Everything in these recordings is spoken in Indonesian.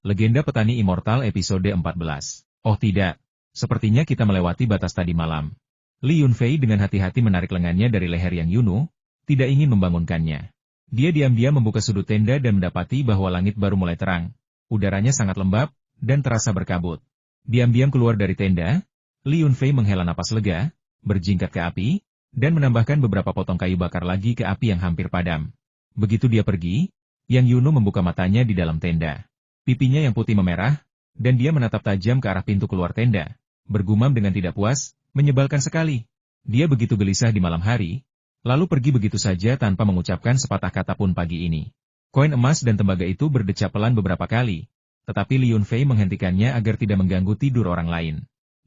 Legenda Petani Immortal episode 14. Oh tidak, sepertinya kita melewati batas tadi malam. Li Yunfei dengan hati-hati menarik lengannya dari leher Yang Yunu, tidak ingin membangunkannya. Dia diam-diam membuka sudut tenda dan mendapati bahwa langit baru mulai terang. Udaranya sangat lembab, dan terasa berkabut. Diam-diam keluar dari tenda, Li Yunfei menghela napas lega, berjingkat ke api, dan menambahkan beberapa potong kayu bakar lagi ke api yang hampir padam. Begitu dia pergi, Yang Yunu membuka matanya di dalam tenda. Pipinya yang putih memerah, dan dia menatap tajam ke arah pintu keluar tenda, bergumam dengan tidak puas, menyebalkan sekali. Dia begitu gelisah di malam hari, lalu pergi begitu saja tanpa mengucapkan sepatah kata pun pagi ini. Koin emas dan tembaga itu berdecap pelan beberapa kali, tetapi Li Yunfei menghentikannya agar tidak mengganggu tidur orang lain.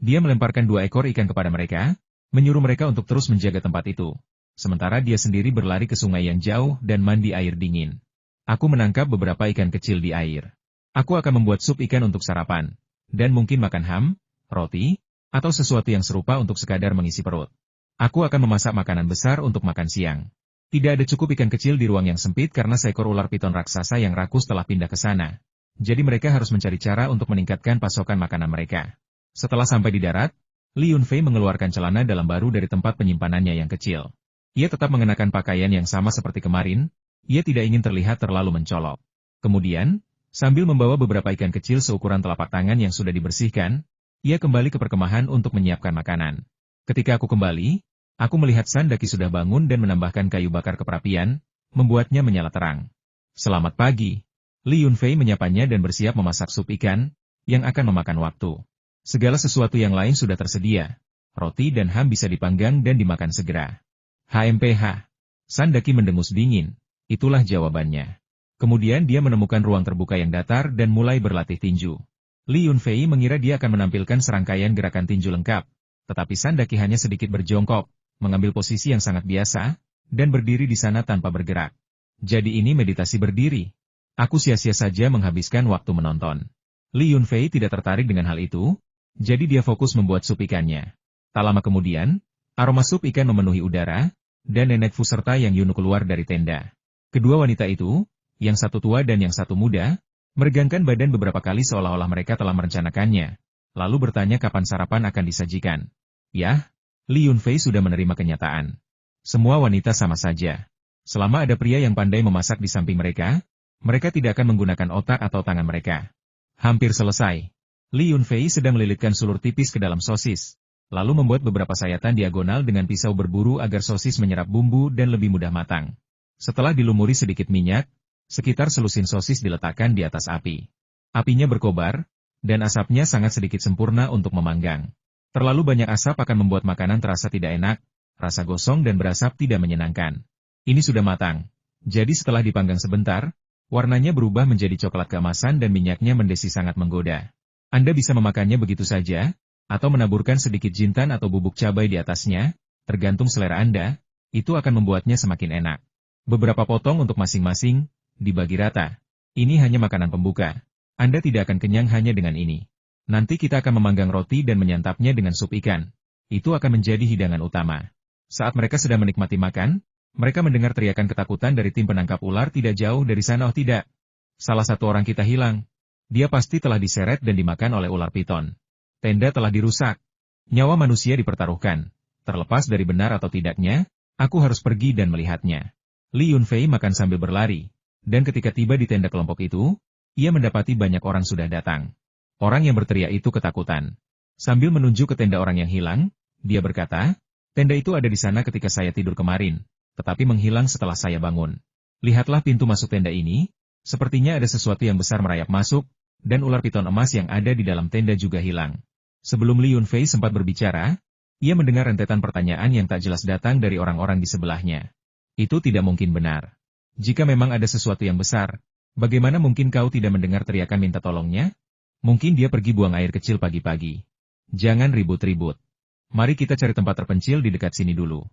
Dia melemparkan 2 ekor ikan kepada mereka, menyuruh mereka untuk terus menjaga tempat itu. Sementara dia sendiri berlari ke sungai yang jauh dan mandi air dingin. Aku menangkap beberapa ikan kecil di air. Aku akan membuat sup ikan untuk sarapan, dan mungkin makan ham, roti, atau sesuatu yang serupa untuk sekadar mengisi perut. Aku akan memasak makanan besar untuk makan siang. Tidak ada cukup ikan kecil di ruang yang sempit karena seekor ular piton raksasa yang rakus telah pindah ke sana. Jadi mereka harus mencari cara untuk meningkatkan pasokan makanan mereka. Setelah sampai di darat, Li Yunfei mengeluarkan celana dalam baru dari tempat penyimpanannya yang kecil. Ia tetap mengenakan pakaian yang sama seperti kemarin, ia tidak ingin terlihat terlalu mencolok. Kemudian, sambil membawa beberapa ikan kecil seukuran telapak tangan yang sudah dibersihkan, ia kembali ke perkemahan untuk menyiapkan makanan. Ketika aku kembali, aku melihat Sandaki sudah bangun dan menambahkan kayu bakar ke perapian, membuatnya menyala terang. Selamat pagi. Li Yunfei menyapanya dan bersiap memasak sup ikan, yang akan memakan waktu. Segala sesuatu yang lain sudah tersedia. Roti dan ham bisa dipanggang dan dimakan segera. HMPH. Sandaki mendengus dingin. Itulah jawabannya. Kemudian dia menemukan ruang terbuka yang datar dan mulai berlatih tinju. Li Yunfei mengira dia akan menampilkan serangkaian gerakan tinju lengkap, tetapi Sandaki hanya sedikit berjongkok, mengambil posisi yang sangat biasa, dan berdiri di sana tanpa bergerak. Jadi ini meditasi berdiri. Aku sia-sia saja menghabiskan waktu menonton. Li Yunfei tidak tertarik dengan hal itu, jadi dia fokus membuat sup ikannya. Tak lama kemudian, aroma sup ikan memenuhi udara, dan Nenek Fu serta Yang Yunu keluar dari tenda. Kedua wanita itu, yang satu tua dan yang satu muda, meregangkan badan beberapa kali seolah-olah mereka telah merencanakannya, lalu bertanya kapan sarapan akan disajikan. Yah, Li Yunfei sudah menerima kenyataan. Semua wanita sama saja. Selama ada pria yang pandai memasak di samping mereka, mereka tidak akan menggunakan otak atau tangan mereka. Hampir selesai. Li Yunfei sedang melilitkan sulur tipis ke dalam sosis, lalu membuat beberapa sayatan diagonal dengan pisau berburu agar sosis menyerap bumbu dan lebih mudah matang. Setelah dilumuri sedikit minyak, sekitar selusin sosis diletakkan di atas api. Apinya berkobar, dan asapnya sangat sedikit sempurna untuk memanggang. Terlalu banyak asap akan membuat makanan terasa tidak enak, rasa gosong dan berasap tidak menyenangkan. Ini sudah matang. Jadi setelah dipanggang sebentar, warnanya berubah menjadi coklat keemasan dan minyaknya mendesi sangat menggoda. Anda bisa memakannya begitu saja, atau menaburkan sedikit jintan atau bubuk cabai di atasnya, tergantung selera Anda, itu akan membuatnya semakin enak. Beberapa potong untuk masing-masing, dibagi rata. Ini hanya makanan pembuka. Anda tidak akan kenyang hanya dengan ini. Nanti kita akan memanggang roti dan menyantapnya dengan sup ikan. Itu akan menjadi hidangan utama. Saat mereka sedang menikmati makan, mereka mendengar teriakan ketakutan dari tim penangkap ular tidak jauh dari sana. Oh tidak. Salah satu orang kita hilang. Dia pasti telah diseret dan dimakan oleh ular piton. Tenda telah dirusak. Nyawa manusia dipertaruhkan. Terlepas dari benar atau tidaknya, aku harus pergi dan melihatnya. Li Yunfei makan sambil berlari. Dan ketika tiba di tenda kelompok itu, ia mendapati banyak orang sudah datang. Orang yang berteriak itu ketakutan. Sambil menunjuk ke tenda orang yang hilang, dia berkata, tenda itu ada di sana ketika saya tidur kemarin, tetapi menghilang setelah saya bangun. Lihatlah pintu masuk tenda ini, sepertinya ada sesuatu yang besar merayap masuk, dan ular piton emas yang ada di dalam tenda juga hilang. Sebelum Li Yunfei sempat berbicara, ia mendengar rentetan pertanyaan yang tak jelas datang dari orang-orang di sebelahnya. Itu tidak mungkin benar. Jika memang ada sesuatu yang besar, bagaimana mungkin kau tidak mendengar teriakan minta tolongnya? Mungkin dia pergi buang air kecil pagi-pagi. Jangan ribut-ribut. Mari kita cari tempat terpencil di dekat sini dulu.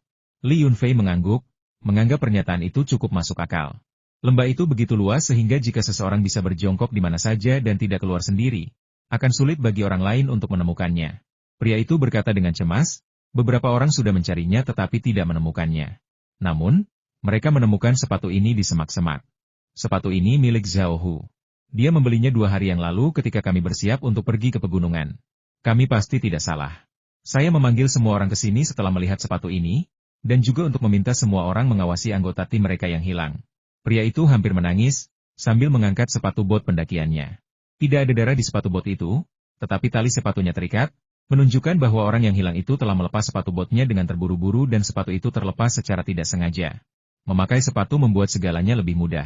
Li Yunfei mengangguk, menganggap pernyataan itu cukup masuk akal. Lembah itu begitu luas sehingga jika seseorang bisa berjongkok di mana saja dan tidak keluar sendiri, akan sulit bagi orang lain untuk menemukannya. Pria itu berkata dengan cemas, beberapa orang sudah mencarinya tetapi tidak menemukannya. Namun, mereka menemukan sepatu ini di semak-semak. Sepatu ini milik Zhao Hu. Dia membelinya 2 hari yang lalu ketika kami bersiap untuk pergi ke pegunungan. Kami pasti tidak salah. Saya memanggil semua orang ke sini setelah melihat sepatu ini, dan juga untuk meminta semua orang mengawasi anggota tim mereka yang hilang. Pria itu hampir menangis, sambil mengangkat sepatu bot pendakiannya. Tidak ada darah di sepatu bot itu, tetapi tali sepatunya terikat, menunjukkan bahwa orang yang hilang itu telah melepas sepatu botnya dengan terburu-buru dan sepatu itu terlepas secara tidak sengaja. Memakai sepatu membuat segalanya lebih mudah.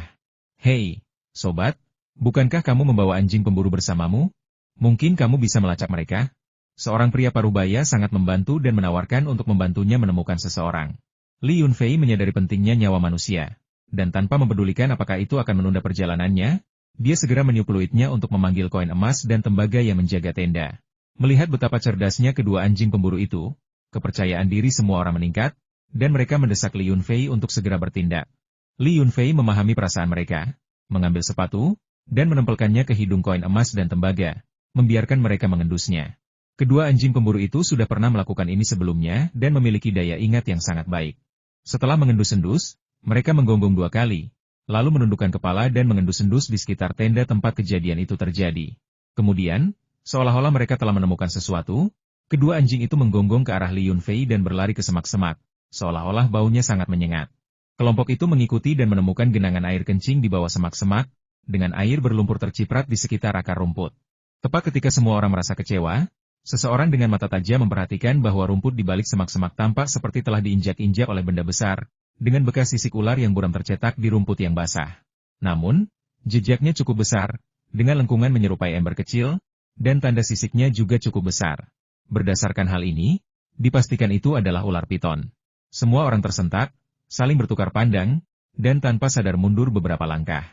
Hei, sobat, bukankah kamu membawa anjing pemburu bersamamu? Mungkin kamu bisa melacak mereka? Seorang pria parubaya sangat membantu dan menawarkan untuk membantunya menemukan seseorang. Li Yunfei menyadari pentingnya nyawa manusia, dan tanpa mempedulikan apakah itu akan menunda perjalanannya, dia segera meniup peluitnya untuk memanggil koin emas dan tembaga yang menjaga tenda. Melihat betapa cerdasnya kedua anjing pemburu itu, kepercayaan diri semua orang meningkat, dan mereka mendesak Li Yunfei untuk segera bertindak. Li Yunfei memahami perasaan mereka, mengambil sepatu, dan menempelkannya ke hidung koin emas dan tembaga, membiarkan mereka mengendusnya. Kedua anjing pemburu itu sudah pernah melakukan ini sebelumnya dan memiliki daya ingat yang sangat baik. Setelah mengendus-endus, mereka menggonggong 2 kali, lalu menundukkan kepala dan mengendus-endus di sekitar tenda tempat kejadian itu terjadi. Kemudian, seolah-olah mereka telah menemukan sesuatu, kedua anjing itu menggonggong ke arah Li Yunfei dan berlari ke semak-semak, seolah-olah baunya sangat menyengat. Kelompok itu mengikuti dan menemukan genangan air kencing di bawah semak-semak, dengan air berlumpur terciprat di sekitar akar rumput. Tepat ketika semua orang merasa kecewa, seseorang dengan mata tajam memperhatikan bahwa rumput di balik semak-semak tampak seperti telah diinjak-injak oleh benda besar, dengan bekas sisik ular yang buram tercetak di rumput yang basah. Namun, jejaknya cukup besar, dengan lengkungan menyerupai ember kecil, dan tanda sisiknya juga cukup besar. Berdasarkan hal ini, dipastikan itu adalah ular piton. Semua orang tersentak, saling bertukar pandang, dan tanpa sadar mundur beberapa langkah.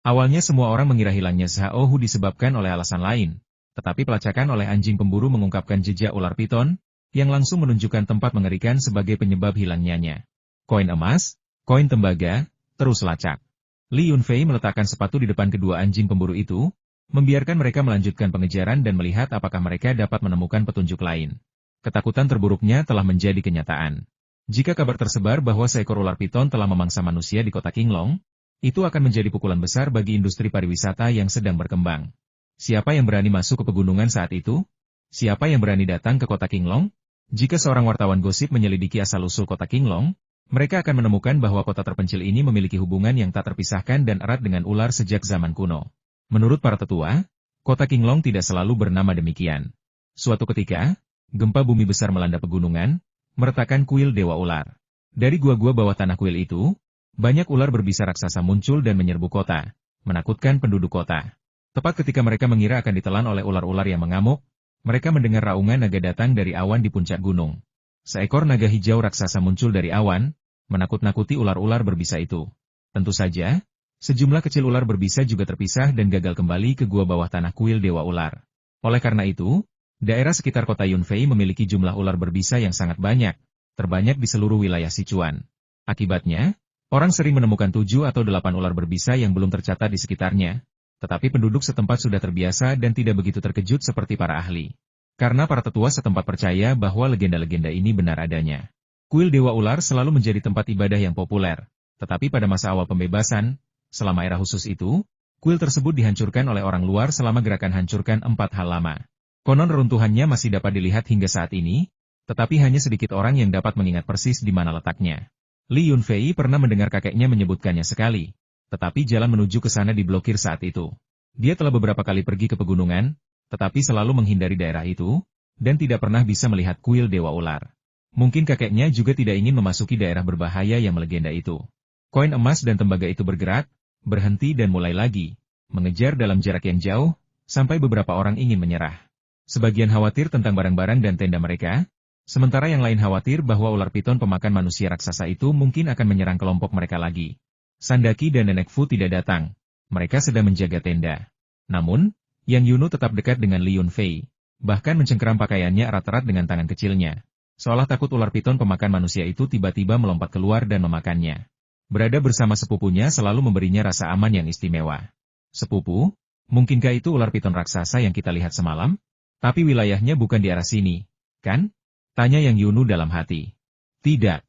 Awalnya semua orang mengira hilangnya Xiaohu disebabkan oleh alasan lain, tetapi pelacakan oleh anjing pemburu mengungkapkan jejak ular piton, yang langsung menunjukkan tempat mengerikan sebagai penyebab hilangnya. Koin emas, koin tembaga, terus lacak. Li Yunfei meletakkan sepatu di depan kedua anjing pemburu itu, membiarkan mereka melanjutkan pengejaran dan melihat apakah mereka dapat menemukan petunjuk lain. Ketakutan terburuknya telah menjadi kenyataan. Jika kabar tersebar bahwa seekor ular piton telah memangsa manusia di kota Qinglong, itu akan menjadi pukulan besar bagi industri pariwisata yang sedang berkembang. Siapa yang berani masuk ke pegunungan saat itu? Siapa yang berani datang ke kota Qinglong? Jika seorang wartawan gosip menyelidiki asal-usul kota Qinglong, mereka akan menemukan bahwa kota terpencil ini memiliki hubungan yang tak terpisahkan dan erat dengan ular sejak zaman kuno. Menurut para tetua, kota Qinglong tidak selalu bernama demikian. Suatu ketika, gempa bumi besar melanda pegunungan, meretakan kuil Dewa Ular. Dari gua-gua bawah tanah kuil itu, banyak ular berbisa raksasa muncul dan menyerbu kota, menakutkan penduduk kota. Tepat ketika mereka mengira akan ditelan oleh ular-ular yang mengamuk, mereka mendengar raungan naga datang dari awan di puncak gunung. Seekor naga hijau raksasa muncul dari awan, menakut-nakuti ular-ular berbisa itu. Tentu saja, sejumlah kecil ular berbisa juga terpisah dan gagal kembali ke gua bawah tanah kuil Dewa Ular. Oleh karena itu, daerah sekitar kota Yunfei memiliki jumlah ular berbisa yang sangat banyak, terbanyak di seluruh wilayah Sichuan. Akibatnya, orang sering menemukan 7 atau 8 ular berbisa yang belum tercatat di sekitarnya, tetapi penduduk setempat sudah terbiasa dan tidak begitu terkejut seperti para ahli. Karena para tetua setempat percaya bahwa legenda-legenda ini benar adanya. Kuil Dewa Ular selalu menjadi tempat ibadah yang populer, tetapi pada masa awal pembebasan, selama era khusus itu, kuil tersebut dihancurkan oleh orang luar selama gerakan hancurkan 4 hal lama. Konon reruntuhannya masih dapat dilihat hingga saat ini, tetapi hanya sedikit orang yang dapat mengingat persis di mana letaknya. Li Yunfei pernah mendengar kakeknya menyebutkannya sekali, tetapi jalan menuju ke sana diblokir saat itu. Dia telah beberapa kali pergi ke pegunungan, tetapi selalu menghindari daerah itu, dan tidak pernah bisa melihat kuil Dewa Ular. Mungkin kakeknya juga tidak ingin memasuki daerah berbahaya yang melegenda itu. Koin emas dan tembaga itu bergerak, berhenti dan mulai lagi, mengejar dalam jarak yang jauh, sampai beberapa orang ingin menyerah. Sebagian khawatir tentang barang-barang dan tenda mereka, sementara yang lain khawatir bahwa ular piton pemakan manusia raksasa itu mungkin akan menyerang kelompok mereka lagi. Sandaki dan Nenek Fu tidak datang, mereka sedang menjaga tenda. Namun, Yang Yunu tetap dekat dengan Li Yunfei, bahkan mencengkeram pakaiannya erat-erat dengan tangan kecilnya. Seolah takut ular piton pemakan manusia itu tiba-tiba melompat keluar dan memakannya. Berada bersama sepupunya selalu memberinya rasa aman yang istimewa. Sepupu, mungkinkah itu ular piton raksasa yang kita lihat semalam? Tapi wilayahnya bukan di arah sini, kan? Tanya Yang Yunu dalam hati. Tidak.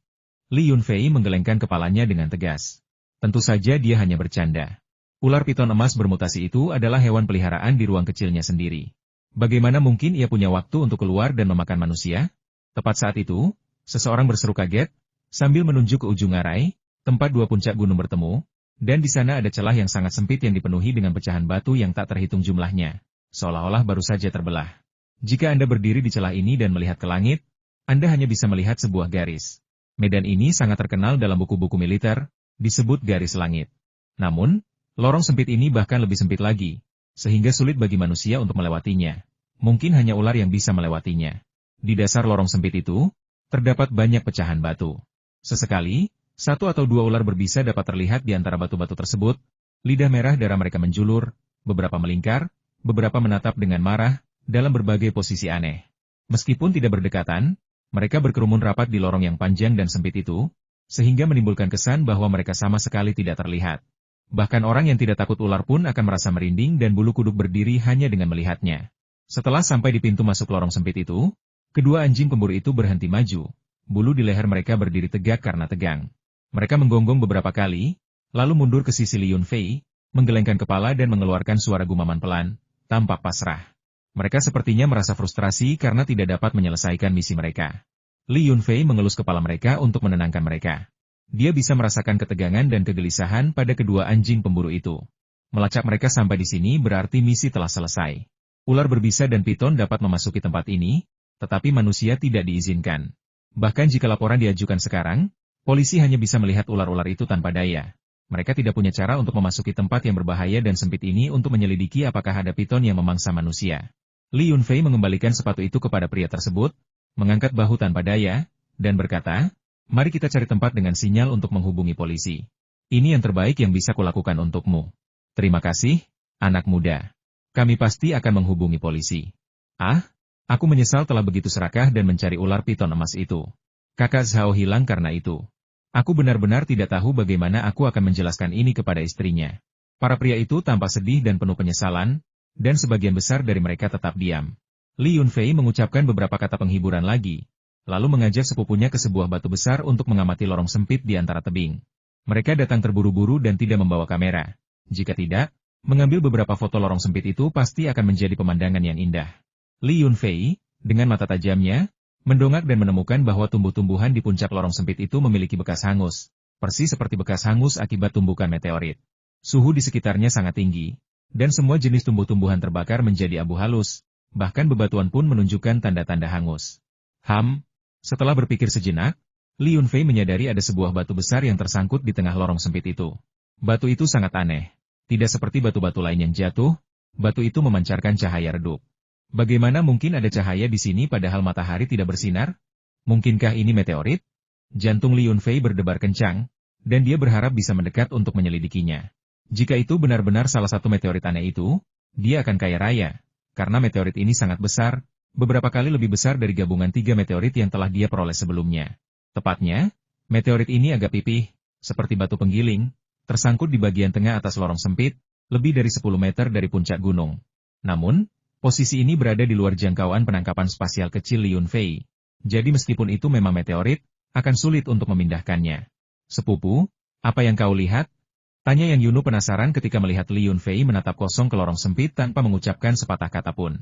Li Yunfei menggelengkan kepalanya dengan tegas. Tentu saja dia hanya bercanda. Ular piton emas bermutasi itu adalah hewan peliharaan di ruang kecilnya sendiri. Bagaimana mungkin ia punya waktu untuk keluar dan memakan manusia? Tepat saat itu, seseorang berseru kaget, sambil menunjuk ke ujung ngarai, tempat dua puncak gunung bertemu, dan di sana ada celah yang sangat sempit yang dipenuhi dengan pecahan batu yang tak terhitung jumlahnya, seolah-olah baru saja terbelah. Jika Anda berdiri di celah ini dan melihat ke langit, Anda hanya bisa melihat sebuah garis. Medan ini sangat terkenal dalam buku-buku militer, disebut garis langit. Namun, lorong sempit ini bahkan lebih sempit lagi, sehingga sulit bagi manusia untuk melewatinya. Mungkin hanya ular yang bisa melewatinya. Di dasar lorong sempit itu, terdapat banyak pecahan batu. Sesekali, satu atau dua ular berbisa dapat terlihat di antara batu-batu tersebut. Lidah merah darah mereka menjulur, beberapa melingkar, beberapa menatap dengan marah, dalam berbagai posisi aneh. Meskipun tidak berdekatan, mereka berkerumun rapat di lorong yang panjang dan sempit itu, sehingga menimbulkan kesan bahwa mereka sama sekali tidak terlihat. Bahkan orang yang tidak takut ular pun akan merasa merinding dan bulu kuduk berdiri hanya dengan melihatnya. Setelah sampai di pintu masuk lorong sempit itu, kedua anjing pemburu itu berhenti maju. Bulu di leher mereka berdiri tegak karena tegang. Mereka menggonggong beberapa kali, lalu mundur ke sisi Li Yunfei, menggelengkan kepala dan mengeluarkan suara gumaman pelan, tampak pasrah. Mereka sepertinya merasa frustrasi karena tidak dapat menyelesaikan misi mereka. Li Yunfei mengelus kepala mereka untuk menenangkan mereka. Dia bisa merasakan ketegangan dan kegelisahan pada kedua anjing pemburu itu. Melacak mereka sampai di sini berarti misi telah selesai. Ular berbisa dan piton dapat memasuki tempat ini, tetapi manusia tidak diizinkan. Bahkan jika laporan diajukan sekarang, polisi hanya bisa melihat ular-ular itu tanpa daya. Mereka tidak punya cara untuk memasuki tempat yang berbahaya dan sempit ini untuk menyelidiki apakah ada piton yang memangsa manusia. Li Yunfei mengembalikan sepatu itu kepada pria tersebut, mengangkat bahu tanpa daya, dan berkata, "Mari kita cari tempat dengan sinyal untuk menghubungi polisi. Ini yang terbaik yang bisa kulakukan untukmu. Terima kasih, anak muda. Kami pasti akan menghubungi polisi." "Ah, aku menyesal telah begitu serakah dan mencari ular piton emas itu. Kakak Zhao hilang karena itu. Aku benar-benar tidak tahu bagaimana aku akan menjelaskan ini kepada istrinya." Para pria itu tampak sedih dan penuh penyesalan, dan sebagian besar dari mereka tetap diam. Li Yunfei mengucapkan beberapa kata penghiburan lagi, lalu mengajak sepupunya ke sebuah batu besar untuk mengamati lorong sempit di antara tebing. Mereka datang terburu-buru dan tidak membawa kamera. Jika tidak, mengambil beberapa foto lorong sempit itu pasti akan menjadi pemandangan yang indah. Li Yunfei, dengan mata tajamnya, mendongak dan menemukan bahwa tumbuh-tumbuhan di puncak lorong sempit itu memiliki bekas hangus, persis seperti bekas hangus akibat tumbukan meteorit. Suhu di sekitarnya sangat tinggi, dan semua jenis tumbuh-tumbuhan terbakar menjadi abu halus, bahkan bebatuan pun menunjukkan tanda-tanda hangus. Setelah berpikir sejenak, Li Yunfei menyadari ada sebuah batu besar yang tersangkut di tengah lorong sempit itu. Batu itu sangat aneh. Tidak seperti batu-batu lain yang jatuh, batu itu memancarkan cahaya redup. Bagaimana mungkin ada cahaya di sini padahal matahari tidak bersinar? Mungkinkah ini meteorit? Jantung Li Yunfei berdebar kencang, dan dia berharap bisa mendekat untuk menyelidikinya. Jika itu benar-benar salah satu meteorit aneh itu, dia akan kaya raya, karena meteorit ini sangat besar, beberapa kali lebih besar dari gabungan 3 meteorit yang telah dia peroleh sebelumnya. Tepatnya, meteorit ini agak pipih, seperti batu penggiling, tersangkut di bagian tengah atas lorong sempit, lebih dari 10 meter dari puncak gunung. Namun, posisi ini berada di luar jangkauan penangkapan spasial kecil Li Yunfei. Jadi meskipun itu memang meteorit, akan sulit untuk memindahkannya. "Sepupu, apa yang kau lihat?" tanya Yang Yunu penasaran ketika melihat Li Yunfei menatap kosong ke lorong sempit tanpa mengucapkan sepatah kata pun.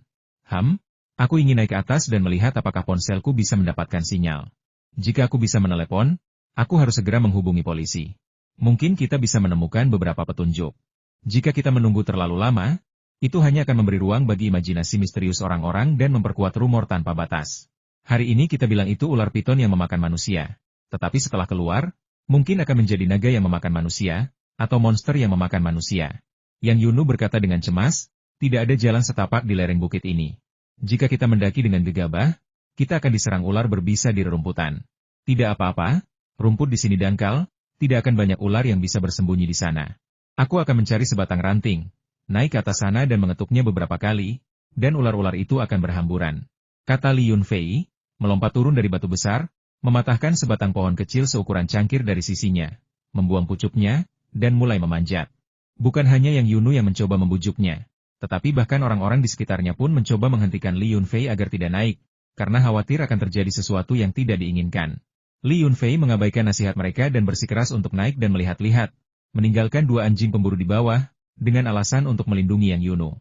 Aku ingin naik ke atas dan melihat apakah ponselku bisa mendapatkan sinyal. Jika aku bisa menelepon, aku harus segera menghubungi polisi. Mungkin kita bisa menemukan beberapa petunjuk. Jika kita menunggu terlalu lama, itu hanya akan memberi ruang bagi imajinasi misterius orang-orang dan memperkuat rumor tanpa batas. Hari ini kita bilang itu ular piton yang memakan manusia. Tetapi setelah keluar, mungkin akan menjadi naga yang memakan manusia, atau monster yang memakan manusia. Yang Yunu berkata dengan cemas, tidak ada jalan setapak di lereng bukit ini. Jika kita mendaki dengan gegabah, kita akan diserang ular berbisa di rerumputan. Tidak apa-apa, rumput di sini dangkal, tidak akan banyak ular yang bisa bersembunyi di sana. Aku akan mencari sebatang ranting, naik ke atas sana dan mengetuknya beberapa kali, dan ular-ular itu akan berhamburan. Kata Li Yunfei, melompat turun dari batu besar, mematahkan sebatang pohon kecil seukuran cangkir dari sisinya, membuang pucuknya, dan mulai memanjat. Bukan hanya Yang Yunu yang mencoba membujuknya, tetapi bahkan orang-orang di sekitarnya pun mencoba menghentikan Li Yunfei agar tidak naik, karena khawatir akan terjadi sesuatu yang tidak diinginkan. Li Yunfei mengabaikan nasihat mereka dan bersikeras untuk naik dan melihat-lihat, meninggalkan 2 anjing pemburu di bawah, dengan alasan untuk melindungi Yang Yunu.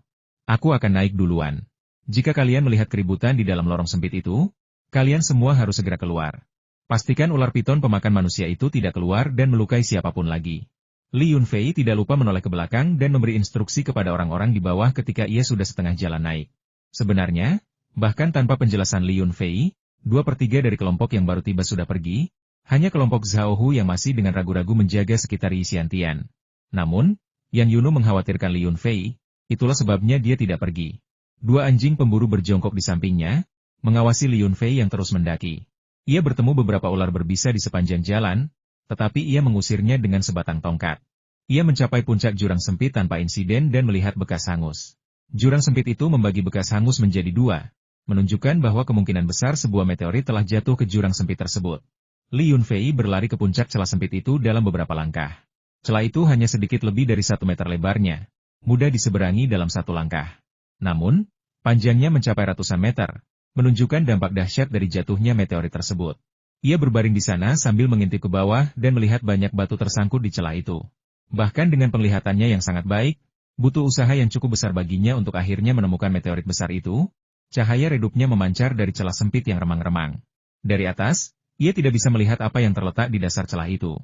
Aku akan naik duluan. Jika kalian melihat keributan di dalam lorong sempit itu, kalian semua harus segera keluar. Pastikan ular piton pemakan manusia itu tidak keluar dan melukai siapapun lagi. Li Yunfei tidak lupa menoleh ke belakang dan memberi instruksi kepada orang-orang di bawah ketika ia sudah setengah jalan naik. Sebenarnya, bahkan tanpa penjelasan Li Yunfei, 2/3 dari kelompok yang baru tiba sudah pergi, hanya kelompok Zhao Hu yang masih dengan ragu-ragu menjaga sekitar Yi Xiantian. Namun, Yang Yunu mengkhawatirkan Li Yunfei, itulah sebabnya dia tidak pergi. 2 anjing pemburu berjongkok di sampingnya, mengawasi Li Yunfei yang terus mendaki. Ia bertemu beberapa ular berbisa di sepanjang jalan, tetapi ia mengusirnya dengan sebatang tongkat. Ia mencapai puncak jurang sempit tanpa insiden dan melihat bekas hangus. Jurang sempit itu membagi bekas hangus menjadi 2, menunjukkan bahwa kemungkinan besar sebuah meteorit telah jatuh ke jurang sempit tersebut. Li Yunfei berlari ke puncak celah sempit itu dalam beberapa langkah. Celah itu hanya sedikit lebih dari 1 meter lebarnya, mudah diseberangi dalam 1 langkah. Namun, panjangnya mencapai ratusan meter, menunjukkan dampak dahsyat dari jatuhnya meteorit tersebut. Ia berbaring di sana sambil mengintip ke bawah dan melihat banyak batu tersangkut di celah itu. Bahkan dengan penglihatannya yang sangat baik, butuh usaha yang cukup besar baginya untuk akhirnya menemukan meteorit besar itu. Cahaya redupnya memancar dari celah sempit yang remang-remang. Dari atas, ia tidak bisa melihat apa yang terletak di dasar celah itu.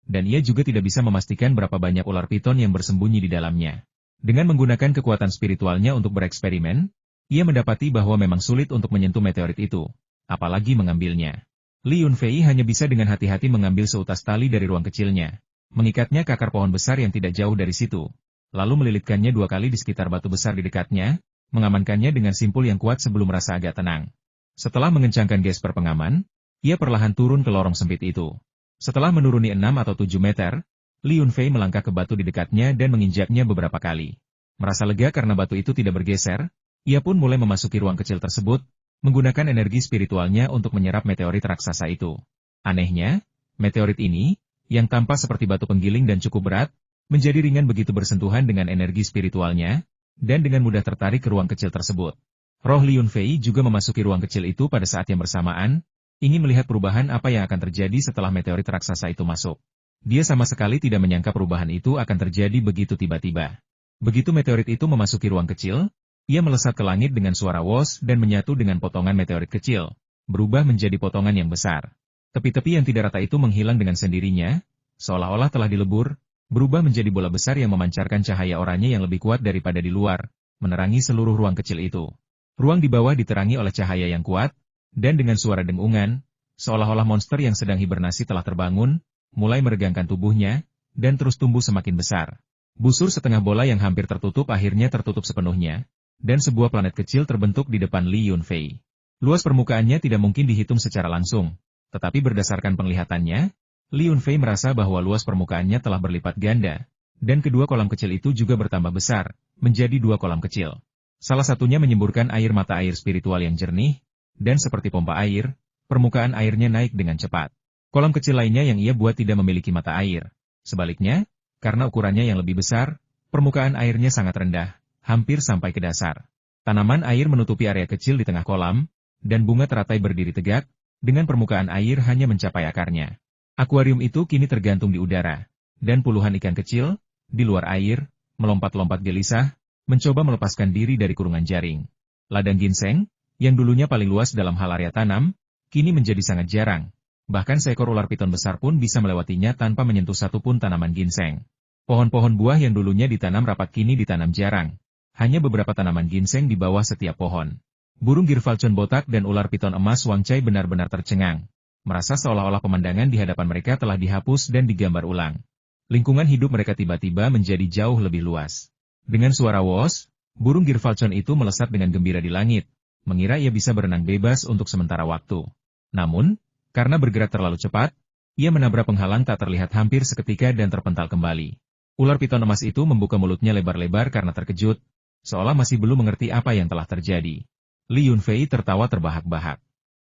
Dan ia juga tidak bisa memastikan berapa banyak ular piton yang bersembunyi di dalamnya. Dengan menggunakan kekuatan spiritualnya untuk bereksperimen, ia mendapati bahwa memang sulit untuk menyentuh meteorit itu, apalagi mengambilnya. Li Yunfei hanya bisa dengan hati-hati mengambil seutas tali dari ruang kecilnya, mengikatnya ke akar pohon besar yang tidak jauh dari situ, lalu melilitkannya 2 kali di sekitar batu besar di dekatnya, mengamankannya dengan simpul yang kuat sebelum merasa agak tenang. Setelah mengencangkan gesper pengaman, ia perlahan turun ke lorong sempit itu. Setelah menuruni 6 atau 7 meter, Li Yunfei melangkah ke batu di dekatnya dan menginjaknya beberapa kali. Merasa lega karena batu itu tidak bergeser, ia pun mulai memasuki ruang kecil tersebut, menggunakan energi spiritualnya untuk menyerap meteorit raksasa itu. Anehnya, meteorit ini, yang tampak seperti batu penggiling dan cukup berat, menjadi ringan begitu bersentuhan dengan energi spiritualnya, dan dengan mudah tertarik ke ruang kecil tersebut. Roh Li Yunfei juga memasuki ruang kecil itu pada saat yang bersamaan, ingin melihat perubahan apa yang akan terjadi setelah meteorit raksasa itu masuk. Dia sama sekali tidak menyangka perubahan itu akan terjadi begitu tiba-tiba. Begitu meteorit itu memasuki ruang kecil, ia melesat ke langit dengan suara wos dan menyatu dengan potongan meteorit kecil, berubah menjadi potongan yang besar. Tepi-tepi yang tidak rata itu menghilang dengan sendirinya, seolah-olah telah dilebur, berubah menjadi bola besar yang memancarkan cahaya oranye yang lebih kuat daripada di luar, menerangi seluruh ruang kecil itu. Ruang di bawah diterangi oleh cahaya yang kuat, dan dengan suara dengungan, seolah-olah monster yang sedang hibernasi telah terbangun, mulai meregangkan tubuhnya, dan terus tumbuh semakin besar. Busur setengah bola yang hampir tertutup akhirnya tertutup sepenuhnya, dan sebuah planet kecil terbentuk di depan Li Yunfei. Luas permukaannya tidak mungkin dihitung secara langsung, tetapi berdasarkan penglihatannya, Li Yunfei merasa bahwa luas permukaannya telah berlipat ganda, dan kedua kolam kecil itu juga bertambah besar, menjadi 2 kolam kecil. Salah satunya menyemburkan air mata air spiritual yang jernih, dan seperti pompa air, permukaan airnya naik dengan cepat. Kolam kecil lainnya yang ia buat tidak memiliki mata air. Sebaliknya, karena ukurannya yang lebih besar, permukaan airnya sangat rendah, hampir sampai ke dasar. Tanaman air menutupi area kecil di tengah kolam, dan bunga teratai berdiri tegak, dengan permukaan air hanya mencapai akarnya. Akuarium itu kini tergantung di udara, dan puluhan ikan kecil, di luar air, melompat-lompat gelisah, mencoba melepaskan diri dari kurungan jaring. Ladang ginseng, yang dulunya paling luas dalam hal area tanam, kini menjadi sangat jarang. Bahkan seekor ular piton besar pun bisa melewatinya tanpa menyentuh satupun tanaman ginseng. Pohon-pohon buah yang dulunya ditanam rapat kini ditanam jarang. Hanya beberapa tanaman ginseng di bawah setiap pohon. Burung girfalcon botak dan ular piton emas Wangcai benar-benar tercengang. Merasa seolah-olah pemandangan di hadapan mereka telah dihapus dan digambar ulang. Lingkungan hidup mereka tiba-tiba menjadi jauh lebih luas. Dengan suara wos, burung girfalcon itu melesat dengan gembira di langit, mengira ia bisa berenang bebas untuk sementara waktu. Namun, karena bergerak terlalu cepat, ia menabrak penghalang tak terlihat hampir seketika dan terpental kembali. Ular piton emas itu membuka mulutnya lebar-lebar karena terkejut, seolah masih belum mengerti apa yang telah terjadi. Li Yunfei tertawa terbahak-bahak.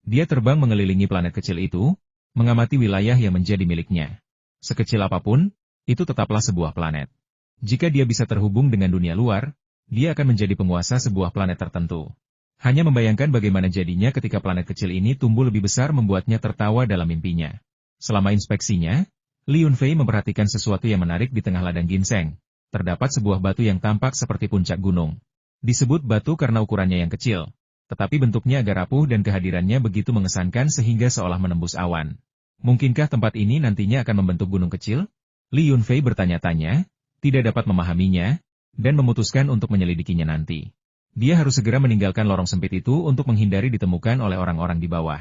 Dia terbang mengelilingi planet kecil itu, mengamati wilayah yang menjadi miliknya. Sekecil apapun, itu tetaplah sebuah planet. Jika dia bisa terhubung dengan dunia luar, dia akan menjadi penguasa sebuah planet tertentu. Hanya membayangkan bagaimana jadinya ketika planet kecil ini tumbuh lebih besar membuatnya tertawa dalam mimpinya. Selama inspeksinya, Li Yunfei memperhatikan sesuatu yang menarik di tengah ladang ginseng. terdapat sebuah batu yang tampak seperti puncak gunung. Disebut batu karena ukurannya yang kecil, tetapi bentuknya agak rapuh dan kehadirannya begitu mengesankan sehingga seolah menembus awan. Mungkinkah tempat ini nantinya akan membentuk gunung kecil? Li Yunfei bertanya-tanya, tidak dapat memahaminya, dan memutuskan untuk menyelidikinya nanti. Dia harus segera meninggalkan lorong sempit itu untuk menghindari ditemukan oleh orang-orang di bawah.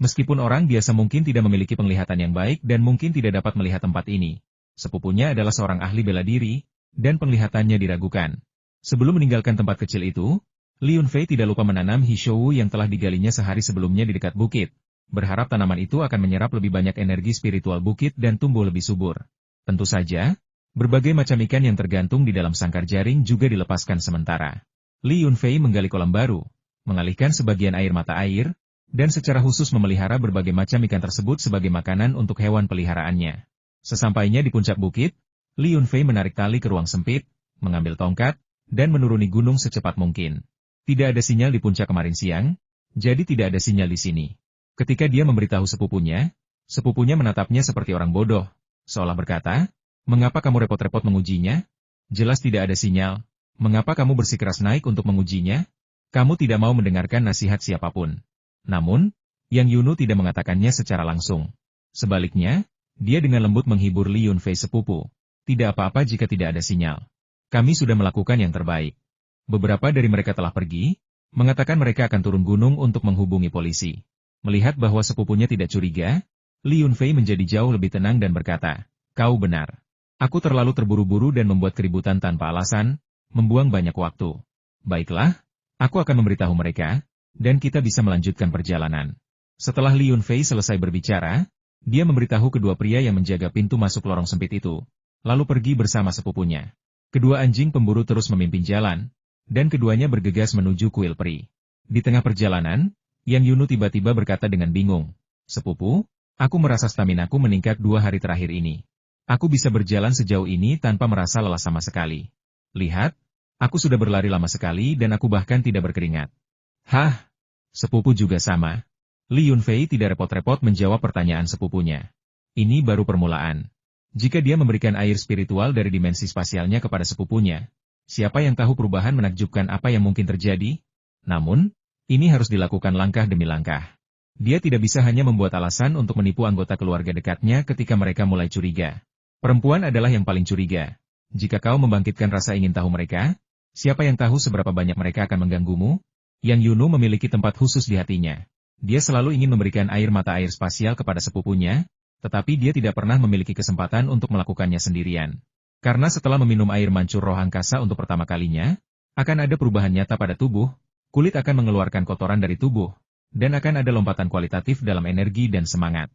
Meskipun orang biasa mungkin tidak memiliki penglihatan yang baik dan mungkin tidak dapat melihat tempat ini, sepupunya adalah seorang ahli bela diri, dan penglihatannya diragukan. Sebelum meninggalkan tempat kecil itu, Li Yunfei tidak lupa menanam hishou yang telah digalinya sehari sebelumnya di dekat bukit, berharap tanaman itu akan menyerap lebih banyak energi spiritual bukit dan tumbuh lebih subur. Tentu saja, berbagai macam ikan yang tergantung di dalam sangkar jaring juga dilepaskan sementara. Li Yunfei menggali kolam baru, mengalihkan sebagian air mata air, dan secara khusus memelihara berbagai macam ikan tersebut sebagai makanan untuk hewan peliharaannya. Sesampainya di puncak bukit, Li Yunfei menarik tali ke ruang sempit, mengambil tongkat, dan menuruni gunung secepat mungkin. Tidak ada sinyal di puncak kemarin siang, jadi tidak ada sinyal di sini. Ketika dia memberitahu sepupunya menatapnya seperti orang bodoh, seolah berkata, "Mengapa kamu repot-repot mengujinya? Jelas tidak ada sinyal. Mengapa kamu bersikeras naik untuk mengujinya? Kamu tidak mau mendengarkan nasihat siapapun." Namun, Yang Yunu tidak mengatakannya secara langsung. Sebaliknya, dia dengan lembut menghibur Li Yunfei sepupu. Tidak apa-apa jika tidak ada sinyal. Kami sudah melakukan yang terbaik. Beberapa dari mereka telah pergi, mengatakan mereka akan turun gunung untuk menghubungi polisi. Melihat bahwa sepupunya tidak curiga, Li Yunfei menjadi jauh lebih tenang dan berkata, "Kau benar. Aku terlalu terburu-buru dan membuat keributan tanpa alasan, membuang banyak waktu. Baiklah, aku akan memberitahu mereka, dan kita bisa melanjutkan perjalanan." Setelah Li Yunfei selesai berbicara, dia memberitahu kedua pria yang menjaga pintu masuk lorong sempit itu, lalu pergi bersama sepupunya. Kedua anjing pemburu terus memimpin jalan, dan keduanya bergegas menuju kuil peri. Di tengah perjalanan, Yang Yunu tiba-tiba berkata dengan bingung, "Sepupu, aku merasa staminaku meningkat 2 hari terakhir ini. Aku bisa berjalan sejauh ini tanpa merasa lelah sama sekali. Lihat, aku sudah berlari lama sekali dan aku bahkan tidak berkeringat." "Hah? Sepupu juga sama." Li Yunfei tidak repot-repot menjawab pertanyaan sepupunya. Ini baru permulaan. Jika dia memberikan air spiritual dari dimensi spasialnya kepada sepupunya, siapa yang tahu perubahan menakjubkan apa yang mungkin terjadi? Namun, ini harus dilakukan langkah demi langkah. Dia tidak bisa hanya membuat alasan untuk menipu anggota keluarga dekatnya ketika mereka mulai curiga. Perempuan adalah yang paling curiga. Jika kau membangkitkan rasa ingin tahu mereka, siapa yang tahu seberapa banyak mereka akan mengganggumu? Yang Yunu memiliki tempat khusus di hatinya. Dia selalu ingin memberikan air mata air spasial kepada sepupunya, tetapi dia tidak pernah memiliki kesempatan untuk melakukannya sendirian. Karena setelah meminum air mancur roh angkasa untuk pertama kalinya, akan ada perubahan nyata pada tubuh, kulit akan mengeluarkan kotoran dari tubuh, dan akan ada lompatan kualitatif dalam energi dan semangat.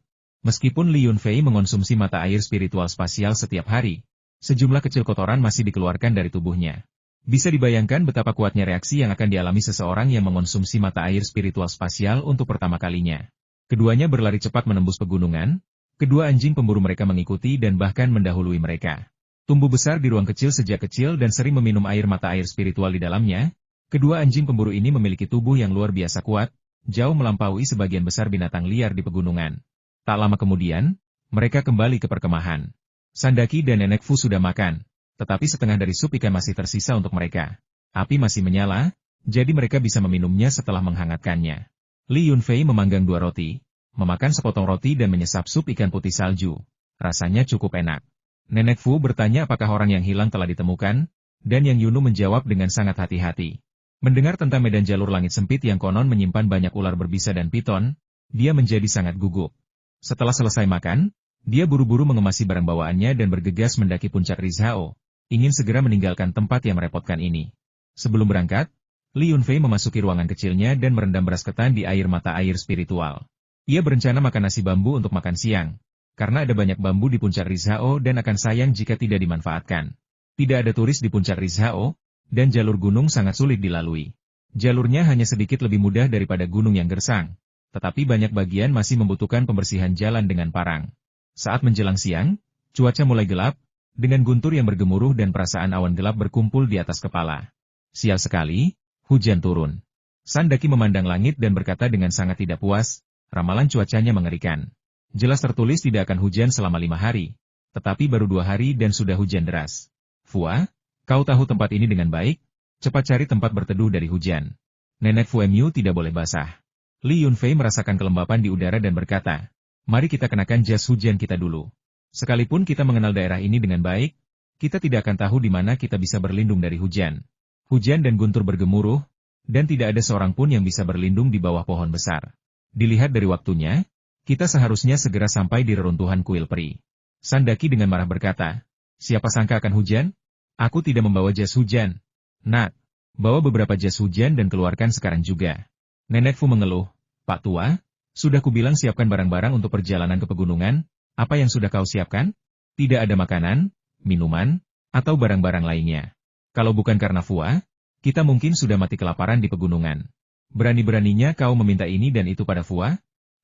Meskipun Li Yunfei mengonsumsi mata air spiritual spasial setiap hari, sejumlah kecil kotoran masih dikeluarkan dari tubuhnya. Bisa dibayangkan betapa kuatnya reaksi yang akan dialami seseorang yang mengonsumsi mata air spiritual spasial untuk pertama kalinya. Keduanya berlari cepat menembus pegunungan, kedua anjing pemburu mereka mengikuti dan bahkan mendahului mereka. Tumbuh besar di ruang kecil sejak kecil dan sering meminum air mata air spiritual di dalamnya, kedua anjing pemburu ini memiliki tubuh yang luar biasa kuat, jauh melampaui sebagian besar binatang liar di pegunungan. Tak lama kemudian, mereka kembali ke perkemahan. Sandaki dan Nenek Fu sudah makan, tetapi setengah dari sup ikan masih tersisa untuk mereka. Api masih menyala, jadi mereka bisa meminumnya setelah menghangatkannya. Li Yunfei memanggang 2 roti, memakan sepotong roti dan menyesap sup ikan putih salju. Rasanya cukup enak. Nenek Fu bertanya apakah orang yang hilang telah ditemukan, dan Yang Yunu menjawab dengan sangat hati-hati. Mendengar tentang medan jalur langit sempit yang konon menyimpan banyak ular berbisa dan piton, dia menjadi sangat gugup. Setelah selesai makan, dia buru-buru mengemasi barang bawaannya dan bergegas mendaki puncak Rizhao, ingin segera meninggalkan tempat yang merepotkan ini. Sebelum berangkat, Li Yunfei memasuki ruangan kecilnya dan merendam beras ketan di air mata air spiritual. Ia berencana makan nasi bambu untuk makan siang, karena ada banyak bambu di puncak Rizhao dan akan sayang jika tidak dimanfaatkan. Tidak ada turis di puncak Rizhao, dan jalur gunung sangat sulit dilalui. Jalurnya hanya sedikit lebih mudah daripada gunung yang gersang, tetapi banyak bagian masih membutuhkan pembersihan jalan dengan parang. Saat menjelang siang, cuaca mulai gelap, dengan guntur yang bergemuruh dan perasaan awan gelap berkumpul di atas kepala. Sial sekali, hujan turun. Sandaki memandang langit dan berkata dengan sangat tidak puas, ramalan cuacanya mengerikan. Jelas tertulis tidak akan hujan selama 5 hari, tetapi baru 2 hari dan sudah hujan deras. Fua, kau tahu tempat ini dengan baik, cepat cari tempat berteduh dari hujan. Nenek Fuemyu tidak boleh basah. Li Yunfei merasakan kelembapan di udara dan berkata, mari kita kenakan jas hujan kita dulu. Sekalipun kita mengenal daerah ini dengan baik, kita tidak akan tahu di mana kita bisa berlindung dari hujan. Hujan dan guntur bergemuruh, dan tidak ada seorang pun yang bisa berlindung di bawah pohon besar. Dilihat dari waktunya, kita seharusnya segera sampai di reruntuhan kuil peri. Sandaki dengan marah berkata, siapa sangka akan hujan? Aku tidak membawa jas hujan. Nak, bawa beberapa jas hujan dan keluarkan sekarang juga. Nenek Fu mengeluh, Pak Tua, sudah kubilang siapkan barang-barang untuk perjalanan ke pegunungan, apa yang sudah kau siapkan? Tidak ada makanan, minuman, atau barang-barang lainnya. Kalau bukan karena Fua, kita mungkin sudah mati kelaparan di pegunungan. Berani-beraninya kau meminta ini dan itu pada Fua?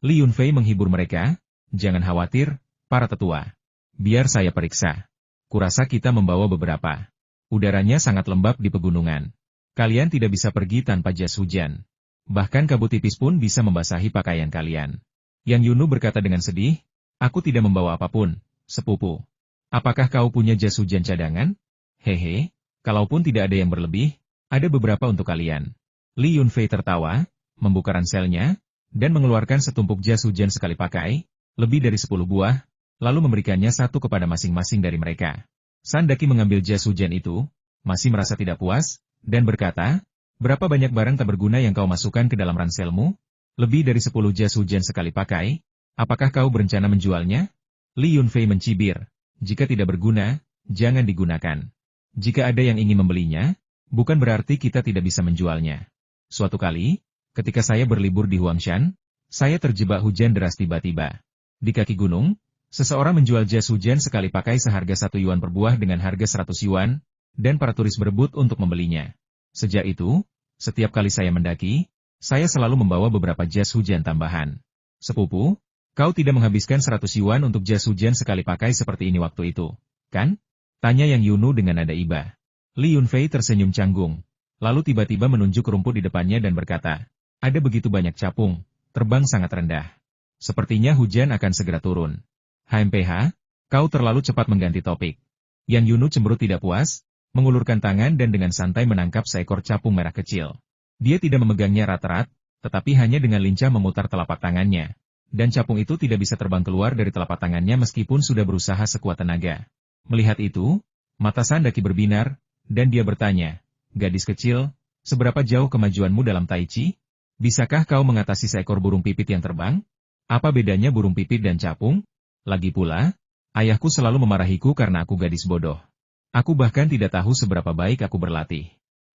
Li Yunfei menghibur mereka, jangan khawatir, para tetua. Biar saya periksa. Kurasa kita membawa beberapa. Udaranya sangat lembab di pegunungan. Kalian tidak bisa pergi tanpa jas hujan. Bahkan kabut tipis pun bisa membasahi pakaian kalian. Yang Yunu berkata dengan sedih, aku tidak membawa apapun, sepupu. Apakah kau punya jas hujan cadangan? Hehe, kalaupun tidak ada yang berlebih, ada beberapa untuk kalian. Li Yunfei tertawa, membuka ranselnya, dan mengeluarkan setumpuk jas hujan sekali pakai, lebih dari 10 buah, lalu memberikannya satu kepada masing-masing dari mereka. Sandaki mengambil jas hujan itu, masih merasa tidak puas, dan berkata, berapa banyak barang tak berguna yang kau masukkan ke dalam ranselmu? Lebih dari 10 jas hujan sekali pakai, apakah kau berencana menjualnya? Li Yunfei mencibir, jika tidak berguna, jangan digunakan. Jika ada yang ingin membelinya, bukan berarti kita tidak bisa menjualnya. Suatu kali, ketika saya berlibur di Huangshan, saya terjebak hujan deras tiba-tiba. Di kaki gunung, seseorang menjual jas hujan sekali pakai seharga 1 yuan per buah dengan harga 100 yuan, dan para turis berebut untuk membelinya. Sejak itu, setiap kali saya mendaki, saya selalu membawa beberapa jas hujan tambahan. Sepupu, kau tidak menghabiskan 100 yuan untuk jas hujan sekali pakai seperti ini waktu itu, kan? Tanya Yang Yunu dengan nada iba. Li Yunfei tersenyum canggung, lalu tiba-tiba menunjuk rumput di depannya dan berkata, ada begitu banyak capung, terbang sangat rendah. Sepertinya hujan akan segera turun. HMPH, kau terlalu cepat mengganti topik. Yang Yunu cemberut tidak puas, mengulurkan tangan dan dengan santai menangkap seekor capung merah kecil. Dia tidak memegangnya rat-rat, tetapi hanya dengan lincah memutar telapak tangannya. Dan capung itu tidak bisa terbang keluar dari telapak tangannya meskipun sudah berusaha sekuat tenaga. Melihat itu, mata Sandaki berbinar, dan dia bertanya, gadis kecil, seberapa jauh kemajuanmu dalam Tai Chi? Bisakah kau mengatasi seekor burung pipit yang terbang? Apa bedanya burung pipit dan capung? Lagi pula, ayahku selalu memarahiku karena aku gadis bodoh. Aku bahkan tidak tahu seberapa baik aku berlatih.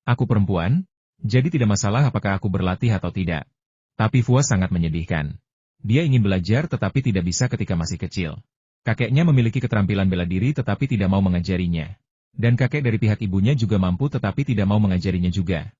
Aku perempuan, jadi tidak masalah apakah aku berlatih atau tidak. Tapi Fua sangat menyedihkan. Dia ingin belajar tetapi tidak bisa ketika masih kecil. Kakeknya memiliki keterampilan bela diri tetapi tidak mau mengajarinya. Dan kakek dari pihak ibunya juga mampu tetapi tidak mau mengajarinya juga.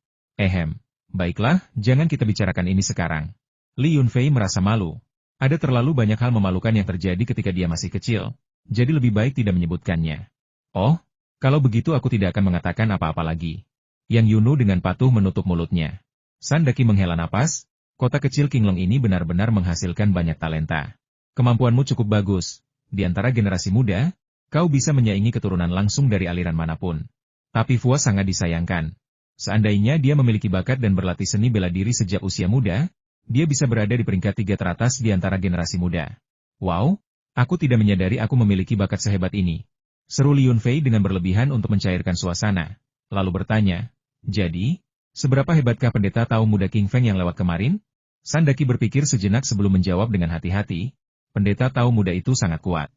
Baiklah, jangan kita bicarakan ini sekarang. Li Yunfei merasa malu. Ada terlalu banyak hal memalukan yang terjadi ketika dia masih kecil, jadi lebih baik tidak menyebutkannya. Oh, kalau begitu aku tidak akan mengatakan apa-apa lagi. Yang Yunu dengan patuh menutup mulutnya. Sandaki menghela napas, kota kecil Qinglong ini benar-benar menghasilkan banyak talenta. Kemampuanmu cukup bagus. Di antara generasi muda, kau bisa menyaingi keturunan langsung dari aliran manapun. Tapi Fua sangat disayangkan. Seandainya dia memiliki bakat dan berlatih seni bela diri sejak usia muda, dia bisa berada di peringkat 3 teratas di antara generasi muda. Wow, aku tidak menyadari aku memiliki bakat sehebat ini. Seru Li Yunfei dengan berlebihan untuk mencairkan suasana, lalu bertanya, jadi, seberapa hebatkah pendeta tahu muda King Feng yang lewat kemarin? Sandaki berpikir sejenak sebelum menjawab dengan hati-hati, pendeta tahu muda itu sangat kuat.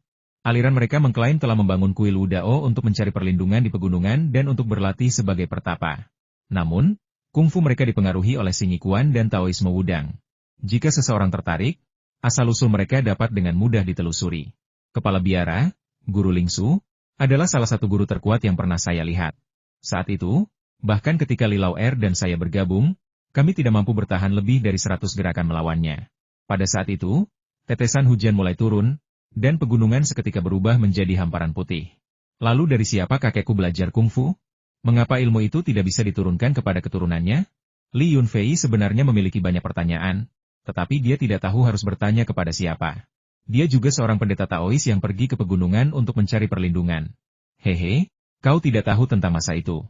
Aliran mereka mengklaim telah membangun kuil Wudao untuk mencari perlindungan di pegunungan dan untuk berlatih sebagai pertapa. Namun, kungfu mereka dipengaruhi oleh Singikuan dan Taoisme Wudang. Jika seseorang tertarik, asal-usul mereka dapat dengan mudah ditelusuri. Kepala biara, Guru Lingsu, adalah salah satu guru terkuat yang pernah saya lihat. Saat itu, bahkan ketika Li Lao Er dan saya bergabung, kami tidak mampu bertahan lebih dari 100 gerakan melawannya. Pada saat itu, tetesan hujan mulai turun, dan pegunungan seketika berubah menjadi hamparan putih. Lalu dari siapa kakekku belajar kungfu? Mengapa ilmu itu tidak bisa diturunkan kepada keturunannya? Li Yunfei sebenarnya memiliki banyak pertanyaan, tetapi dia tidak tahu harus bertanya kepada siapa. Dia juga seorang pendeta Taois yang pergi ke pegunungan untuk mencari perlindungan. Hehe, Kau tidak tahu tentang masa itu.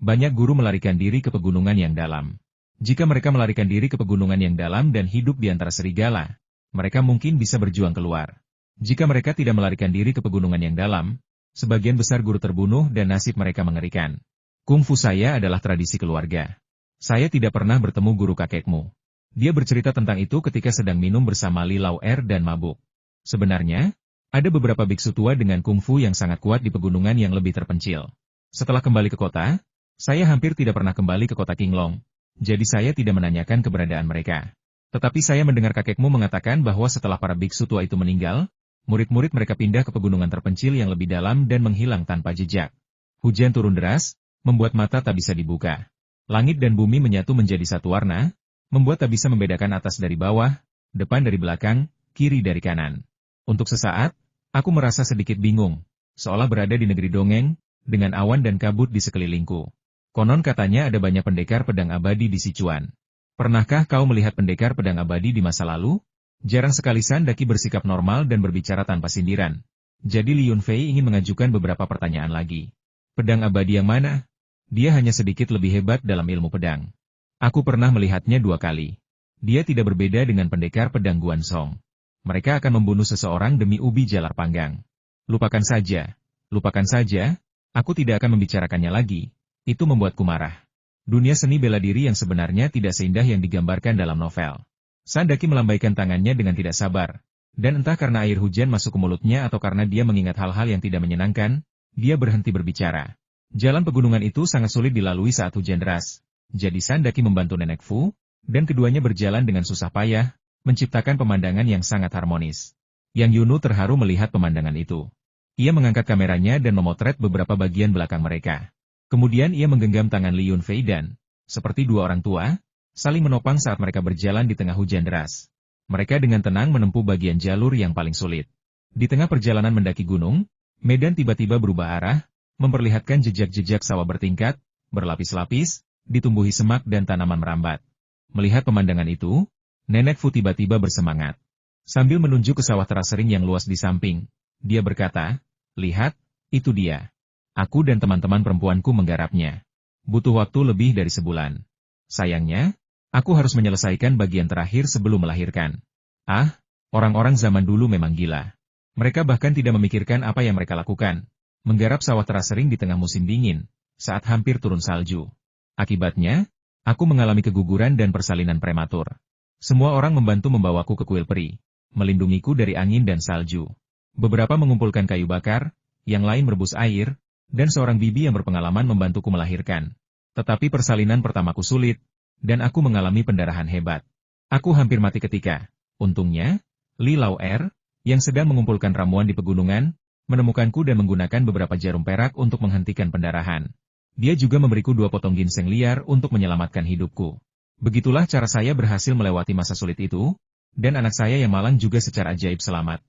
Banyak guru melarikan diri ke pegunungan yang dalam. Jika mereka melarikan diri ke pegunungan yang dalam dan hidup di antara serigala, mereka mungkin bisa berjuang keluar. Jika mereka tidak melarikan diri ke pegunungan yang dalam, sebagian besar guru terbunuh dan nasib mereka mengerikan. Kungfu saya adalah tradisi keluarga. Saya tidak pernah bertemu guru kakekmu. Dia bercerita tentang itu ketika sedang minum bersama Li Lao-er dan mabuk. Sebenarnya, ada beberapa biksu tua dengan kungfu yang sangat kuat di pegunungan yang lebih terpencil. Setelah kembali ke kota, saya hampir tidak pernah kembali ke kota Qinglong. Jadi saya tidak menanyakan keberadaan mereka. Tetapi saya mendengar kakekmu mengatakan bahwa setelah para biksu tua itu meninggal, murid-murid mereka pindah ke pegunungan terpencil yang lebih dalam dan menghilang tanpa jejak. Hujan turun deras, membuat mata tak bisa dibuka. Langit dan bumi menyatu menjadi satu warna, membuat tak bisa membedakan atas dari bawah, depan dari belakang, kiri dari kanan. Untuk sesaat, aku merasa sedikit bingung, seolah berada di negeri dongeng, dengan awan dan kabut di sekelilingku. Konon katanya ada banyak pendekar pedang abadi di Sichuan. Pernahkah kau melihat pendekar pedang abadi di masa lalu? Jarang sekali San Daqi bersikap normal dan berbicara tanpa sindiran. Jadi Li Yunfei ingin mengajukan beberapa pertanyaan lagi. Pedang abadi yang mana? Dia hanya sedikit lebih hebat dalam ilmu pedang. Aku pernah melihatnya 2 kali. Dia tidak berbeda dengan pendekar pedang Guansong. Mereka akan membunuh seseorang demi ubi jalar panggang. Lupakan saja. Lupakan saja, aku tidak akan membicarakannya lagi. Itu membuatku marah. Dunia seni bela diri yang sebenarnya tidak seindah yang digambarkan dalam novel. San Daqi melambaikan tangannya dengan tidak sabar. Dan entah karena air hujan masuk ke mulutnya atau karena dia mengingat hal-hal yang tidak menyenangkan, dia berhenti berbicara. Jalan pegunungan itu sangat sulit dilalui saat hujan deras. Jadi San Daqi membantu Nenek Fu, dan keduanya berjalan dengan susah payah, menciptakan pemandangan yang sangat harmonis. Yang Yunu terharu melihat pemandangan itu. Ia mengangkat kameranya dan memotret beberapa bagian belakang mereka. Kemudian ia menggenggam tangan Li Yunfei dan, seperti 2 orang tua, saling menopang saat mereka berjalan di tengah hujan deras. Mereka dengan tenang menempuh bagian jalur yang paling sulit. Di tengah perjalanan mendaki gunung, medan tiba-tiba berubah arah, memperlihatkan jejak-jejak sawah bertingkat, berlapis-lapis, ditumbuhi semak dan tanaman merambat. Melihat pemandangan itu, Nenek Fu tiba-tiba bersemangat. Sambil menunjuk ke sawah terasering yang luas di samping, dia berkata, "Lihat, itu dia. Aku dan teman-teman perempuanku menggarapnya. Butuh waktu lebih dari sebulan. Sayangnya, aku harus menyelesaikan bagian terakhir sebelum melahirkan." Ah, orang-orang zaman dulu memang gila. Mereka bahkan tidak memikirkan apa yang mereka lakukan. Menggarap sawah terasering di tengah musim dingin, saat hampir turun salju. Akibatnya, aku mengalami keguguran dan persalinan prematur. Semua orang membantu membawaku ke kuil peri, melindungiku dari angin dan salju. Beberapa mengumpulkan kayu bakar, yang lain merebus air, dan seorang bibi yang berpengalaman membantuku melahirkan. Tetapi persalinan pertamaku sulit, dan aku mengalami pendarahan hebat. Aku hampir mati ketika, untungnya, Li Lao-er, yang sedang mengumpulkan ramuan di pegunungan, menemukanku dan menggunakan beberapa jarum perak untuk menghentikan pendarahan. Dia juga memberiku 2 potong ginseng liar untuk menyelamatkan hidupku. Begitulah cara saya berhasil melewati masa sulit itu, dan anak saya yang malang juga secara ajaib selamat.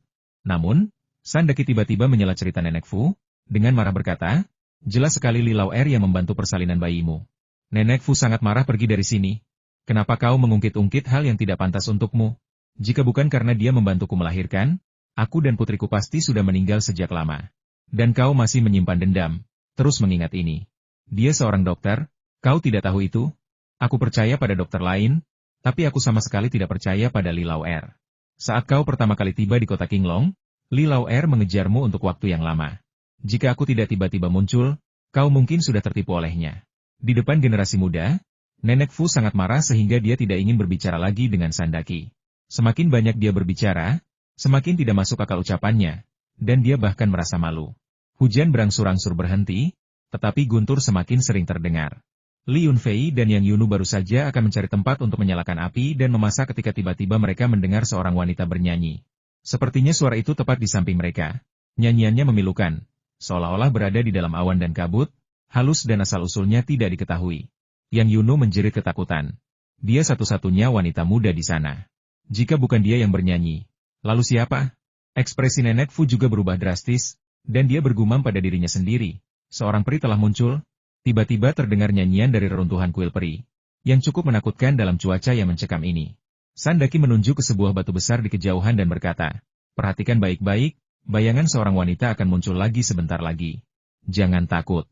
Namun, San Daqi tiba-tiba menyela cerita Nenek Fu, dengan marah berkata, "Jelas sekali Li Lao-er yang membantu persalinan bayimu. Nenek Fu sangat marah pergi dari sini. Kenapa kau mengungkit-ungkit hal yang tidak pantas untukmu? Jika bukan karena dia membantuku melahirkan, aku dan putriku pasti sudah meninggal sejak lama. Dan kau masih menyimpan dendam, terus mengingat ini. Dia seorang dokter, kau tidak tahu itu? Aku percaya pada dokter lain, tapi aku sama sekali tidak percaya pada Li Lao-er. Saat kau pertama kali tiba di kota Qinglong, Li Lao-er mengejarmu untuk waktu yang lama. Jika aku tidak tiba-tiba muncul, kau mungkin sudah tertipu olehnya." Di depan generasi muda, Nenek Fu sangat marah sehingga dia tidak ingin berbicara lagi dengan San Daqi. Semakin banyak dia berbicara, semakin tidak masuk akal ucapannya, dan dia bahkan merasa malu. Hujan berangsur-angsur berhenti, tetapi guntur semakin sering terdengar. Li Yunfei dan Yang Yunu baru saja akan mencari tempat untuk menyalakan api dan memasak ketika tiba-tiba mereka mendengar seorang wanita bernyanyi. Sepertinya suara itu tepat di samping mereka. Nyanyiannya memilukan, seolah-olah berada di dalam awan dan kabut, halus dan asal-usulnya tidak diketahui. Yang Yunu menjerit ketakutan. Dia satu-satunya wanita muda di sana. Jika bukan dia yang bernyanyi, lalu siapa? Ekspresi Nenek Fu juga berubah drastis, dan dia bergumam pada dirinya sendiri. Seorang peri telah muncul. Tiba-tiba terdengar nyanyian dari reruntuhan kuil peri, yang cukup menakutkan dalam cuaca yang mencekam ini. San Daqi menunjuk ke sebuah batu besar di kejauhan dan berkata, "Perhatikan baik-baik, bayangan seorang wanita akan muncul lagi sebentar lagi." Jangan takut.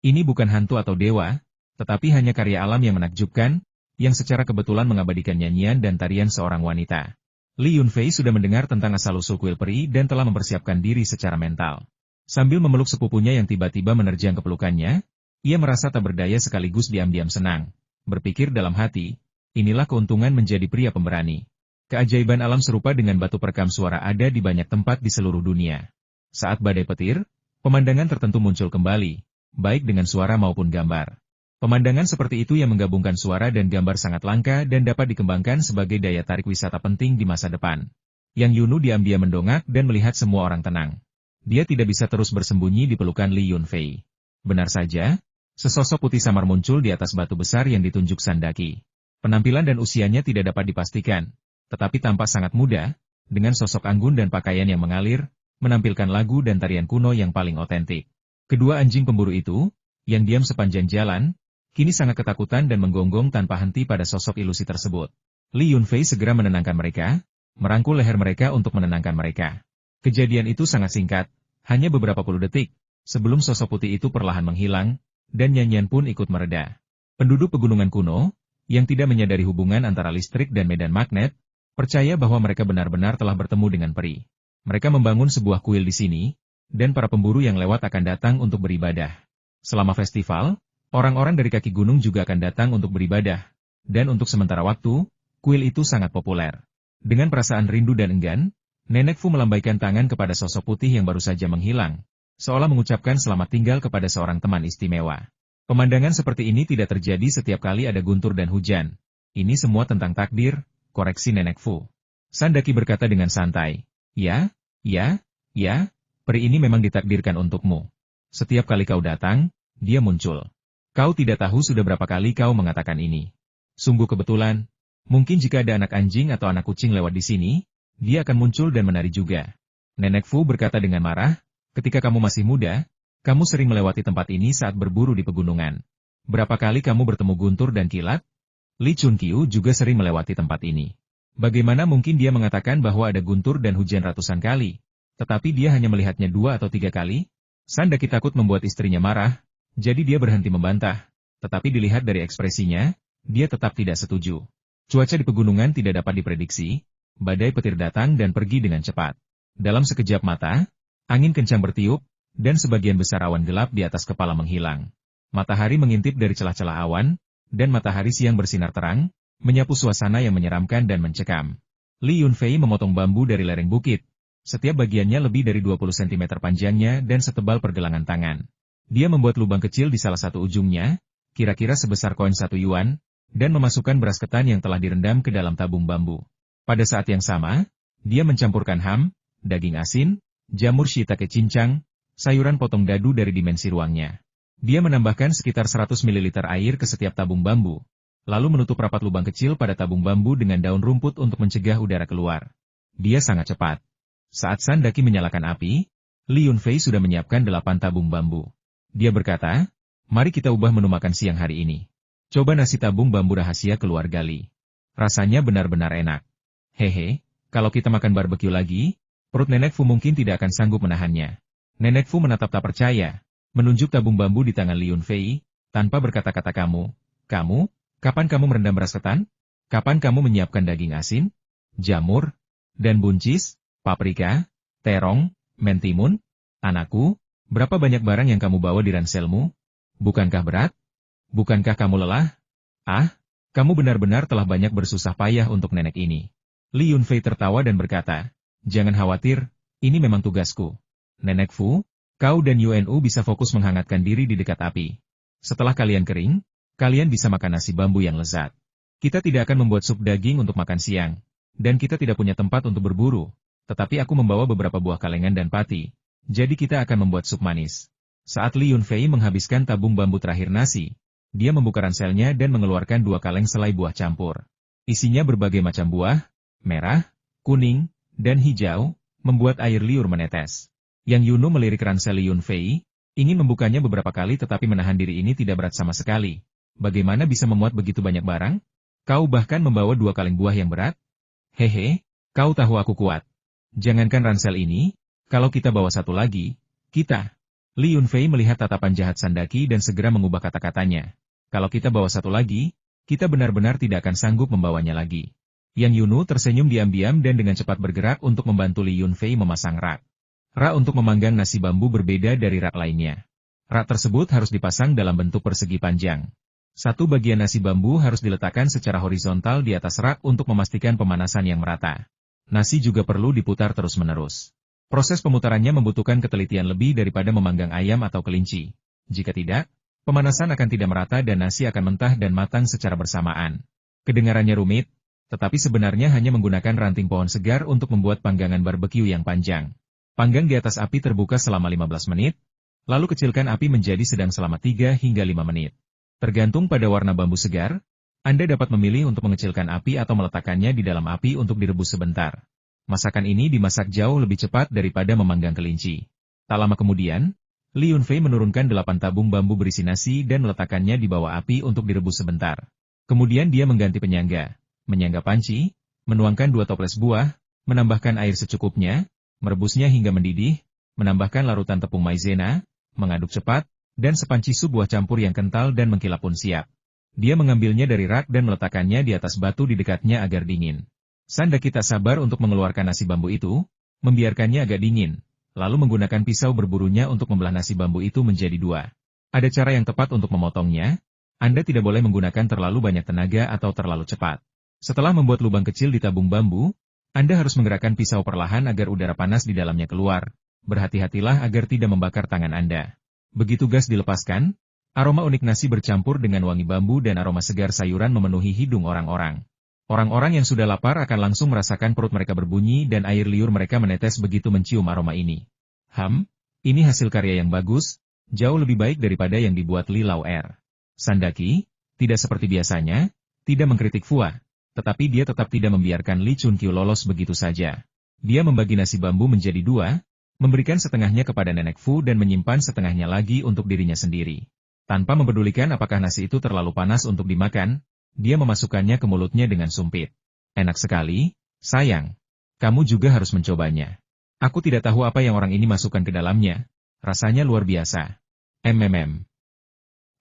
Ini bukan hantu atau dewa, tetapi hanya karya alam yang menakjubkan, yang secara kebetulan mengabadikan nyanyian dan tarian seorang wanita. Li Yunfei sudah mendengar tentang asal-usul kuil peri dan telah mempersiapkan diri secara mental. Sambil memeluk sepupunya yang tiba-tiba menerjang ke pelukannya, ia merasa tak berdaya sekaligus diam-diam senang. Berpikir dalam hati, inilah keuntungan menjadi pria pemberani. Keajaiban alam serupa dengan batu perekam suara ada di banyak tempat di seluruh dunia. Saat badai petir, pemandangan tertentu muncul kembali, baik dengan suara maupun gambar. Pemandangan seperti itu yang menggabungkan suara dan gambar sangat langka dan dapat dikembangkan sebagai daya tarik wisata penting di masa depan. Yang Yunu diam-diam mendongak dan melihat semua orang tenang. Dia tidak bisa terus bersembunyi di pelukan Li Yunfei. Benar saja, sesosok putih samar muncul di atas batu besar yang ditunjuk Sandaki. Penampilan dan usianya tidak dapat dipastikan, tetapi tampak sangat muda, dengan sosok anggun dan pakaian yang mengalir, menampilkan lagu dan tarian kuno yang paling otentik. Kedua anjing pemburu itu, yang diam sepanjang jalan, kini sangat ketakutan dan menggonggong tanpa henti pada sosok ilusi tersebut. Li Yunfei segera menenangkan mereka, merangkul leher mereka untuk menenangkan mereka. Kejadian itu sangat singkat, hanya beberapa puluh detik, sebelum sosok putih itu perlahan menghilang, dan nyanyian pun ikut mereda. Penduduk pegunungan kuno, yang tidak menyadari hubungan antara listrik dan medan magnet, percaya bahwa mereka benar-benar telah bertemu dengan peri. Mereka membangun sebuah kuil di sini, dan para pemburu yang lewat akan datang untuk beribadah. Selama festival, orang-orang dari kaki gunung juga akan datang untuk beribadah, dan untuk sementara waktu, kuil itu sangat populer. Dengan perasaan rindu dan enggan, Nenek Fu melambaikan tangan kepada sosok putih yang baru saja menghilang, seolah mengucapkan selamat tinggal kepada seorang teman istimewa. Pemandangan seperti ini tidak terjadi setiap kali ada guntur dan hujan. Ini semua tentang takdir, koreksi Nenek Fu. Sandaki berkata dengan santai, ya, peri ini memang ditakdirkan untukmu. Setiap kali kau datang, dia muncul. Kau tidak tahu sudah berapa kali kau mengatakan ini. Sungguh kebetulan, mungkin jika ada anak anjing atau anak kucing lewat di sini, dia akan muncul dan menari juga. Nenek Fu berkata dengan marah, ketika kamu masih muda, kamu sering melewati tempat ini saat berburu di pegunungan. Berapa kali kamu bertemu guntur dan kilat? Li Chunqiu juga sering melewati tempat ini. Bagaimana mungkin dia mengatakan bahwa ada guntur dan hujan ratusan kali, tetapi dia hanya melihatnya 2 atau 3 kali? Sandaki takut membuat istrinya marah, jadi dia berhenti membantah, tetapi dilihat dari ekspresinya, dia tetap tidak setuju. Cuaca di pegunungan tidak dapat diprediksi, badai petir datang dan pergi dengan cepat. Dalam sekejap mata, angin kencang bertiup, dan sebagian besar awan gelap di atas kepala menghilang. Matahari mengintip dari celah-celah awan, dan matahari siang bersinar terang, menyapu suasana yang menyeramkan dan mencekam. Li Yunfei memotong bambu dari lereng bukit. Setiap bagiannya lebih dari 20 cm panjangnya dan setebal pergelangan tangan. Dia membuat lubang kecil di salah satu ujungnya, kira-kira sebesar koin 1 yuan, dan memasukkan beras ketan yang telah direndam ke dalam tabung bambu. Pada saat yang sama, dia mencampurkan ham, daging asin, jamur shiitake cincang, sayuran potong dadu dari dimensi ruangnya. Dia menambahkan sekitar 100 ml air ke setiap tabung bambu, lalu menutup rapat lubang kecil pada tabung bambu dengan daun rumput untuk mencegah udara keluar. Dia sangat cepat. Saat Sandaki menyalakan api, Li Yunfei sudah menyiapkan 8 tabung bambu. Dia berkata, mari kita ubah menu makan siang hari ini. Coba nasi tabung bambu rahasia keluarga Li. Rasanya benar-benar enak. Hehe, kalau kita makan barbeque lagi, perut Nenek Fu mungkin tidak akan sanggup menahannya. Nenek Fu menatap tak percaya, menunjuk tabung bambu di tangan Li Yunfei, tanpa berkata-kata kamu, kapan kamu merendam beras ketan? Kapan kamu menyiapkan daging asin, jamur, dan buncis, paprika, terong, mentimun? Anakku, berapa banyak barang yang kamu bawa di ranselmu? Bukankah berat? Bukankah kamu lelah? Ah, kamu benar-benar telah banyak bersusah payah untuk nenek ini. Li Yunfei tertawa dan berkata, jangan khawatir, ini memang tugasku. Nenek Fu, kau dan UNU bisa fokus menghangatkan diri di dekat api. Setelah kalian kering, kalian bisa makan nasi bambu yang lezat. Kita tidak akan membuat sup daging untuk makan siang, dan kita tidak punya tempat untuk berburu, tetapi aku membawa beberapa buah kalengan dan pati. Jadi kita akan membuat sup manis. Saat Li Yunfei menghabiskan tabung bambu terakhir nasi, dia membuka ranselnya dan mengeluarkan 2 kaleng selai buah campur. Isinya berbagai macam buah, merah, kuning, dan hijau, membuat air liur menetes. Yang Yunu melirik ransel Li Yunfei, ingin membukanya beberapa kali tetapi menahan diri ini tidak berat sama sekali. Bagaimana bisa memuat begitu banyak barang? Kau bahkan membawa 2 kaleng buah yang berat? Hehe, kau tahu aku kuat. Jangankan ransel ini, kalau kita bawa 1 lagi, kita Li Yunfei melihat tatapan jahat Sandaki dan segera mengubah kata-katanya. Kalau kita bawa satu lagi, kita benar-benar tidak akan sanggup membawanya lagi. Yang Yunu tersenyum diam-diam dan dengan cepat bergerak untuk membantu Li Yunfei memasang rak. Rak untuk memanggang nasi bambu berbeda dari rak lainnya. Rak tersebut harus dipasang dalam bentuk persegi panjang. Satu bagian nasi bambu harus diletakkan secara horizontal di atas rak untuk memastikan pemanasan yang merata. Nasi juga perlu diputar terus-menerus. Proses pemutarannya membutuhkan ketelitian lebih daripada memanggang ayam atau kelinci. Jika tidak, pemanasan akan tidak merata dan nasi akan mentah dan matang secara bersamaan. Kedengarannya rumit, tetapi sebenarnya hanya menggunakan ranting pohon segar untuk membuat panggangan barbeque yang panjang. Panggang di atas api terbuka selama 15 menit, lalu kecilkan api menjadi sedang selama 3 hingga 5 menit. Tergantung pada warna bambu segar, Anda dapat memilih untuk mengecilkan api atau meletakkannya di dalam api untuk direbus sebentar. Masakan ini dimasak jauh lebih cepat daripada memanggang kelinci. Tak lama kemudian, Li Yunfei menurunkan 8 tabung bambu berisi nasi dan meletakkannya di bawah api untuk direbus sebentar. Kemudian dia mengganti penyangga, menyangga panci, menuangkan 2 toples buah, menambahkan air secukupnya, merebusnya hingga mendidih, menambahkan larutan tepung maizena, mengaduk cepat, dan sepanci sup buah campur yang kental dan mengkilap pun siap. Dia mengambilnya dari rak dan meletakkannya di atas batu di dekatnya agar dingin. Sandaki tak sabar untuk mengeluarkan nasi bambu itu, membiarkannya agak dingin, lalu menggunakan pisau berburunya untuk membelah nasi bambu itu menjadi 2. Ada cara yang tepat untuk memotongnya, Anda tidak boleh menggunakan terlalu banyak tenaga atau terlalu cepat. Setelah membuat lubang kecil di tabung bambu, Anda harus menggerakkan pisau perlahan agar udara panas di dalamnya keluar. Berhati-hatilah agar tidak membakar tangan Anda. Begitu gas dilepaskan, aroma unik nasi bercampur dengan wangi bambu dan aroma segar sayuran memenuhi hidung orang-orang. Orang-orang yang sudah lapar akan langsung merasakan perut mereka berbunyi dan air liur mereka menetes begitu mencium aroma ini. Ini hasil karya yang bagus, jauh lebih baik daripada yang dibuat Li Lao-er. Sandaki, tidak seperti biasanya, tidak mengkritik Fua, tetapi dia tetap tidak membiarkan Li Chunqiu lolos begitu saja. Dia membagi nasi bambu menjadi 2, memberikan setengahnya kepada Nenek Fu dan menyimpan setengahnya lagi untuk dirinya sendiri. Tanpa mempedulikan apakah nasi itu terlalu panas untuk dimakan, dia memasukkannya ke mulutnya dengan sumpit. Enak sekali, sayang. Kamu juga harus mencobanya. Aku tidak tahu apa yang orang ini masukkan ke dalamnya. Rasanya luar biasa.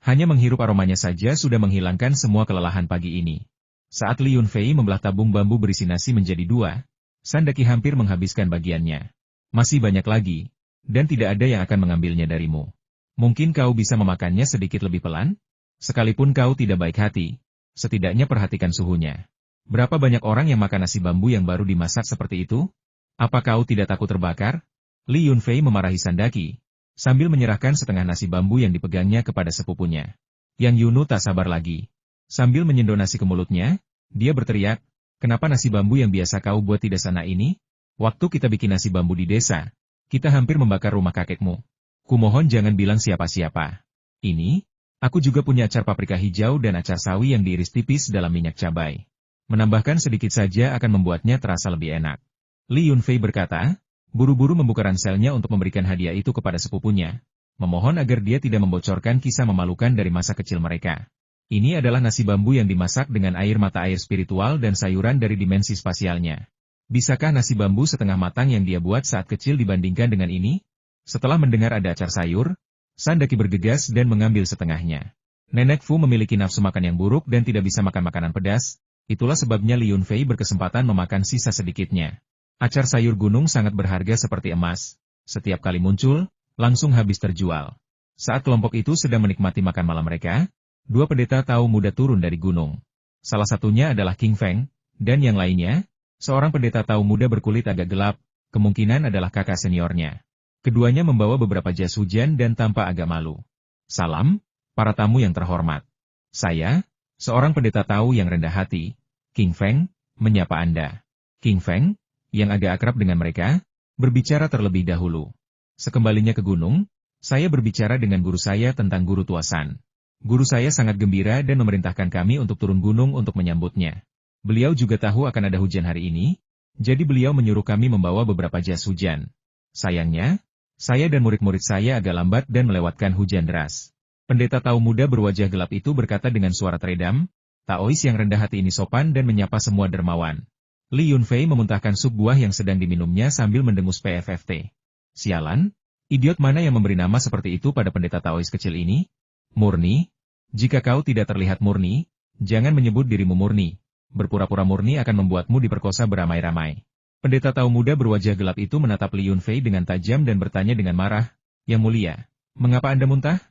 Hanya menghirup aromanya saja sudah menghilangkan semua kelelahan pagi ini. Saat Li Yunfei membelah tabung bambu berisi nasi menjadi 2, Sandaki hampir menghabiskan bagiannya. Masih banyak lagi, dan tidak ada yang akan mengambilnya darimu. Mungkin kau bisa memakannya sedikit lebih pelan? Sekalipun kau tidak baik hati, setidaknya perhatikan suhunya. Berapa banyak orang yang makan nasi bambu yang baru dimasak seperti itu? Apa kau tidak takut terbakar? Li Yunfei memarahi Sandaki, sambil menyerahkan setengah nasi bambu yang dipegangnya kepada sepupunya. Yang Yunu tak sabar lagi. Sambil menyendok nasi ke mulutnya, dia berteriak, "Kenapa nasi bambu yang biasa kau buat tidak sana ini? Waktu kita bikin nasi bambu di desa, kita hampir membakar rumah kakekmu. Kumohon jangan bilang siapa-siapa. Ini, aku juga punya acar paprika hijau dan acar sawi yang diiris tipis dalam minyak cabai. Menambahkan sedikit saja akan membuatnya terasa lebih enak." Li Yunfei berkata, buru-buru membuka ranselnya untuk memberikan hadiah itu kepada sepupunya, memohon agar dia tidak membocorkan kisah memalukan dari masa kecil mereka. Ini adalah nasi bambu yang dimasak dengan air mata air spiritual dan sayuran dari dimensi spasialnya. Bisakah nasi bambu setengah matang yang dia buat saat kecil dibandingkan dengan ini? Setelah mendengar ada acar sayur, Sandaki bergegas dan mengambil setengahnya. Nenek Fu memiliki nafsu makan yang buruk dan tidak bisa makan makanan pedas, itulah sebabnya Li Yunfei berkesempatan memakan sisa sedikitnya. Acar sayur gunung sangat berharga seperti emas. Setiap kali muncul, langsung habis terjual. Saat kelompok itu sedang menikmati makan malam mereka, 2 pendeta tahu muda turun dari gunung. Salah satunya adalah King Feng, dan yang lainnya, seorang pendeta tahu muda berkulit agak gelap, kemungkinan adalah kakak seniornya. Keduanya membawa beberapa jas hujan dan tampak agak malu. "Salam, para tamu yang terhormat. Saya, seorang pendeta tahu yang rendah hati, King Feng, menyapa Anda." King Feng, yang agak akrab dengan mereka, berbicara terlebih dahulu. "Sekembalinya ke gunung, saya berbicara dengan guru saya tentang Guru Tuasan. Guru saya sangat gembira dan memerintahkan kami untuk turun gunung untuk menyambutnya. Beliau juga tahu akan ada hujan hari ini, jadi beliau menyuruh kami membawa beberapa jas hujan. Sayangnya, saya dan murid-murid saya agak lambat dan melewatkan hujan deras." Pendeta tahu muda berwajah gelap itu berkata dengan suara teredam, "Taois yang rendah hati ini sopan dan menyapa semua dermawan." Li Yunfei memuntahkan sup buah yang sedang diminumnya sambil mendengus PFFT. "Sialan, Idiot mana yang memberi nama seperti itu pada pendeta Taois kecil ini? Murni? Jika kau tidak terlihat murni, jangan menyebut dirimu murni. Berpura-pura murni akan membuatmu diperkosa beramai-ramai. Pendeta Tao muda berwajah gelap itu menatap Li Yunfei dengan tajam dan bertanya dengan marah, Yang mulia, mengapa Anda muntah?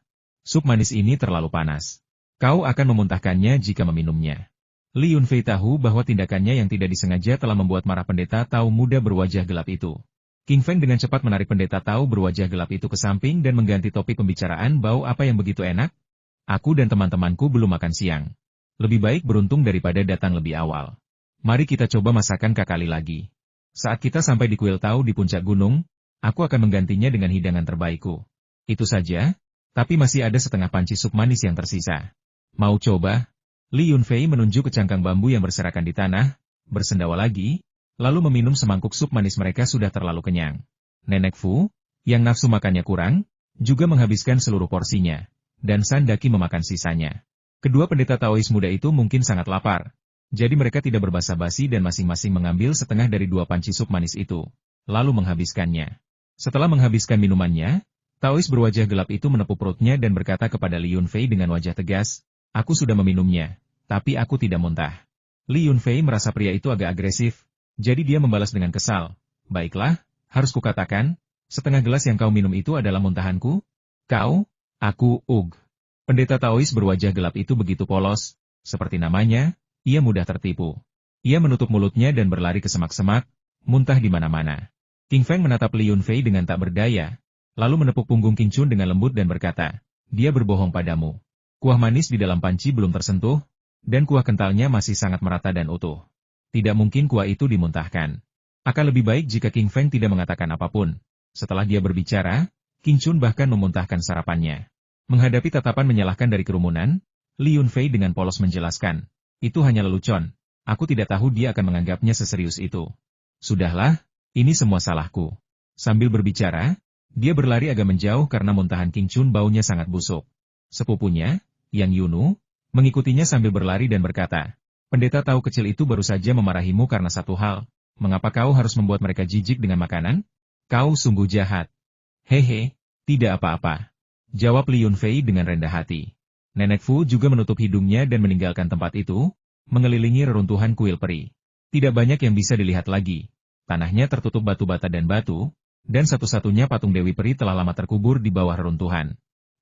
Sup manis ini terlalu panas. Kau akan memuntahkannya jika meminumnya. Li Yunfei tahu bahwa tindakannya yang tidak disengaja telah membuat marah pendeta Tao muda berwajah gelap itu. King Feng dengan cepat menarik pendeta Tao berwajah gelap itu ke samping dan mengganti topik pembicaraan. Bau apa yang begitu enak? Aku dan teman-temanku belum makan siang. Lebih baik beruntung daripada datang lebih awal. Mari kita coba masakan kali lagi. Saat kita sampai di kuil Tao di puncak gunung, aku akan menggantinya dengan hidangan terbaikku. Itu saja, tapi masih ada setengah panci sup manis yang tersisa. Mau coba? Li Yunfei menunjuk ke cangkang bambu yang berserakan di tanah, bersendawa lagi, lalu meminum semangkuk sup manis. Mereka sudah terlalu kenyang. Nenek Fu, yang nafsu makannya kurang, juga menghabiskan seluruh porsinya, dan San Daqi memakan sisanya. Kedua pendeta Taois muda itu mungkin sangat lapar. Jadi mereka tidak berbasa-basi dan masing-masing mengambil setengah dari 2 panci sup manis itu, lalu menghabiskannya. Setelah menghabiskan minumannya, Taois berwajah gelap itu menepuk perutnya dan berkata kepada Li Yunfei dengan wajah tegas, aku sudah meminumnya, tapi aku tidak muntah. Li Yunfei merasa pria itu agak agresif, jadi dia membalas dengan kesal. Baiklah, harus kukatakan, setengah gelas yang kau minum itu adalah muntahanku? Kau? Aku, Ug. Pendeta Taois berwajah gelap itu begitu polos, seperti namanya, ia mudah tertipu. Ia menutup mulutnya dan berlari ke semak-semak, muntah di mana-mana. King Feng menatap Li Yunfei dengan tak berdaya, lalu menepuk punggung King Chun dengan lembut dan berkata, dia berbohong padamu. Kuah manis di dalam panci belum tersentuh, dan kuah kentalnya masih sangat merata dan utuh. Tidak mungkin kuah itu dimuntahkan. Akan lebih baik jika King Feng tidak mengatakan apapun. Setelah dia berbicara, King Chun bahkan memuntahkan sarapannya. Menghadapi tatapan menyalahkan dari kerumunan, Li Yunfei dengan polos menjelaskan, itu hanya lelucon. Aku tidak tahu dia akan menganggapnya seserius itu. Sudahlah, ini semua salahku. Sambil berbicara, dia berlari agak menjauh karena muntahan King Chun baunya sangat busuk. Sepupunya, Yang Yunu, mengikutinya sambil berlari dan berkata, pendeta Tao kecil itu baru saja memarahimu karena satu hal, mengapa kau harus membuat mereka jijik dengan makanan? Kau sungguh jahat. Hehe, tidak apa-apa. Jawab Li Yunfei dengan rendah hati. Nenek Fu juga menutup hidungnya dan meninggalkan tempat itu, mengelilingi reruntuhan kuil peri. Tidak banyak yang bisa dilihat lagi. Tanahnya tertutup batu bata dan batu, dan satu-satunya patung Dewi Peri telah lama terkubur di bawah reruntuhan.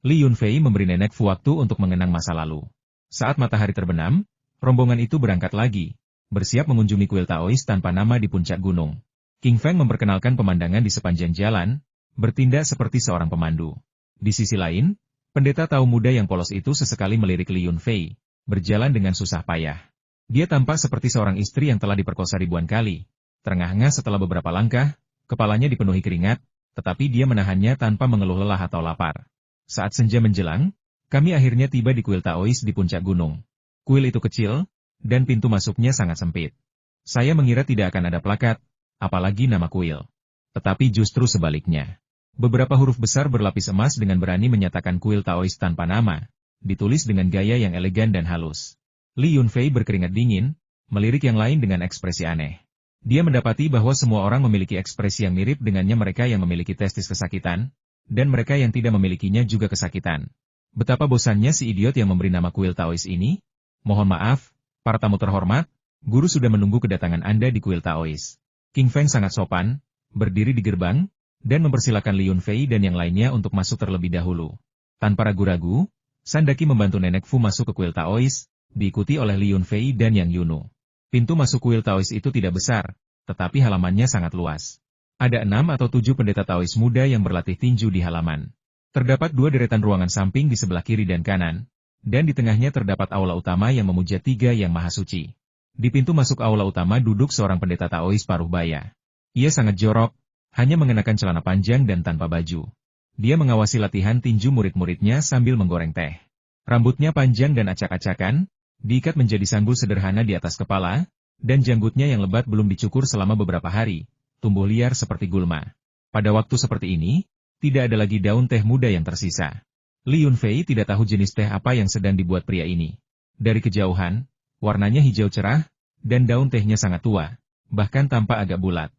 Li Yunfei memberi Nenek Fu waktu untuk mengenang masa lalu. Saat matahari terbenam, rombongan itu berangkat lagi, bersiap mengunjungi kuil Taois tanpa nama di puncak gunung. King Feng memperkenalkan pemandangan di sepanjang jalan, bertindak seperti seorang pemandu. Di sisi lain, pendeta Tao muda yang polos itu sesekali melirik Li Yunfei, berjalan dengan susah payah. Dia tampak seperti seorang istri yang telah diperkosa ribuan kali. Terengah-engah setelah beberapa langkah, kepalanya dipenuhi keringat, tetapi dia menahannya tanpa mengeluh lelah atau lapar. Saat senja menjelang, kami akhirnya tiba di kuil Taois di puncak gunung. Kuil itu kecil, dan pintu masuknya sangat sempit. Saya mengira tidak akan ada plakat, apalagi nama kuil. Tetapi justru sebaliknya. Beberapa huruf besar berlapis emas dengan berani menyatakan kuil Taois tanpa nama, ditulis dengan gaya yang elegan dan halus. Li Yunfei berkeringat dingin, melirik yang lain dengan ekspresi aneh. Dia mendapati bahwa semua orang memiliki ekspresi yang mirip dengannya, mereka yang memiliki testis kesakitan, dan mereka yang tidak memilikinya juga kesakitan. Betapa bosannya si idiot yang memberi nama kuil Taois ini? Mohon maaf, para tamu terhormat, guru sudah menunggu kedatangan Anda di kuil Taois. King Feng sangat sopan, berdiri di gerbang, dan mempersilakan Li Yunfei dan yang lainnya untuk masuk terlebih dahulu. Tanpa ragu-ragu, San Daqi membantu Nenek Fu masuk ke kuil Taois, diikuti oleh Li Yunfei dan Yang Yunu. Pintu masuk kuil Taois itu tidak besar, tetapi halamannya sangat luas. Ada 6 atau 7 pendeta Taois muda yang berlatih tinju di halaman. Terdapat 2 deretan ruangan samping di sebelah kiri dan kanan, dan di tengahnya terdapat aula utama yang memuja 3 yang maha suci. Di pintu masuk aula utama duduk seorang pendeta Taois paruh baya. Ia sangat jorok, hanya mengenakan celana panjang dan tanpa baju. Dia mengawasi latihan tinju murid-muridnya sambil menggoreng teh. Rambutnya panjang dan acak-acakan, diikat menjadi sanggul sederhana di atas kepala, dan janggutnya yang lebat belum dicukur selama beberapa hari, tumbuh liar seperti gulma. Pada waktu seperti ini, tidak ada lagi daun teh muda yang tersisa. Li Yunfei tidak tahu jenis teh apa yang sedang dibuat pria ini. Dari kejauhan, warnanya hijau cerah, dan daun tehnya sangat tua, bahkan tampak agak bulat.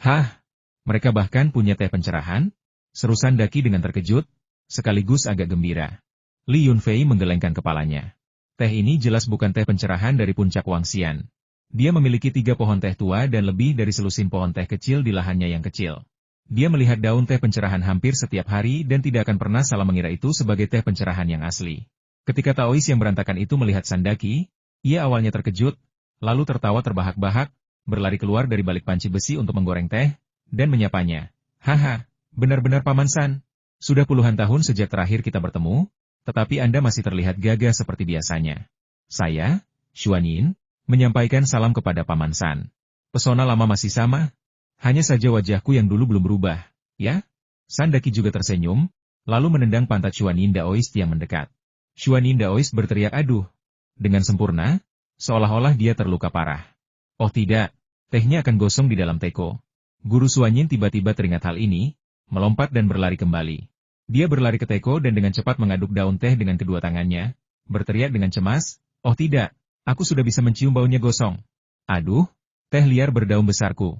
Hah! Mereka bahkan punya teh pencerahan? Seru Sandaki dengan terkejut, sekaligus agak gembira. Li Yunfei menggelengkan kepalanya. Teh ini jelas bukan teh pencerahan dari puncak Wangxian. Dia memiliki 3 pohon teh tua dan lebih dari selusin pohon teh kecil di lahannya yang kecil. Dia melihat daun teh pencerahan hampir setiap hari dan tidak akan pernah salah mengira itu sebagai teh pencerahan yang asli. Ketika Taois yang berantakan itu melihat Sandaki, ia awalnya terkejut, lalu tertawa terbahak-bahak, berlari keluar dari balik panci besi untuk menggoreng teh, dan menyapanya. Haha, benar-benar Paman San. Sudah puluhan tahun sejak terakhir kita bertemu, tetapi Anda masih terlihat gagah seperti biasanya. Saya, Xuanyin, menyampaikan salam kepada Paman San. Pesona lama masih sama, hanya saja wajahku yang dulu belum berubah, ya? Sandaki juga tersenyum, lalu menendang pantat Xuanyin Daois yang mendekat. Xuanyin Daois berteriak aduh. Dengan sempurna, seolah-olah dia terluka parah. Oh tidak, tehnya akan gosong di dalam teko. Guru Xuanyin tiba-tiba teringat hal ini, melompat dan berlari kembali. Dia berlari ke teko dan dengan cepat mengaduk daun teh dengan kedua tangannya, berteriak dengan cemas, oh tidak, aku sudah bisa mencium baunya gosong. Aduh, teh liar berdaun besarku.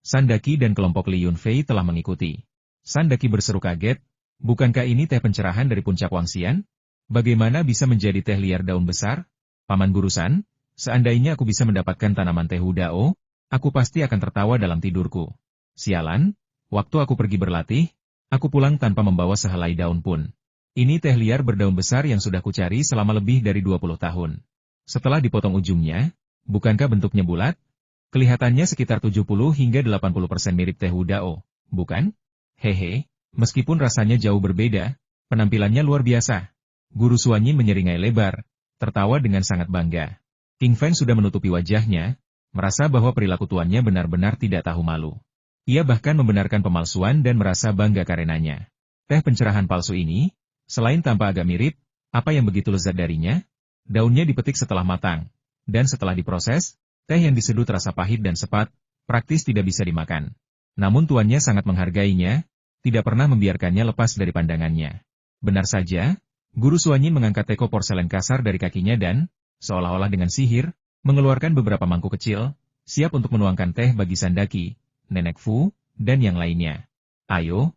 Sandaki dan kelompok Li Yunfei telah mengikuti. Sandaki berseru kaget, bukankah ini teh pencerahan dari puncak Wangxian? Bagaimana bisa menjadi teh liar daun besar? Paman Guru San, seandainya aku bisa mendapatkan tanaman teh hudao, aku pasti akan tertawa dalam tidurku. Sialan, waktu aku pergi berlatih, aku pulang tanpa membawa sehelai daun pun. Ini teh liar berdaun besar yang sudah kucari selama lebih dari 20 tahun. Setelah dipotong ujungnya, bukankah bentuknya bulat? Kelihatannya sekitar 70 hingga 80% mirip teh hudao, bukan? Hehe, meskipun rasanya jauh berbeda, penampilannya luar biasa. Guru Xuanyin menyeringai lebar, tertawa dengan sangat bangga. King Feng sudah menutupi wajahnya, merasa bahwa perilaku tuannya benar-benar tidak tahu malu. Ia bahkan membenarkan pemalsuan dan merasa bangga karenanya. Teh pencerahan palsu ini, selain tampak agak mirip, apa yang begitu lezat darinya? Daunnya dipetik setelah matang, dan setelah diproses, teh yang diseduh terasa pahit dan sepat, praktis tidak bisa dimakan. Namun tuannya sangat menghargainya, tidak pernah membiarkannya lepas dari pandangannya. Benar saja, Guru Xuanyin mengangkat teko porselen kasar dari kakinya dan, seolah-olah dengan sihir, mengeluarkan beberapa mangkuk kecil, siap untuk menuangkan teh bagi Sandaki, Nenek Fu, dan yang lainnya. Ayo,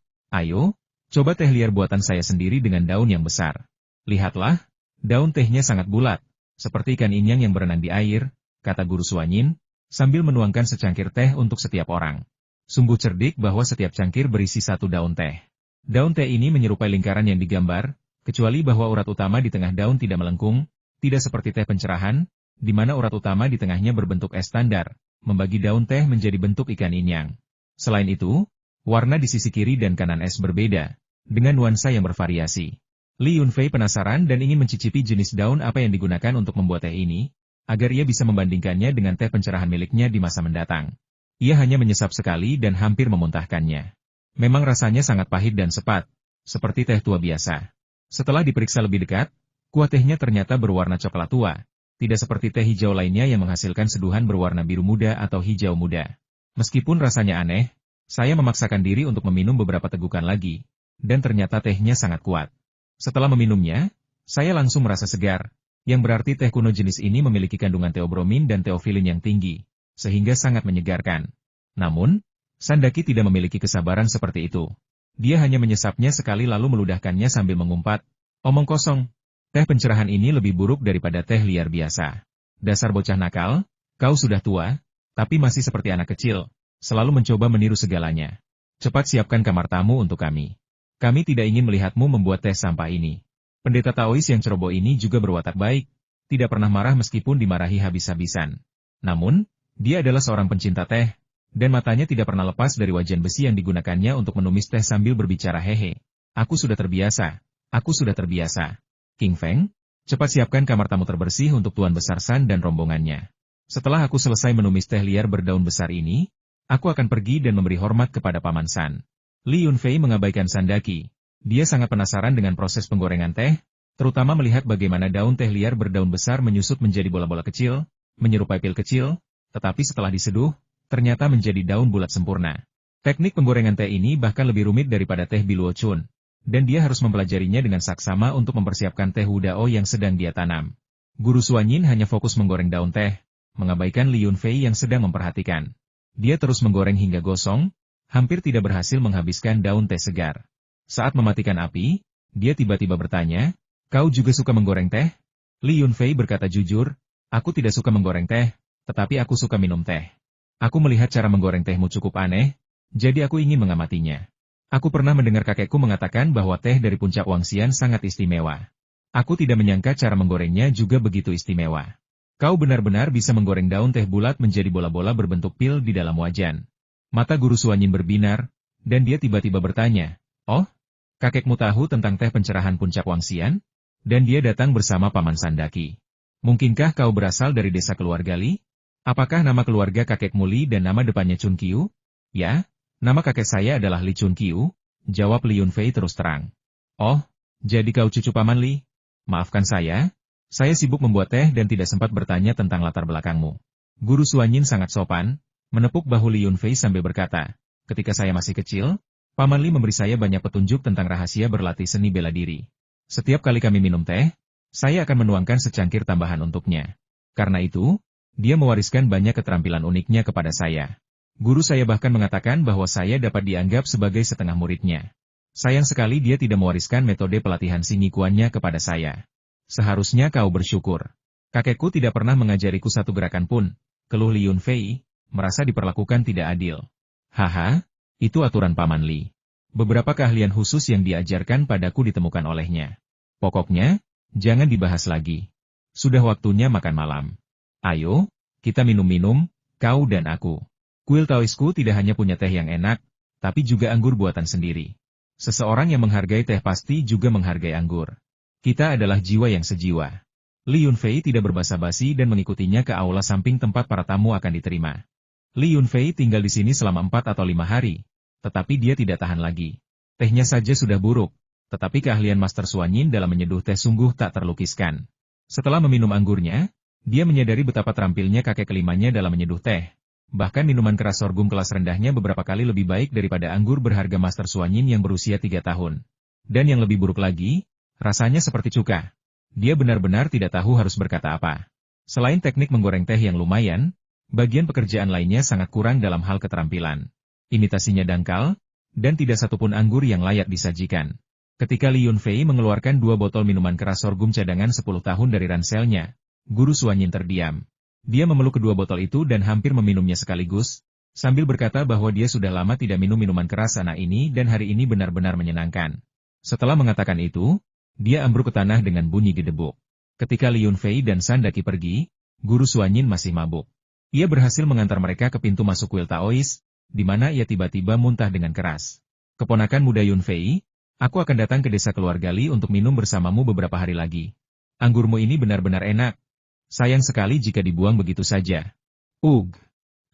coba teh liar buatan saya sendiri dengan daun yang besar. Lihatlah, daun tehnya sangat bulat, seperti ikan inyang yang berenang di air, kata Guru Xuanyin, sambil menuangkan secangkir teh untuk setiap orang. Sungguh cerdik bahwa setiap cangkir berisi 1 daun teh. Daun teh ini menyerupai lingkaran yang digambar, kecuali bahwa urat utama di tengah daun tidak melengkung, tidak seperti teh pencerahan, di mana urat utama di tengahnya berbentuk es standar, membagi daun teh menjadi bentuk ikan inyang. Selain itu, warna di sisi kiri dan kanan es berbeda, dengan nuansa yang bervariasi. Li Yunfei penasaran dan ingin mencicipi jenis daun apa yang digunakan untuk membuat teh ini, agar ia bisa membandingkannya dengan teh pencerahan miliknya di masa mendatang. Ia hanya menyesap sekali dan hampir memuntahkannya. Memang rasanya sangat pahit dan sepat, seperti teh tua biasa. Setelah diperiksa lebih dekat, kuah tehnya ternyata berwarna coklat tua, tidak seperti teh hijau lainnya yang menghasilkan seduhan berwarna biru muda atau hijau muda. Meskipun rasanya aneh, saya memaksakan diri untuk meminum beberapa tegukan lagi, dan ternyata tehnya sangat kuat. Setelah meminumnya, saya langsung merasa segar, yang berarti teh kuno jenis ini memiliki kandungan teobromin dan teofilin yang tinggi, sehingga sangat menyegarkan. Namun, Sandaki tidak memiliki kesabaran seperti itu. Dia hanya menyesapnya sekali lalu meludahkannya sambil mengumpat, omong kosong, teh pencerahan ini lebih buruk daripada teh liar biasa. Dasar bocah nakal, kau sudah tua, tapi masih seperti anak kecil, selalu mencoba meniru segalanya. Cepat siapkan kamar tamu untuk kami. Kami tidak ingin melihatmu membuat teh sampah ini. Pendeta Taois yang ceroboh ini juga berwatak baik, tidak pernah marah meskipun dimarahi habis-habisan. Namun, dia adalah seorang pencinta teh, dan matanya tidak pernah lepas dari wajan besi yang digunakannya untuk menumis teh sambil berbicara hehe. Aku sudah terbiasa. King Feng, cepat siapkan kamar tamu terbersih untuk Tuan Besar San dan rombongannya. Setelah aku selesai menumis teh liar berdaun besar ini, aku akan pergi dan memberi hormat kepada Paman San. Li Yunfei mengabaikan Sandaki. Dia sangat penasaran dengan proses penggorengan teh, terutama melihat bagaimana daun teh liar berdaun besar menyusut menjadi bola-bola kecil, menyerupai pil kecil, tetapi setelah diseduh, ternyata menjadi daun bulat sempurna. Teknik penggorengan teh ini bahkan lebih rumit daripada teh biluocun, dan dia harus mempelajarinya dengan saksama untuk mempersiapkan teh hudao yang sedang dia tanam. Guru Xuanyin hanya fokus menggoreng daun teh, mengabaikan Li Yunfei yang sedang memperhatikan. Dia terus menggoreng hingga gosong, hampir tidak berhasil menghabiskan daun teh segar. Saat mematikan api, dia tiba-tiba bertanya, "Kau juga suka menggoreng teh?" Li Yunfei berkata jujur, "Aku tidak suka menggoreng teh, tetapi aku suka minum teh. Aku melihat cara menggoreng tehmu cukup aneh, jadi aku ingin mengamatinya. Aku pernah mendengar kakekku mengatakan bahwa teh dari puncak Wangxian sangat istimewa. Aku tidak menyangka cara menggorengnya juga begitu istimewa. Kau benar-benar bisa menggoreng daun teh bulat menjadi bola-bola berbentuk pil di dalam wajan." Mata guru Suanyin berbinar, dan dia tiba-tiba bertanya, "Oh, kakekmu tahu tentang teh pencerahan puncak Wangxian?" Dan dia datang bersama Paman Sandaki. "Mungkinkah kau berasal dari desa keluarga Li? Apakah nama keluarga kakekmu Li dan nama depannya Chun Qiu?" "Ya, nama kakek saya adalah Li Chun Qiu," jawab Li Yunfei terus terang. "Oh, jadi kau cucu Paman Li? Maafkan saya sibuk membuat teh dan tidak sempat bertanya tentang latar belakangmu." Guru Suanyin sangat sopan, menepuk bahu Li Yunfei sambil berkata, "Ketika saya masih kecil, Paman Li memberi saya banyak petunjuk tentang rahasia berlatih seni bela diri. Setiap kali kami minum teh, saya akan menuangkan secangkir tambahan untuknya. Karena itu, dia mewariskan banyak keterampilan uniknya kepada saya. Guru saya bahkan mengatakan bahwa saya dapat dianggap sebagai setengah muridnya. Sayang sekali dia tidak mewariskan metode pelatihan sinikuannya kepada saya. Seharusnya kau bersyukur. Kakekku tidak pernah mengajariku satu gerakan pun," keluh Li Yunfei, merasa diperlakukan tidak adil. "Haha, itu aturan Paman Li. Beberapa keahlian khusus yang diajarkan padaku ditemukan olehnya. Pokoknya, jangan dibahas lagi. Sudah waktunya makan malam. Ayo, kita minum-minum, kau dan aku. Kuil Taoisku tidak hanya punya teh yang enak, tapi juga anggur buatan sendiri. Seseorang yang menghargai teh pasti juga menghargai anggur. Kita adalah jiwa yang sejiwa." Li Yunfei tidak berbasa-basi dan mengikutinya ke aula samping tempat para tamu akan diterima. Li Yunfei tinggal di sini selama 4 atau 5 hari, tetapi dia tidak tahan lagi. Tehnya saja sudah buruk, tetapi keahlian Master Suanyin dalam menyeduh teh sungguh tak terlukiskan. Setelah meminum anggurnya, dia menyadari betapa terampilnya kakek kelimanya dalam menyeduh teh. Bahkan minuman keras sorghum kelas rendahnya beberapa kali lebih baik daripada anggur berharga Master Suanyin yang berusia 3 tahun. Dan yang lebih buruk lagi, rasanya seperti cuka. Dia benar-benar tidak tahu harus berkata apa. Selain teknik menggoreng teh yang lumayan, bagian pekerjaan lainnya sangat kurang dalam hal keterampilan. Imitasinya dangkal, dan tidak satupun anggur yang layak disajikan. Ketika Li Yunfei mengeluarkan 2 botol minuman keras sorghum cadangan 10 tahun dari ranselnya, Guru Suanyin terdiam. Dia memeluk kedua botol itu dan hampir meminumnya sekaligus, sambil berkata bahwa dia sudah lama tidak minum minuman keras anak ini dan hari ini benar-benar menyenangkan. Setelah mengatakan itu, dia ambruk ke tanah dengan bunyi gedebuk. Ketika Li Yunfei dan Sandaki pergi, Guru Suanyin masih mabuk. Ia berhasil mengantar mereka ke pintu masuk kuil Taois, di mana ia tiba-tiba muntah dengan keras. "Keponakan muda Yunfei, aku akan datang ke desa keluarga Li untuk minum bersamamu beberapa hari lagi. Anggurmu ini benar-benar enak. Sayang sekali jika dibuang begitu saja." "Ugh."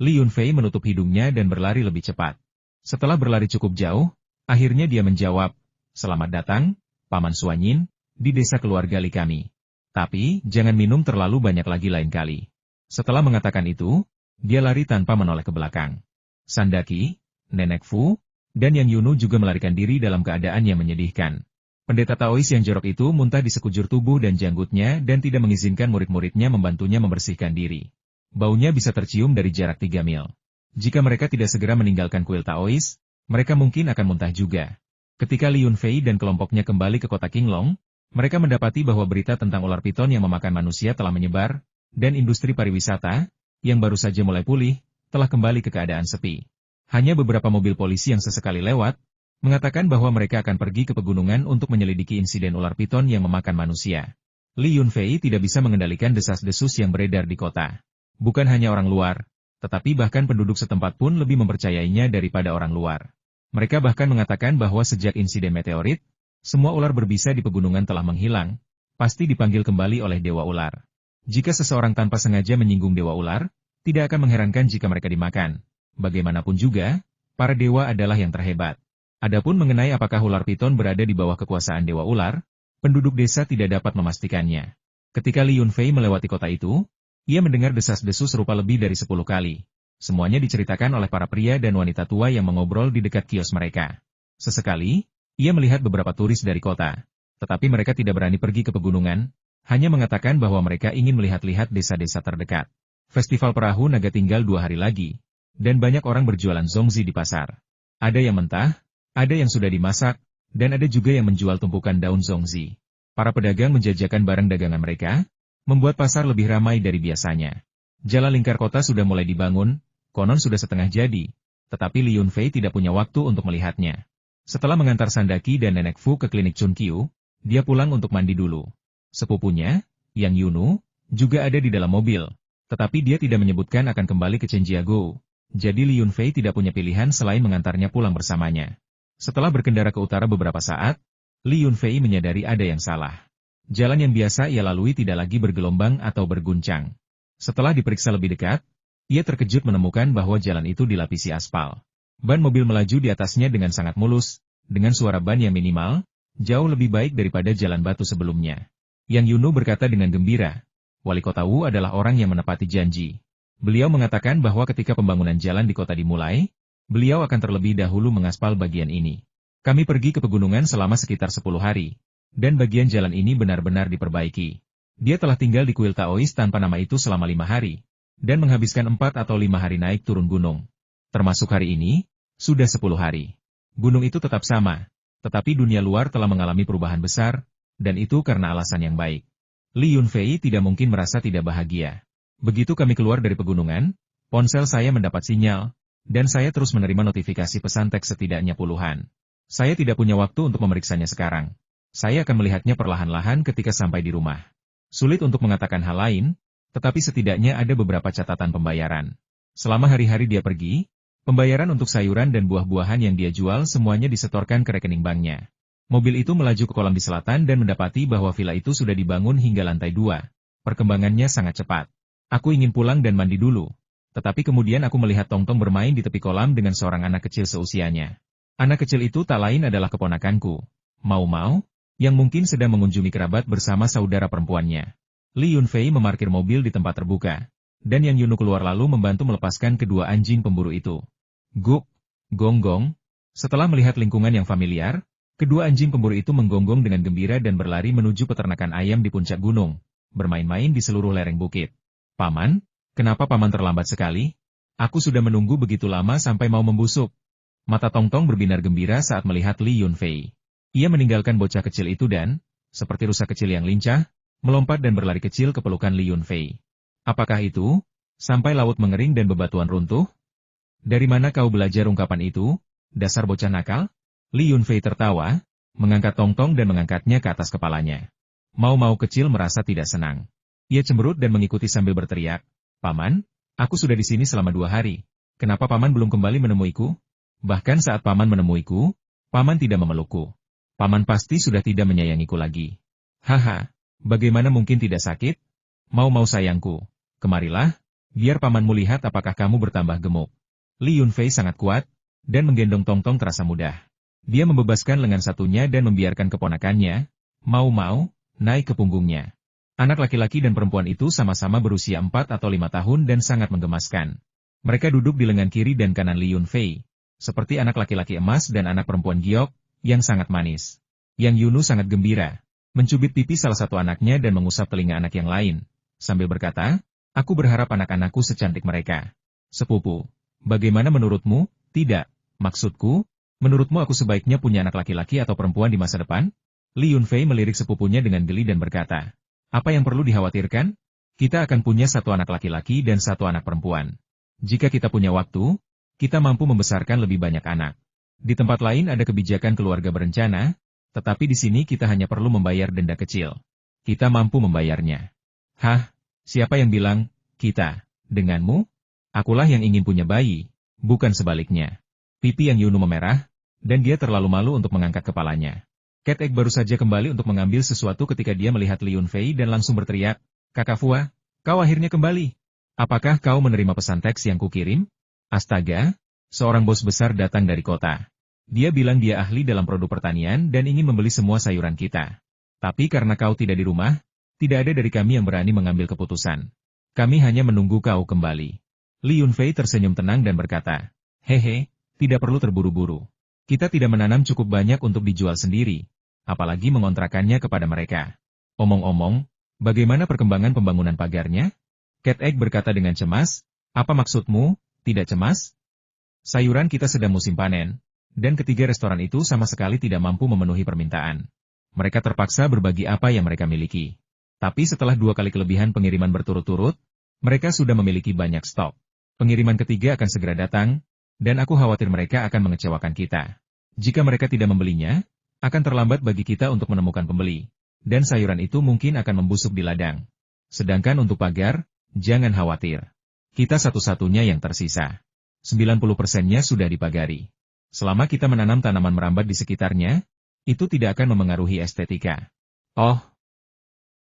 Li Yunfei menutup hidungnya dan berlari lebih cepat. Setelah berlari cukup jauh, akhirnya dia menjawab, "Selamat datang, Paman Suanyin, di desa keluarga Li kami. Tapi, jangan minum terlalu banyak lagi lain kali." Setelah mengatakan itu, dia lari tanpa menoleh ke belakang. Sandaki, Nenek Fu, dan Yang Yunu juga melarikan diri dalam keadaan yang menyedihkan. Pendeta Taois yang jorok itu muntah di sekujur tubuh dan janggutnya dan tidak mengizinkan murid-muridnya membantunya membersihkan diri. Baunya bisa tercium dari jarak 3 mil. Jika mereka tidak segera meninggalkan kuil Taois, mereka mungkin akan muntah juga. Ketika Li Yunfei dan kelompoknya kembali ke kota Qinglong, mereka mendapati bahwa berita tentang ular piton yang memakan manusia telah menyebar, dan industri pariwisata, yang baru saja mulai pulih, telah kembali ke keadaan sepi. Hanya beberapa mobil polisi yang sesekali lewat, mengatakan bahwa mereka akan pergi ke pegunungan untuk menyelidiki insiden ular piton yang memakan manusia. Li Yunfei tidak bisa mengendalikan desas-desus yang beredar di kota. Bukan hanya orang luar, tetapi bahkan penduduk setempat pun lebih mempercayainya daripada orang luar. Mereka bahkan mengatakan bahwa sejak insiden meteorit, semua ular berbisa di pegunungan telah menghilang, pasti dipanggil kembali oleh Dewa Ular. Jika seseorang tanpa sengaja menyinggung Dewa Ular, tidak akan mengherankan jika mereka dimakan. Bagaimanapun juga, para dewa adalah yang terhebat. Adapun mengenai apakah ular piton berada di bawah kekuasaan Dewa Ular, penduduk desa tidak dapat memastikannya. Ketika Li Yunfei melewati kota itu, ia mendengar desas-desus serupa lebih dari 10 kali. Semuanya diceritakan oleh para pria dan wanita tua yang mengobrol di dekat kios mereka. Sesekali, ia melihat beberapa turis dari kota, tetapi mereka tidak berani pergi ke pegunungan, hanya mengatakan bahwa mereka ingin melihat-lihat desa-desa terdekat. Festival perahu naga tinggal 2 hari lagi, dan banyak orang berjualan zongzi di pasar. Ada yang mentah, ada yang sudah dimasak, Dan ada juga yang menjual tumpukan daun zongzi. Para pedagang menjajakan barang dagangan mereka, membuat pasar lebih ramai dari biasanya. Jalan lingkar kota sudah mulai dibangun, konon sudah setengah jadi, tetapi Li Yunfei tidak punya waktu untuk melihatnya. Setelah mengantar Sandaki dan Nenek Fu ke klinik Chunqiu, dia pulang untuk mandi dulu. Sepupunya, Yang Yunu, juga ada di dalam mobil, tetapi dia tidak menyebutkan akan kembali ke Chenjiagou. Jadi Li Yunfei tidak punya pilihan selain mengantarnya pulang bersamanya. Setelah berkendara ke utara beberapa saat, Li Yunfei menyadari ada yang salah. Jalan yang biasa ia lalui tidak lagi bergelombang atau berguncang. Setelah diperiksa lebih dekat, ia terkejut menemukan bahwa jalan itu dilapisi aspal. Ban mobil melaju di atasnya dengan sangat mulus, dengan suara ban yang minimal, jauh lebih baik daripada jalan batu sebelumnya. Yang Yunu berkata dengan gembira, Wali Kota Wu adalah orang yang menepati janji. Beliau mengatakan bahwa ketika pembangunan jalan di kota dimulai, beliau akan terlebih dahulu mengaspal bagian ini. Kami pergi ke pegunungan selama sekitar 10 hari, dan bagian jalan ini benar-benar diperbaiki. Dia telah tinggal di kuil Taois tanpa nama itu selama 5 hari, dan menghabiskan 4 atau 5 hari naik turun gunung. Termasuk hari ini, sudah 10 hari. Gunung itu tetap sama, tetapi dunia luar telah mengalami perubahan besar, dan itu karena alasan yang baik. Li Yunfei tidak mungkin merasa tidak bahagia. Begitu kami keluar dari pegunungan, ponsel saya mendapat sinyal, dan saya terus menerima notifikasi pesan teks setidaknya puluhan. Saya tidak punya waktu untuk memeriksanya sekarang. Saya akan melihatnya perlahan-lahan ketika sampai di rumah. Sulit untuk mengatakan hal lain, tetapi setidaknya ada beberapa catatan pembayaran. Selama hari-hari dia pergi, pembayaran untuk sayuran dan buah-buahan yang dia jual semuanya disetorkan ke rekening banknya. Mobil itu melaju ke kolam di selatan dan mendapati bahwa villa itu sudah dibangun hingga lantai 2. Perkembangannya sangat cepat. Aku ingin pulang dan mandi dulu. Tetapi kemudian aku melihat Tongtong bermain di tepi kolam dengan seorang anak kecil seusianya. Anak kecil itu tak lain adalah keponakanku, Mau Mau, yang mungkin sedang mengunjungi kerabat bersama saudara perempuannya. Li Yunfei memarkir mobil di tempat terbuka, dan Yang Yunu keluar lalu membantu melepaskan kedua anjing pemburu itu. Guk, gonggong. Setelah melihat lingkungan yang familiar, kedua anjing pemburu itu menggonggong dengan gembira dan berlari menuju peternakan ayam di puncak gunung, bermain-main di seluruh lereng bukit. Paman? Kenapa paman terlambat sekali? Aku sudah menunggu begitu lama sampai mau membusuk. Mata Tongtong berbinar gembira saat melihat Li Yunfei. Ia meninggalkan bocah kecil itu dan, seperti rusa kecil yang lincah, melompat dan berlari kecil ke pelukan Li Yunfei. Apakah itu? Sampai laut mengering dan bebatuan runtuh? Dari mana kau belajar ungkapan itu? Dasar bocah nakal? Li Yunfei tertawa, mengangkat Tongtong dan mengangkatnya ke atas kepalanya. Mau kecil merasa tidak senang. Ia cemberut dan mengikuti sambil berteriak, Paman, aku sudah di sini selama 2 hari. Kenapa paman belum kembali menemuiku? Bahkan saat paman menemuiku, paman tidak memelukku. Paman pasti sudah tidak menyayangiku lagi. Haha, bagaimana mungkin tidak sakit? Mau sayangku, kemarilah, biar pamanmu lihat apakah kamu bertambah gemuk. Li Yunfei sangat kuat, dan menggendong Tongtong terasa mudah. Dia membebaskan lengan satunya dan membiarkan keponakannya, Mau, naik ke punggungnya. Anak laki-laki dan perempuan itu sama-sama berusia 4 atau 5 tahun dan sangat menggemaskan. Mereka duduk di lengan kiri dan kanan Li Yunfei, seperti anak laki-laki emas dan anak perempuan giok, yang sangat manis. Yang Yunu sangat gembira, mencubit pipi salah satu anaknya dan mengusap telinga anak yang lain, sambil berkata, aku berharap anak-anakku secantik mereka. Sepupu, bagaimana menurutmu? Tidak, maksudku, menurutmu aku sebaiknya punya anak laki-laki atau perempuan di masa depan? Li Yunfei melirik sepupunya dengan geli dan berkata, apa yang perlu dikhawatirkan? Kita akan punya 1 anak laki-laki dan 1 anak perempuan. Jika kita punya waktu, kita mampu membesarkan lebih banyak anak. Di tempat lain ada kebijakan keluarga berencana, tetapi di sini kita hanya perlu membayar denda kecil. Kita mampu membayarnya. Hah? Siapa yang bilang, kita? Denganmu? Akulah yang ingin punya bayi, bukan sebaliknya. Pipi Yang Yunu memerah, dan dia terlalu malu untuk mengangkat kepalanya. Cat Egg baru saja kembali untuk mengambil sesuatu ketika dia melihat Li Yunfei dan langsung berteriak, Kakak Fua, kau akhirnya kembali. Apakah kau menerima pesan teks yang kukirim? Astaga, seorang bos besar datang dari kota. Dia bilang dia ahli dalam produk pertanian dan ingin membeli semua sayuran kita. Tapi karena kau tidak di rumah, tidak ada dari kami yang berani mengambil keputusan. Kami hanya menunggu kau kembali. Li Yunfei tersenyum tenang dan berkata, hehe, tidak perlu terburu-buru. Kita tidak menanam cukup banyak untuk dijual sendiri, apalagi mengontrakannya kepada mereka. Omong-omong, bagaimana perkembangan pembangunan pagarnya? Cat Egg berkata dengan cemas, apa maksudmu, tidak cemas? Sayuran kita sedang musim panen, dan ketiga restoran itu sama sekali tidak mampu memenuhi permintaan. Mereka terpaksa berbagi apa yang mereka miliki. Tapi setelah 2 kali kelebihan pengiriman berturut-turut, mereka sudah memiliki banyak stok. Pengiriman ketiga akan segera datang, dan aku khawatir mereka akan mengecewakan kita. Jika mereka tidak membelinya, akan terlambat bagi kita untuk menemukan pembeli, dan sayuran itu mungkin akan membusuk di ladang. Sedangkan untuk pagar, jangan khawatir. Kita satu-satunya yang tersisa. 90%-nya sudah dipagari. Selama kita menanam tanaman merambat di sekitarnya, itu tidak akan memengaruhi estetika. Oh,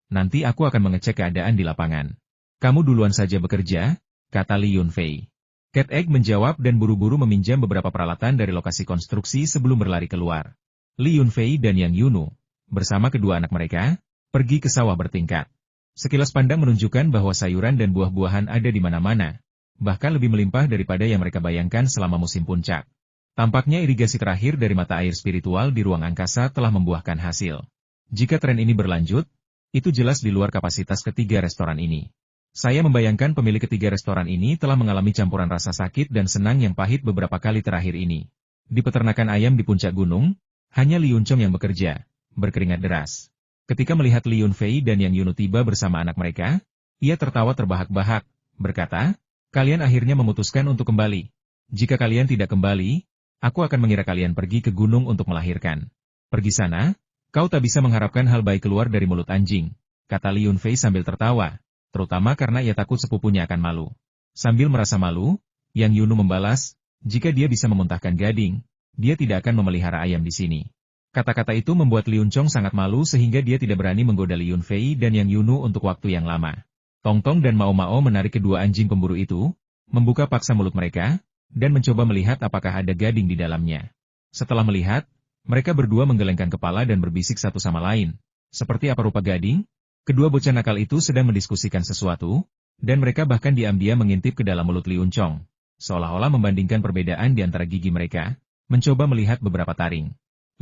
nanti aku akan mengecek keadaan di lapangan. Kamu duluan saja bekerja, kata Li Yunfei. Cat Egg menjawab dan buru-buru meminjam beberapa peralatan dari lokasi konstruksi sebelum berlari keluar. Li Yunfei dan Yang Yunu, bersama kedua anak mereka, pergi ke sawah bertingkat. Sekilas pandang menunjukkan bahwa sayuran dan buah-buahan ada di mana-mana, bahkan lebih melimpah daripada yang mereka bayangkan selama musim puncak. Tampaknya irigasi terakhir dari mata air spiritual di ruang angkasa telah membuahkan hasil. Jika tren ini berlanjut, itu jelas di luar kapasitas ketiga restoran ini. Saya membayangkan pemilik ketiga restoran ini telah mengalami campuran rasa sakit dan senang yang pahit beberapa kali terakhir ini. Di peternakan ayam di puncak gunung, hanya Li Yunchong yang bekerja, berkeringat deras. Ketika melihat Li Yunfei dan Yang Yunu tiba bersama anak mereka, ia tertawa terbahak-bahak, berkata, "Kalian akhirnya memutuskan untuk kembali. Jika kalian tidak kembali, aku akan mengira kalian pergi ke gunung untuk melahirkan. Pergi sana, kau tak bisa mengharapkan hal baik keluar dari mulut anjing," kata Li Yunfei sambil tertawa, terutama karena ia takut sepupunya akan malu. Sambil merasa malu, Yang Yunu membalas, "Jika dia bisa memuntahkan gading, dia tidak akan memelihara ayam di sini." Kata-kata itu membuat Li Yunchong sangat malu sehingga dia tidak berani menggoda Li Yunfei dan Yang Yunu untuk waktu yang lama. Tong Tong dan Mao Mao menarik kedua anjing pemburu itu, membuka paksa mulut mereka, dan mencoba melihat apakah ada gading di dalamnya. Setelah melihat, mereka berdua menggelengkan kepala dan berbisik satu sama lain. Seperti apa rupa gading? Kedua bocah nakal itu sedang mendiskusikan sesuatu, dan mereka bahkan diam-diam mengintip ke dalam mulut Li Yunchong, seolah-olah membandingkan perbedaan di antara gigi mereka, mencoba melihat beberapa taring.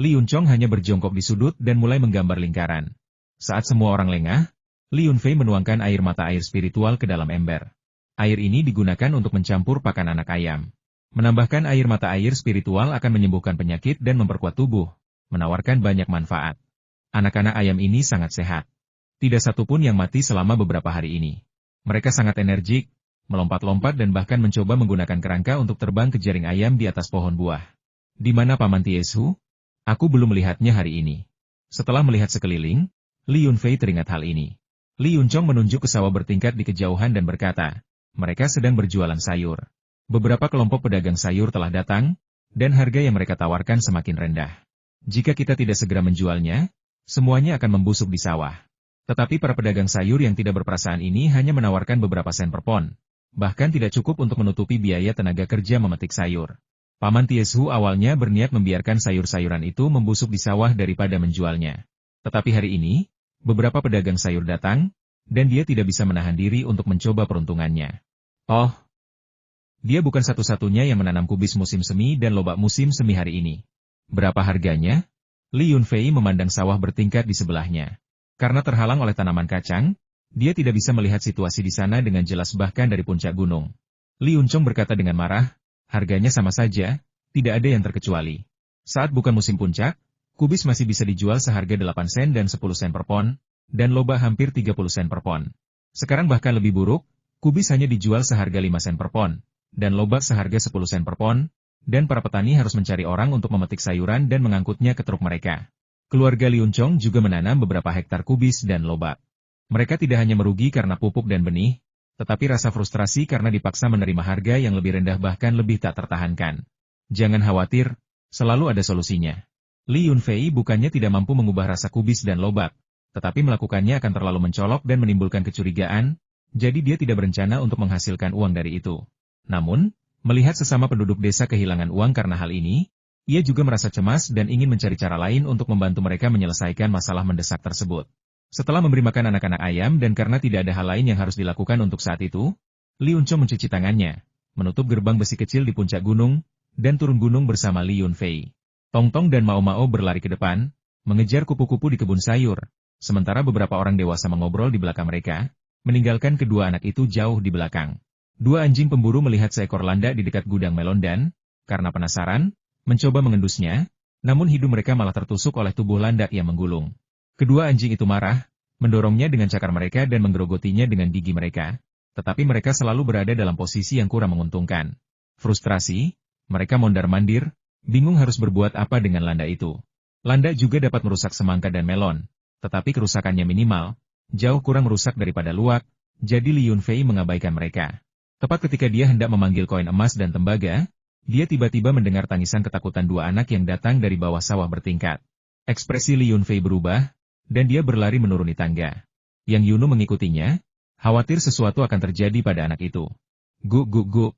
Li Yunchong hanya berjongkok di sudut dan mulai menggambar lingkaran. Saat semua orang lengah, Li Yunfei menuangkan air mata air spiritual ke dalam ember. Air ini digunakan untuk mencampur pakan anak ayam. Menambahkan air mata air spiritual akan menyembuhkan penyakit dan memperkuat tubuh, menawarkan banyak manfaat. Anak-anak ayam ini sangat sehat. Tidak satu pun yang mati selama beberapa hari ini. Mereka sangat energik, melompat-lompat dan bahkan mencoba menggunakan kerangka untuk terbang ke jaring ayam di atas pohon buah. Di mana Paman Tiesu? Aku belum melihatnya hari ini. Setelah melihat sekeliling, Li Yunfei teringat hal ini. Li Yunchong menunjuk ke sawah bertingkat di kejauhan dan berkata, mereka sedang berjualan sayur. Beberapa kelompok pedagang sayur telah datang, dan harga yang mereka tawarkan semakin rendah. Jika kita tidak segera menjualnya, semuanya akan membusuk di sawah. Tetapi para pedagang sayur yang tidak berperasaan ini hanya menawarkan beberapa sen per pon. Bahkan tidak cukup untuk menutupi biaya tenaga kerja memetik sayur. Paman Tiesu awalnya berniat membiarkan sayur-sayuran itu membusuk di sawah daripada menjualnya. Tetapi hari ini, beberapa pedagang sayur datang, dan dia tidak bisa menahan diri untuk mencoba peruntungannya. Oh, dia bukan satu-satunya yang menanam kubis musim semi dan lobak musim semi hari ini. Berapa harganya? Li Yunfei memandang sawah bertingkat di sebelahnya. Karena terhalang oleh tanaman kacang, dia tidak bisa melihat situasi di sana dengan jelas bahkan dari puncak gunung. Li Yunchong berkata dengan marah, harganya sama saja, tidak ada yang terkecuali. Saat bukan musim puncak, kubis masih bisa dijual seharga 8 sen dan 10 sen per pon, dan lobak hampir 30 sen per pon. Sekarang bahkan lebih buruk, kubis hanya dijual seharga 5 sen per pon, dan lobak seharga 10 sen per pon, dan para petani harus mencari orang untuk memetik sayuran dan mengangkutnya ke truk mereka. Keluarga Li Yunchong juga menanam beberapa hektar kubis dan lobak. Mereka tidak hanya merugi karena pupuk dan benih, tetapi rasa frustrasi karena dipaksa menerima harga yang lebih rendah bahkan lebih tak tertahankan. Jangan khawatir, selalu ada solusinya. Li Yunfei bukannya tidak mampu mengubah rasa kubis dan lobak, tetapi melakukannya akan terlalu mencolok dan menimbulkan kecurigaan, jadi dia tidak berencana untuk menghasilkan uang dari itu. Namun, melihat sesama penduduk desa kehilangan uang karena hal ini, ia juga merasa cemas dan ingin mencari cara lain untuk membantu mereka menyelesaikan masalah mendesak tersebut. Setelah memberi makan anak-anak ayam dan karena tidak ada hal lain yang harus dilakukan untuk saat itu, Li Yunchong mencuci tangannya, menutup gerbang besi kecil di puncak gunung, dan turun gunung bersama Li Yunfei. Tong Tong dan Mao Mao berlari ke depan, mengejar kupu-kupu di kebun sayur, sementara beberapa orang dewasa mengobrol di belakang mereka, meninggalkan kedua anak itu jauh di belakang. Dua anjing pemburu melihat seekor landak di dekat gudang melon dan, karena penasaran, mencoba mengendusnya, namun hidung mereka malah tertusuk oleh tubuh landak yang menggulung. Kedua anjing itu marah, mendorongnya dengan cakar mereka dan menggerogotinya dengan gigi mereka. Tetapi mereka selalu berada dalam posisi yang kurang menguntungkan. Frustrasi, mereka mondar-mandir, bingung harus berbuat apa dengan landak itu. Landak juga dapat merusak semangka dan melon, tetapi kerusakannya minimal, jauh kurang rusak daripada luwak, jadi Li Yunfei mengabaikan mereka. Tepat ketika dia hendak memanggil koin emas dan tembaga, dia tiba-tiba mendengar tangisan ketakutan dua anak yang datang dari bawah sawah bertingkat. Ekspresi Li Yunfei berubah, dan dia berlari menuruni tangga. Yang Yunu mengikutinya, khawatir sesuatu akan terjadi pada anak itu. Guk guk guk.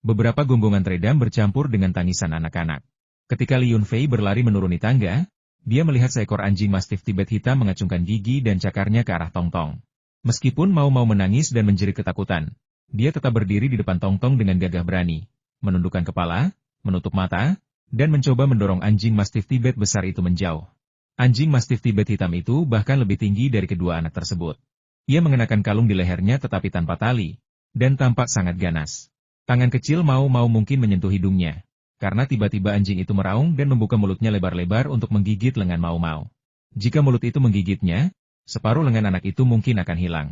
Beberapa gonggongan teredam bercampur dengan tangisan anak-anak. Ketika Li Yunfei berlari menuruni tangga, dia melihat seekor anjing mastif Tibet hitam mengacungkan gigi dan cakarnya ke arah Tongtong. Meskipun mau-mau menangis dan menjerit ketakutan, dia tetap berdiri di depan Tongtong dengan gagah berani, menundukkan kepala, menutup mata, dan mencoba mendorong anjing mastif Tibet besar itu menjauh. Anjing mastif Tibet hitam itu bahkan lebih tinggi dari kedua anak tersebut. Ia mengenakan kalung di lehernya tetapi tanpa tali, dan tampak sangat ganas. Tangan kecil mau-mau mungkin menyentuh hidungnya, karena tiba-tiba anjing itu meraung dan membuka mulutnya lebar-lebar untuk menggigit lengan mau-mau. Jika mulut itu menggigitnya, separuh lengan anak itu mungkin akan hilang.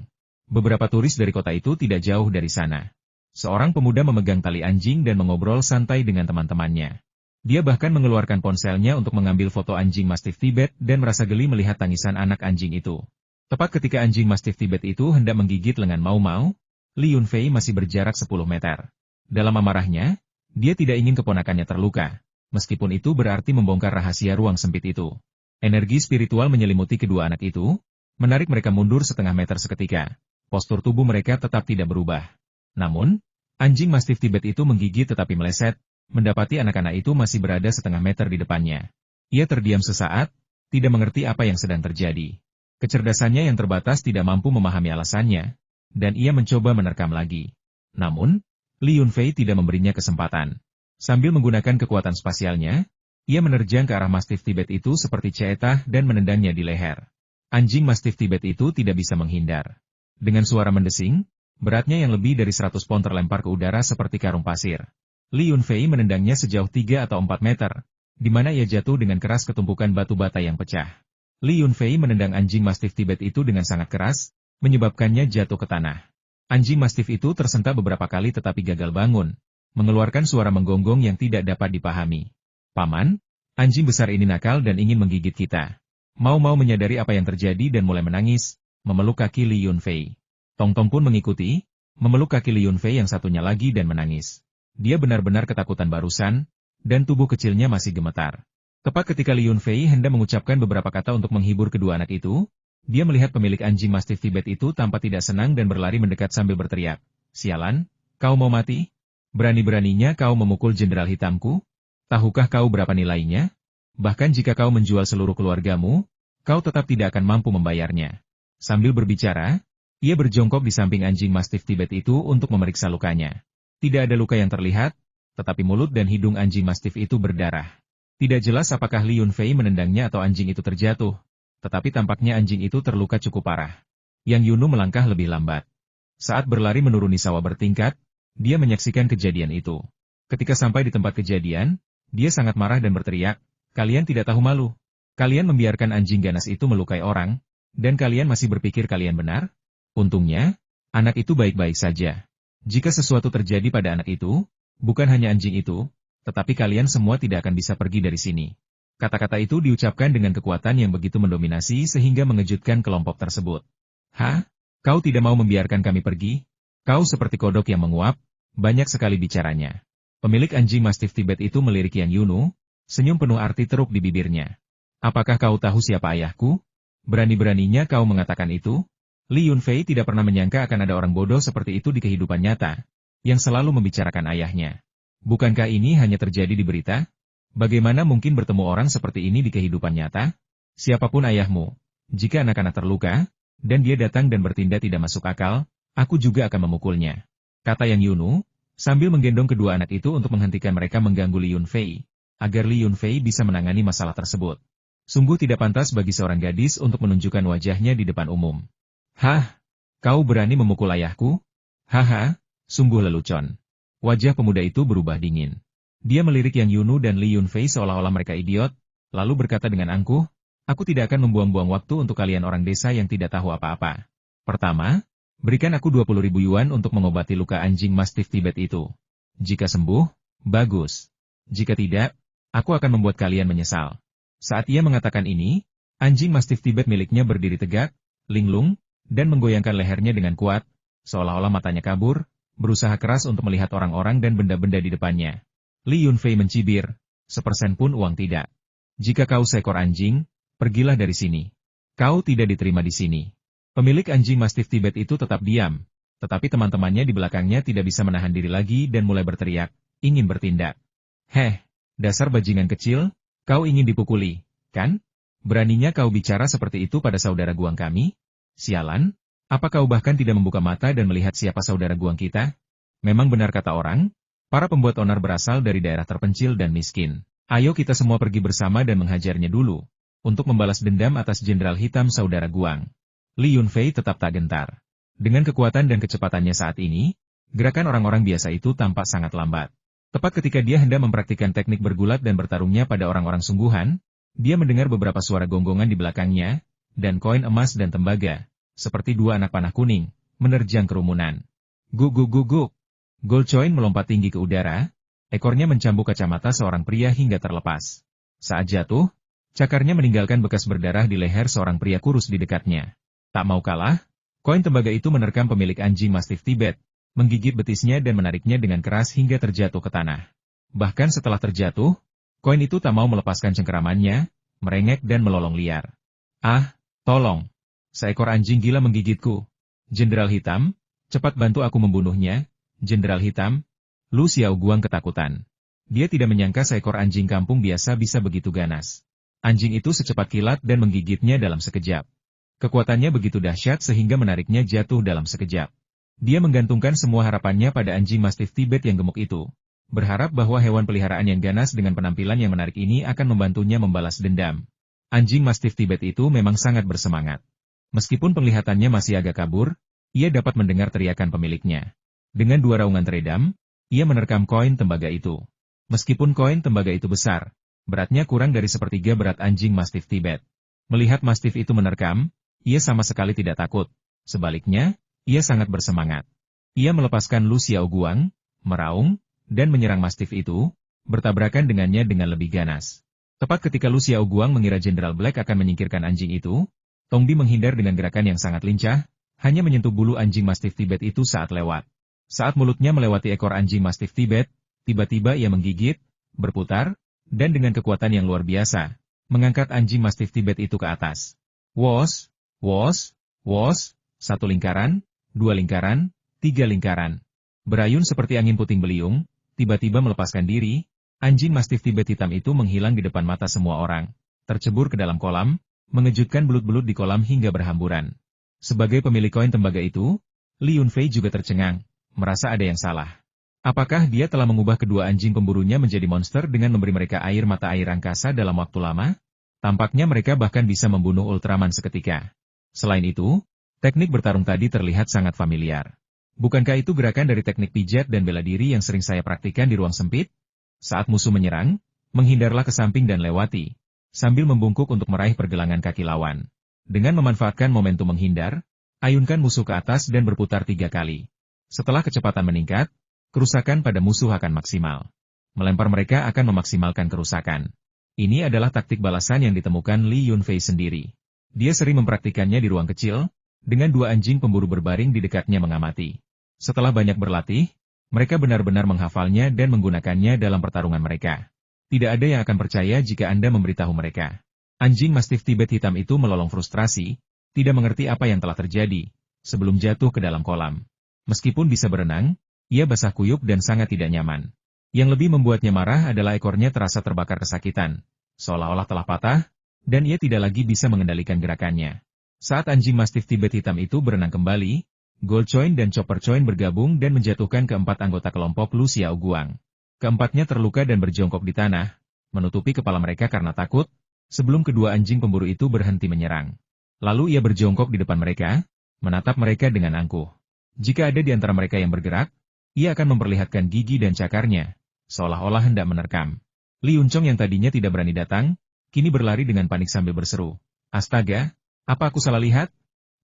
Beberapa turis dari kota itu tidak jauh dari sana. Seorang pemuda memegang tali anjing dan mengobrol santai dengan teman-temannya. Dia bahkan mengeluarkan ponselnya untuk mengambil foto anjing mastif Tibet dan merasa geli melihat tangisan anak anjing itu. Tepat ketika anjing mastif Tibet itu hendak menggigit lengan mau-mau, Li Yunfei masih berjarak 10 meter. Dalam amarahnya, dia tidak ingin keponakannya terluka, meskipun itu berarti membongkar rahasia ruang sempit itu. Energi spiritual menyelimuti kedua anak itu, menarik mereka mundur setengah meter seketika. Postur tubuh mereka tetap tidak berubah. Namun, anjing mastif Tibet itu menggigit tetapi meleset, mendapati anak-anak itu masih berada setengah meter di depannya. Ia terdiam sesaat, tidak mengerti apa yang sedang terjadi. Kecerdasannya yang terbatas tidak mampu memahami alasannya, dan ia mencoba menerkam lagi. Namun, Li Yunfei tidak memberinya kesempatan. Sambil menggunakan kekuatan spasialnya, ia menerjang ke arah mastif Tibet itu seperti ceetah dan menendangnya di leher. Anjing mastif Tibet itu tidak bisa menghindar. Dengan suara mendesing, beratnya yang lebih dari 100 pon terlempar ke udara seperti karung pasir. Li Yunfei menendangnya sejauh 3 atau 4 meter, di mana ia jatuh dengan keras ke tumpukan batu bata yang pecah. Li Yunfei menendang anjing mastif Tibet itu dengan sangat keras, menyebabkannya jatuh ke tanah. Anjing mastif itu tersentak beberapa kali tetapi gagal bangun, mengeluarkan suara menggonggong yang tidak dapat dipahami. Paman, anjing besar ini nakal dan ingin menggigit kita. Mau-mau menyadari apa yang terjadi dan mulai menangis, memeluk kaki Li Yunfei. Tongtong pun mengikuti, memeluk kaki Li Yunfei yang satunya lagi dan menangis. Dia benar-benar ketakutan barusan, dan tubuh kecilnya masih gemetar. Tepat ketika Li Yunfei hendak mengucapkan beberapa kata untuk menghibur kedua anak itu, dia melihat pemilik anjing mastif Tibet itu tampak tidak senang dan berlari mendekat sambil berteriak, "Sialan, kau mau mati? Berani-beraninya kau memukul jenderal hitamku? Tahukah kau berapa nilainya? Bahkan jika kau menjual seluruh keluargamu, kau tetap tidak akan mampu membayarnya." Sambil berbicara, ia berjongkok di samping anjing mastif Tibet itu untuk memeriksa lukanya. Tidak ada luka yang terlihat, tetapi mulut dan hidung anjing mastif itu berdarah. Tidak jelas apakah Li Yunfei menendangnya atau anjing itu terjatuh, tetapi tampaknya anjing itu terluka cukup parah. Yang Yunu melangkah lebih lambat. Saat berlari menuruni sawah bertingkat, dia menyaksikan kejadian itu. Ketika sampai di tempat kejadian, dia sangat marah dan berteriak, "Kalian tidak tahu malu. Kalian membiarkan anjing ganas itu melukai orang, dan kalian masih berpikir kalian benar?" Untungnya, anak itu baik-baik saja. Jika sesuatu terjadi pada anak itu, bukan hanya anjing itu, tetapi kalian semua tidak akan bisa pergi dari sini. Kata-kata itu diucapkan dengan kekuatan yang begitu mendominasi sehingga mengejutkan kelompok tersebut. "Hah? Kau tidak mau membiarkan kami pergi? Kau seperti kodok yang menguap, banyak sekali bicaranya." Pemilik anjing mastif Tibet itu melirik Yang Yunu, senyum penuh arti teruk di bibirnya. "Apakah kau tahu siapa ayahku? Berani-beraninya kau mengatakan itu?" Li Yunfei tidak pernah menyangka akan ada orang bodoh seperti itu di kehidupan nyata, yang selalu membicarakan ayahnya. Bukankah ini hanya terjadi di berita? Bagaimana mungkin bertemu orang seperti ini di kehidupan nyata? Siapapun ayahmu, jika anak-anak terluka, dan dia datang dan bertindak tidak masuk akal, aku juga akan memukulnya, kata Yang Yunu, sambil menggendong kedua anak itu untuk menghentikan mereka mengganggu Li Yunfei, agar Li Yunfei bisa menangani masalah tersebut. Sungguh tidak pantas bagi seorang gadis untuk menunjukkan wajahnya di depan umum. "Hah? Kau berani memukul ayahku? Haha, sungguh lelucon." Wajah pemuda itu berubah dingin. Dia melirik Yang Yunu dan Li Yunfei seolah-olah mereka idiot, lalu berkata dengan angkuh, aku tidak akan membuang-buang waktu untuk kalian orang desa yang tidak tahu apa-apa. Pertama, berikan aku 20.000 yuan untuk mengobati luka anjing Mastiff Tibet itu. Jika sembuh, bagus. Jika tidak, aku akan membuat kalian menyesal. Saat ia mengatakan ini, anjing Mastiff Tibet miliknya berdiri tegak, linglung, dan menggoyangkan lehernya dengan kuat, seolah-olah matanya kabur, berusaha keras untuk melihat orang-orang dan benda-benda di depannya. Li Yunfei mencibir, 1% pun uang tidak. Jika kau seekor anjing, pergilah dari sini. Kau tidak diterima di sini. Pemilik anjing Mastiff Tibet itu tetap diam, tetapi teman-temannya di belakangnya tidak bisa menahan diri lagi dan mulai berteriak, ingin bertindak. Heh, dasar bajingan kecil, kau ingin dipukuli, kan? Beraninya kau bicara seperti itu pada saudara guang kami? Sialan, apa kau bahkan tidak membuka mata dan melihat siapa saudara guang kita? Memang benar kata orang, para pembuat onar berasal dari daerah terpencil dan miskin. Ayo kita semua pergi bersama dan menghajarnya dulu, untuk membalas dendam atas Jenderal Hitam saudara guang. Li Yunfei tetap tak gentar. Dengan kekuatan dan kecepatannya saat ini, gerakan orang-orang biasa itu tampak sangat lambat. Tepat ketika dia hendak mempraktikkan teknik bergulat dan bertarungnya pada orang-orang sungguhan, dia mendengar beberapa suara gonggongan di belakangnya, dan koin emas dan tembaga, seperti dua anak panah kuning, menerjang kerumunan. Guk guk guk guk. Gold Coin melompat tinggi ke udara, ekornya mencambuk kacamata seorang pria hingga terlepas. Saat jatuh, cakarnya meninggalkan bekas berdarah di leher seorang pria kurus di dekatnya. Tak mau kalah, koin tembaga itu menerkam pemilik anjing Mastiff Tibet, menggigit betisnya dan menariknya dengan keras hingga terjatuh ke tanah. Bahkan setelah terjatuh, koin itu tak mau melepaskan cengkeramannya, merengek dan melolong liar. Ah, tolong! Seekor anjing gila menggigitku. Jenderal Hitam, cepat bantu aku membunuhnya. Jenderal Hitam, Lu Xiaoguang ketakutan. Dia tidak menyangka seekor anjing kampung biasa bisa begitu ganas. Anjing itu secepat kilat dan menggigitnya dalam sekejap. Kekuatannya begitu dahsyat sehingga menariknya jatuh dalam sekejap. Dia menggantungkan semua harapannya pada anjing Mastiff Tibet yang gemuk itu, berharap bahwa hewan peliharaan yang ganas dengan penampilan yang menarik ini akan membantunya membalas dendam. Anjing Mastiff Tibet itu memang sangat bersemangat. Meskipun penglihatannya masih agak kabur, ia dapat mendengar teriakan pemiliknya. Dengan dua raungan teredam, ia menerkam koin tembaga itu. Meskipun koin tembaga itu besar, beratnya kurang dari sepertiga berat anjing Mastiff Tibet. Melihat Mastiff itu menerkam, ia sama sekali tidak takut. Sebaliknya, ia sangat bersemangat. Ia melepaskan Lu Xiaoguang, meraung, dan menyerang Mastiff itu, bertabrakan dengannya dengan lebih ganas. Tepat ketika Lu Xiaoguang mengira Jenderal Black akan menyingkirkan anjing itu, Tong Di menghindar dengan gerakan yang sangat lincah, hanya menyentuh bulu anjing Mastiff Tibet itu saat lewat. Saat mulutnya melewati ekor anjing Mastiff Tibet, tiba-tiba ia menggigit, berputar, dan dengan kekuatan yang luar biasa, mengangkat anjing Mastiff Tibet itu ke atas. Wos, wos, wos, satu lingkaran, dua lingkaran, tiga lingkaran. Berayun seperti angin puting beliung, tiba-tiba melepaskan diri, anjing Mastiff Tibet hitam itu menghilang di depan mata semua orang, tercebur ke dalam kolam, mengejutkan belut-belut di kolam hingga berhamburan. Sebagai pemilik koin tembaga itu, Li Yunfei juga tercengang, merasa ada yang salah. Apakah dia telah mengubah kedua anjing pemburunya menjadi monster dengan memberi mereka air mata air angkasa dalam waktu lama? Tampaknya mereka bahkan bisa membunuh Ultraman seketika. Selain itu, teknik bertarung tadi terlihat sangat familiar. Bukankah itu gerakan dari teknik pijat dan bela diri yang sering saya praktikkan di ruang sempit? Saat musuh menyerang, menghindarlah ke samping dan lewati, sambil membungkuk untuk meraih pergelangan kaki lawan. Dengan memanfaatkan momentum menghindar, ayunkan musuh ke atas dan berputar 3 kali. Setelah kecepatan meningkat, kerusakan pada musuh akan maksimal. Melempar mereka akan memaksimalkan kerusakan. Ini adalah taktik balasan yang ditemukan Li Yunfei sendiri. Dia sering mempraktikannya di ruang kecil, dengan dua anjing pemburu berbaring di dekatnya mengamati. Setelah banyak berlatih, mereka benar-benar menghafalnya dan menggunakannya dalam pertarungan mereka. Tidak ada yang akan percaya jika Anda memberitahu mereka. Anjing Mastiff Tibet hitam itu melolong frustrasi, tidak mengerti apa yang telah terjadi, sebelum jatuh ke dalam kolam. Meskipun bisa berenang, ia basah kuyup dan sangat tidak nyaman. Yang lebih membuatnya marah adalah ekornya terasa terbakar kesakitan, seolah-olah telah patah, dan ia tidak lagi bisa mengendalikan gerakannya. Saat anjing Mastiff Tibet hitam itu berenang kembali, Gold Coin dan Chopper Coin bergabung dan menjatuhkan keempat anggota kelompok Lu Xiaoguang. Keempatnya terluka dan berjongkok di tanah, menutupi kepala mereka karena takut, sebelum kedua anjing pemburu itu berhenti menyerang. Lalu ia berjongkok di depan mereka, menatap mereka dengan angkuh. Jika ada di antara mereka yang bergerak, ia akan memperlihatkan gigi dan cakarnya, seolah-olah hendak menerkam. Li Yunchong yang tadinya tidak berani datang, kini berlari dengan panik sambil berseru. Astaga, apa aku salah lihat?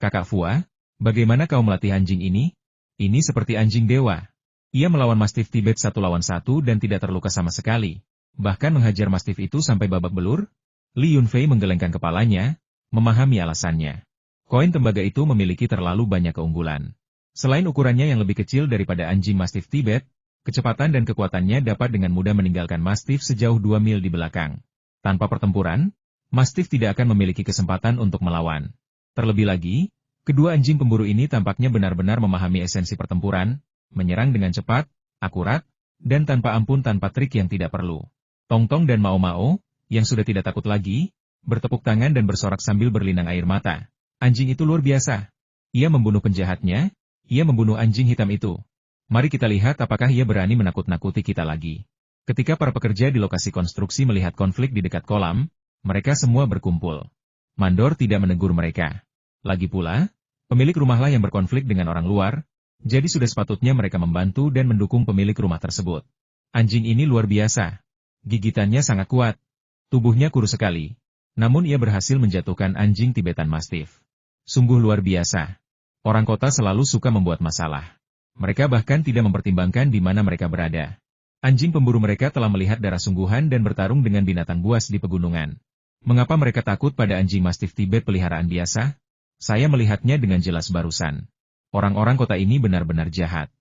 Kakak Fua, bagaimana kau melatih anjing ini? Ini seperti anjing dewa. Ia melawan Mastiff Tibet 1 lawan 1 dan tidak terluka sama sekali. Bahkan menghajar Mastiff itu sampai babak belur? Li Yunfei menggelengkan kepalanya, memahami alasannya. Koin tembaga itu memiliki terlalu banyak keunggulan. Selain ukurannya yang lebih kecil daripada anjing Mastiff Tibet, kecepatan dan kekuatannya dapat dengan mudah meninggalkan Mastiff sejauh 2 mil di belakang. Tanpa pertempuran, Mastiff tidak akan memiliki kesempatan untuk melawan. Terlebih lagi, kedua anjing pemburu ini tampaknya benar-benar memahami esensi pertempuran, menyerang dengan cepat, akurat, dan tanpa ampun tanpa trik yang tidak perlu. Tong Tong dan Mao Mao, yang sudah tidak takut lagi, bertepuk tangan dan bersorak sambil berlinang air mata. Anjing itu luar biasa. Ia membunuh penjahatnya, ia membunuh anjing hitam itu. Mari kita lihat apakah ia berani menakut-nakuti kita lagi. Ketika para pekerja di lokasi konstruksi melihat konflik di dekat kolam, mereka semua berkumpul. Mandor tidak menegur mereka. Lagi pula, pemilik rumahlah yang berkonflik dengan orang luar, jadi sudah sepatutnya mereka membantu dan mendukung pemilik rumah tersebut. Anjing ini luar biasa. Gigitannya sangat kuat. Tubuhnya kurus sekali. Namun ia berhasil menjatuhkan anjing Tibetan Mastiff. Sungguh luar biasa. Orang kota selalu suka membuat masalah. Mereka bahkan tidak mempertimbangkan di mana mereka berada. Anjing pemburu mereka telah melihat darah sungguhan dan bertarung dengan binatang buas di pegunungan. Mengapa mereka takut pada anjing Mastiff Tibet peliharaan biasa? Saya melihatnya dengan jelas barusan. Orang-orang kota ini benar-benar jahat.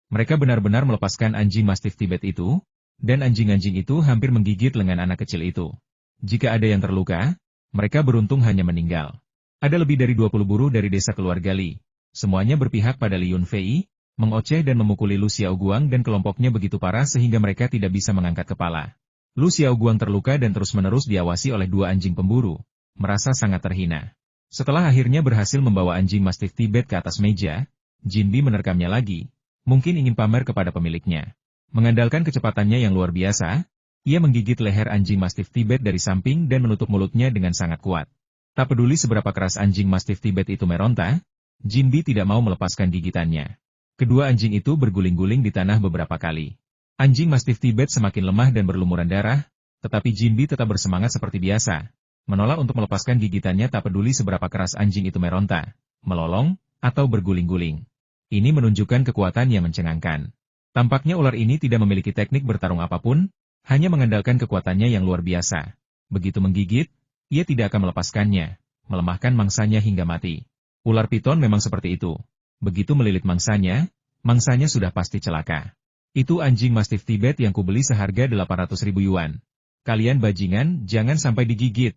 Mereka benar-benar melepaskan anjing Mastiff Tibet itu, dan anjing-anjing itu hampir menggigit lengan anak kecil itu. Jika ada yang terluka, mereka beruntung hanya meninggal. Ada lebih dari 20 buruh dari desa keluarga Li. Semuanya berpihak pada Li Yunfei, mengoceh dan memukuli Lu Xiaoguang dan kelompoknya begitu parah sehingga mereka tidak bisa mengangkat kepala. Lu Xiaoguang terluka dan terus-menerus diawasi oleh dua anjing pemburu, merasa sangat terhina. Setelah akhirnya berhasil membawa anjing Mastiff Tibet ke atas meja, Jinbi menerkamnya lagi, mungkin ingin pamer kepada pemiliknya. Mengandalkan kecepatannya yang luar biasa, ia menggigit leher anjing Mastiff Tibet dari samping dan menutup mulutnya dengan sangat kuat. Tak peduli seberapa keras anjing Mastiff Tibet itu meronta, Jinbi tidak mau melepaskan gigitannya. Kedua anjing itu berguling-guling di tanah beberapa kali. Anjing Mastiff Tibet semakin lemah dan berlumuran darah, tetapi Jinbi tetap bersemangat seperti biasa, menolak untuk melepaskan gigitannya tak peduli seberapa keras anjing itu meronta, melolong, atau berguling-guling. Ini menunjukkan kekuatan yang mencengangkan. Tampaknya ular ini tidak memiliki teknik bertarung apapun, hanya mengandalkan kekuatannya yang luar biasa. Begitu menggigit, ia tidak akan melepaskannya, melemahkan mangsanya hingga mati. Ular piton memang seperti itu. Begitu melilit mangsanya sudah pasti celaka. Itu anjing Mastiff Tibet yang kubeli seharga 800.000 yuan. Kalian bajingan, jangan sampai digigit.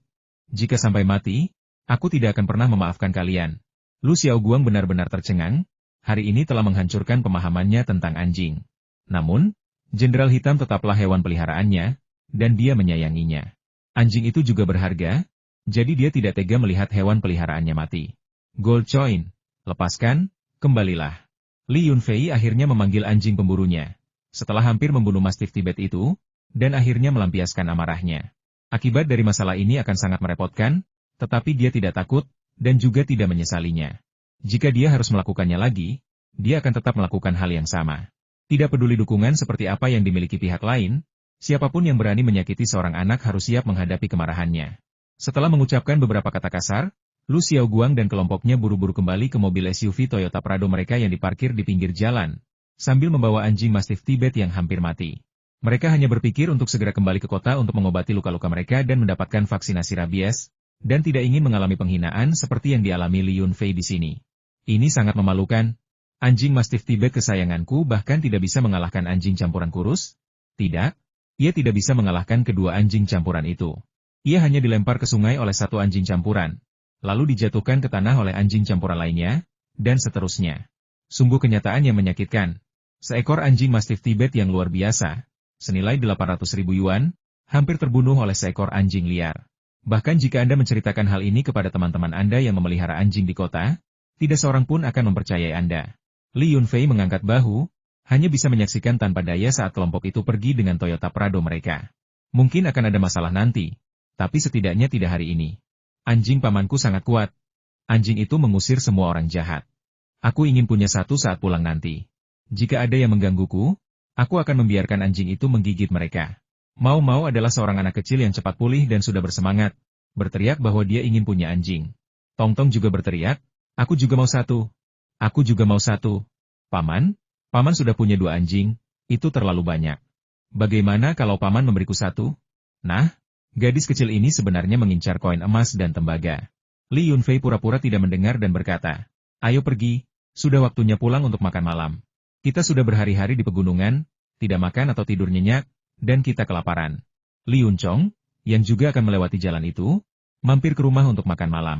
Jika sampai mati, aku tidak akan pernah memaafkan kalian. Lu Xiaoguang benar-benar tercengang, hari ini telah menghancurkan pemahamannya tentang anjing. Namun, Jenderal Hitam tetaplah hewan peliharaannya, dan dia menyayanginya. Anjing itu juga berharga, jadi dia tidak tega melihat hewan peliharaannya mati. Gold Coin, lepaskan, kembalilah. Li Yunfei akhirnya memanggil anjing pemburunya. Setelah hampir membunuh Mastiff Tibet itu, dan akhirnya melampiaskan amarahnya. Akibat dari masalah ini akan sangat merepotkan, tetapi dia tidak takut, dan juga tidak menyesalinya. Jika dia harus melakukannya lagi, dia akan tetap melakukan hal yang sama. Tidak peduli dukungan seperti apa yang dimiliki pihak lain, siapapun yang berani menyakiti seorang anak harus siap menghadapi kemarahannya. Setelah mengucapkan beberapa kata kasar, Lu Xiaoguang dan kelompoknya buru-buru kembali ke mobil SUV Toyota Prado mereka yang diparkir di pinggir jalan, sambil membawa anjing Mastiff Tibet yang hampir mati. Mereka hanya berpikir untuk segera kembali ke kota untuk mengobati luka-luka mereka dan mendapatkan vaksinasi rabies, dan tidak ingin mengalami penghinaan seperti yang dialami Li Yunfei di sini. Ini sangat memalukan. Anjing Mastiff Tibet kesayanganku bahkan tidak bisa mengalahkan anjing campuran kurus? Tidak, ia tidak bisa mengalahkan kedua anjing campuran itu. Ia hanya dilempar ke sungai oleh satu anjing campuran, lalu dijatuhkan ke tanah oleh anjing campuran lainnya, dan seterusnya. Sungguh kenyataan yang menyakitkan. Seekor anjing Mastiff Tibet yang luar biasa, senilai 800.000 yuan, hampir terbunuh oleh seekor anjing liar. Bahkan jika Anda menceritakan hal ini kepada teman-teman Anda yang memelihara anjing di kota, tidak seorang pun akan mempercayai Anda. Li Yunfei mengangkat bahu, hanya bisa menyaksikan tanpa daya saat kelompok itu pergi dengan Toyota Prado mereka. Mungkin akan ada masalah nanti, tapi setidaknya tidak hari ini. Anjing pamanku sangat kuat. Anjing itu mengusir semua orang jahat. Aku ingin punya satu saat pulang nanti. Jika ada yang menggangguku, Aku akan membiarkan anjing itu menggigit mereka. Mau Mau adalah seorang anak kecil yang cepat pulih dan sudah bersemangat, berteriak bahwa dia ingin punya anjing. Tong Tong juga berteriak, aku juga mau satu. Aku juga mau satu. Paman, Paman sudah punya 2 anjing, itu terlalu banyak. Bagaimana kalau Paman memberiku satu? Nah, gadis kecil ini sebenarnya mengincar koin emas dan tembaga. Li Yunfei pura-pura tidak mendengar dan berkata, ayo pergi, sudah waktunya pulang untuk makan malam. Kita sudah berhari-hari di pegunungan, tidak makan atau tidur nyenyak, dan kita kelaparan. Li Yunchong, yang juga akan melewati jalan itu, mampir ke rumah untuk makan malam.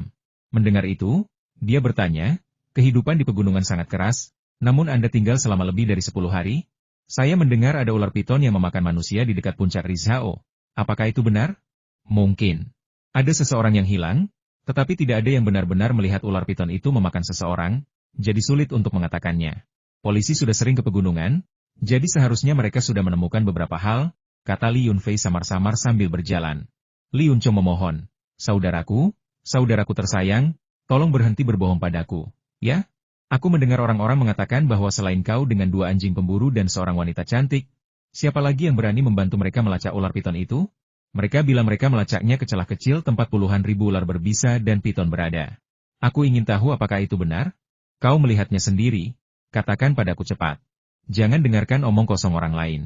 Mendengar itu, dia bertanya, kehidupan di pegunungan sangat keras, namun Anda tinggal selama lebih dari 10 hari? Saya mendengar ada ular piton yang memakan manusia di dekat puncak Rizhao. Apakah itu benar? Mungkin. Ada seseorang yang hilang, tetapi tidak ada yang benar-benar melihat ular piton itu memakan seseorang, jadi sulit untuk mengatakannya. Polisi sudah sering ke pegunungan, jadi seharusnya mereka sudah menemukan beberapa hal, kata Li Yunfei samar-samar sambil berjalan. Li Yunchong memohon, saudaraku tersayang, tolong berhenti berbohong padaku, ya? Aku mendengar orang-orang mengatakan bahwa selain kau dengan 2 anjing pemburu dan seorang wanita cantik, siapa lagi yang berani membantu mereka melacak ular piton itu? Mereka bilang mereka melacaknya ke celah kecil tempat puluhan ribu ular berbisa dan piton berada. Aku ingin tahu apakah itu benar? Kau melihatnya sendiri, katakan padaku cepat. Jangan dengarkan omong kosong orang lain.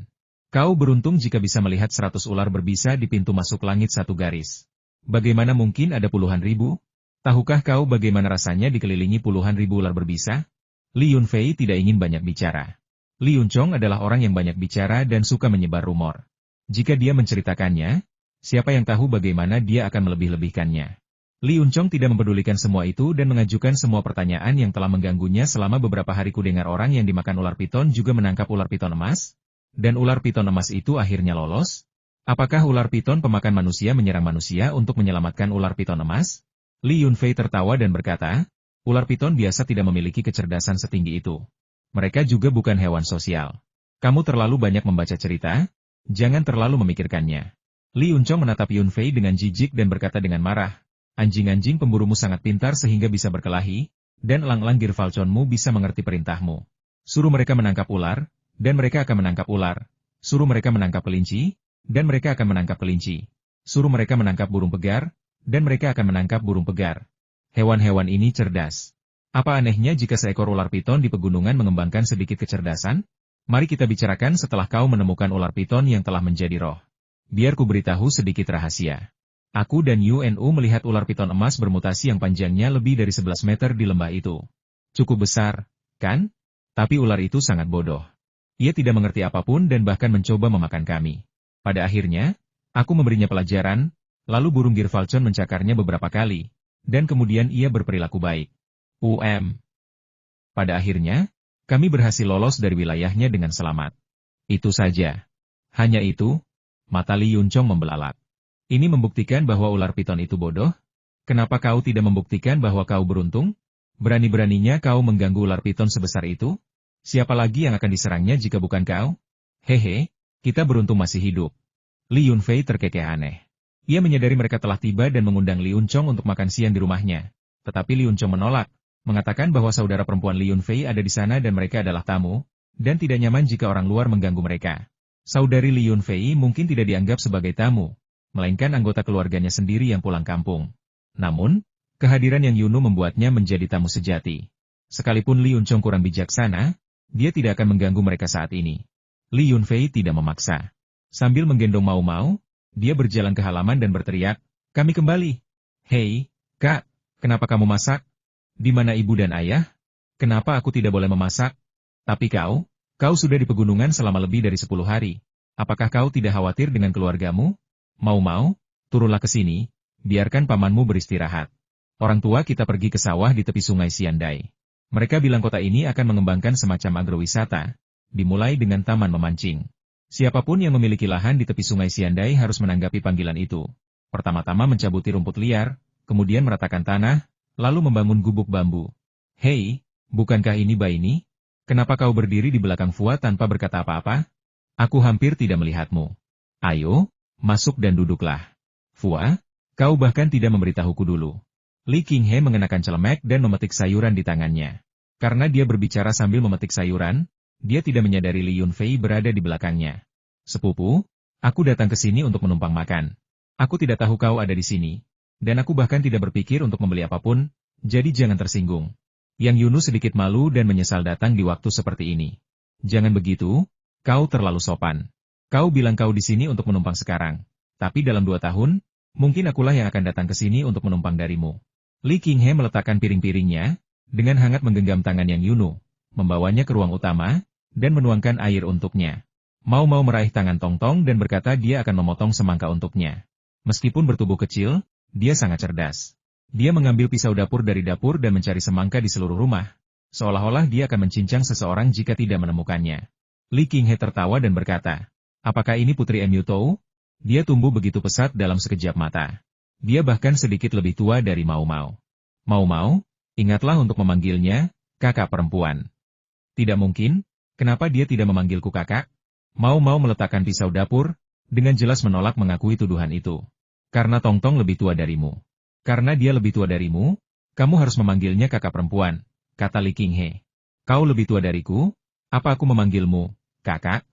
Kau beruntung jika bisa melihat 100 ular berbisa di pintu masuk langit satu garis. Bagaimana mungkin ada puluhan ribu? Tahukah kau bagaimana rasanya dikelilingi puluhan ribu ular berbisa? Li Yunfei tidak ingin banyak bicara. Li Yunchong adalah orang yang banyak bicara dan suka menyebar rumor. Jika dia menceritakannya, siapa yang tahu bagaimana dia akan melebih-lebihkannya. Li Yunchong tidak mempedulikan semua itu dan mengajukan semua pertanyaan yang telah mengganggunya selama beberapa hari. Ku dengar orang yang dimakan ular piton juga menangkap ular piton emas, dan ular piton emas itu akhirnya lolos. Apakah ular piton pemakan manusia menyerang manusia untuk menyelamatkan ular piton emas? Li Yunfei tertawa dan berkata, ular piton biasa tidak memiliki kecerdasan setinggi itu. Mereka juga bukan hewan sosial. Kamu terlalu banyak membaca cerita, jangan terlalu memikirkannya. Li Yunchong menatap Yunfei dengan jijik dan berkata dengan marah, anjing-anjing pemburumu sangat pintar sehingga bisa berkelahi, dan elang-elang Girfalconmu bisa mengerti perintahmu. Suruh mereka menangkap ular, dan mereka akan menangkap ular. Suruh mereka menangkap kelinci, dan mereka akan menangkap kelinci. Suruh mereka menangkap burung pegar, dan mereka akan menangkap burung pegar. Hewan-hewan ini cerdas. Apa anehnya jika seekor ular piton di pegunungan mengembangkan sedikit kecerdasan? Mari kita bicarakan setelah kau menemukan ular piton yang telah menjadi roh. Biar ku beritahu sedikit rahasia. Aku dan UNU melihat ular piton emas bermutasi yang panjangnya lebih dari 11 meter di lembah itu. Cukup besar, kan? Tapi ular itu sangat bodoh. Ia tidak mengerti apapun dan bahkan mencoba memakan kami. Pada akhirnya, aku memberinya pelajaran, lalu burung Girfalcon mencakarnya beberapa kali, dan kemudian ia berperilaku baik. Pada akhirnya, kami berhasil lolos dari wilayahnya dengan selamat. Itu saja. Hanya itu, mata Li Yunchong membelalak. Ini membuktikan bahwa ular piton itu bodoh? Kenapa kau tidak membuktikan bahwa kau beruntung? Berani-beraninya kau mengganggu ular piton sebesar itu? Siapa lagi yang akan diserangnya jika bukan kau? Hehe, kita beruntung masih hidup. Li Yunfei terkekeh aneh. Ia menyadari mereka telah tiba dan mengundang Li Yunchong untuk makan siang di rumahnya. Tetapi Li Yunchong menolak, mengatakan bahwa saudara perempuan Li Yunfei ada di sana dan mereka adalah tamu, dan tidak nyaman jika orang luar mengganggu mereka. Saudari Li Yunfei mungkin tidak dianggap sebagai tamu, melainkan anggota keluarganya sendiri yang pulang kampung. Namun, kehadiran Yang Yunu membuatnya menjadi tamu sejati. Sekalipun Li Yunchong kurang bijaksana, dia tidak akan mengganggu mereka saat ini. Li Yunfei tidak memaksa. Sambil menggendong Mau Mau, dia berjalan ke halaman dan berteriak, kami kembali. Hei, Kak, kenapa kamu masak? Di mana ibu dan ayah? Kenapa aku tidak boleh memasak? Tapi kau sudah di pegunungan selama lebih dari 10 hari. Apakah kau tidak khawatir dengan keluargamu? Mau, turunlah ke sini, biarkan pamanmu beristirahat. Orang tua kita pergi ke sawah di tepi sungai Xiandai. Mereka bilang kota ini akan mengembangkan semacam agrowisata, dimulai dengan taman memancing. Siapapun yang memiliki lahan di tepi sungai Xiandai harus menanggapi panggilan itu. Pertama-tama mencabuti rumput liar, kemudian meratakan tanah, lalu membangun gubuk bambu. Hei, bukankah ini Baini? Kenapa kau berdiri di belakang Fua tanpa berkata apa-apa? Aku hampir tidak melihatmu. Ayo, masuk dan duduklah. Fua, kau bahkan tidak memberitahuku dulu. Li Qinghe mengenakan celemek dan memetik sayuran di tangannya. Karena dia berbicara sambil memetik sayuran, Dia tidak menyadari Li Yunfei berada di belakangnya. Sepupu, aku datang ke sini untuk menumpang makan. Aku tidak tahu kau ada di sini. Dan aku bahkan tidak berpikir untuk membeli apapun, jadi jangan tersinggung. Yang Yunu sedikit malu dan menyesal datang di waktu seperti ini. Jangan begitu, kau terlalu sopan. Kau bilang kau di sini untuk menumpang sekarang. Tapi dalam 2 tahun, mungkin akulah yang akan datang ke sini untuk menumpang darimu. Li Qinghe meletakkan piring-piringnya, dengan hangat menggenggam tangan Yang Yunu, membawanya ke ruang utama, dan menuangkan air untuknya. Mau meraih tangan Tongtong dan berkata dia akan memotong semangka untuknya. Meskipun bertubuh kecil, dia sangat cerdas. Dia mengambil pisau dapur dari dapur dan mencari semangka di seluruh rumah. Seolah-olah dia akan mencincang seseorang jika tidak menemukannya. Li Qinghe tertawa dan berkata, apakah ini Putri Mu Tou? Dia tumbuh begitu pesat dalam sekejap mata. Dia bahkan sedikit lebih tua dari Mau Mau. Mau Mau, ingatlah untuk memanggilnya, kakak perempuan. Tidak mungkin, kenapa dia tidak memanggilku kakak? Mau Mau meletakkan pisau dapur, dengan jelas menolak mengakui tuduhan itu. Karena Tongtong lebih tua darimu. Karena dia lebih tua darimu, kamu harus memanggilnya kakak perempuan, kata Li Qinghe. Kau lebih tua dariku, apa aku memanggilmu, kakak?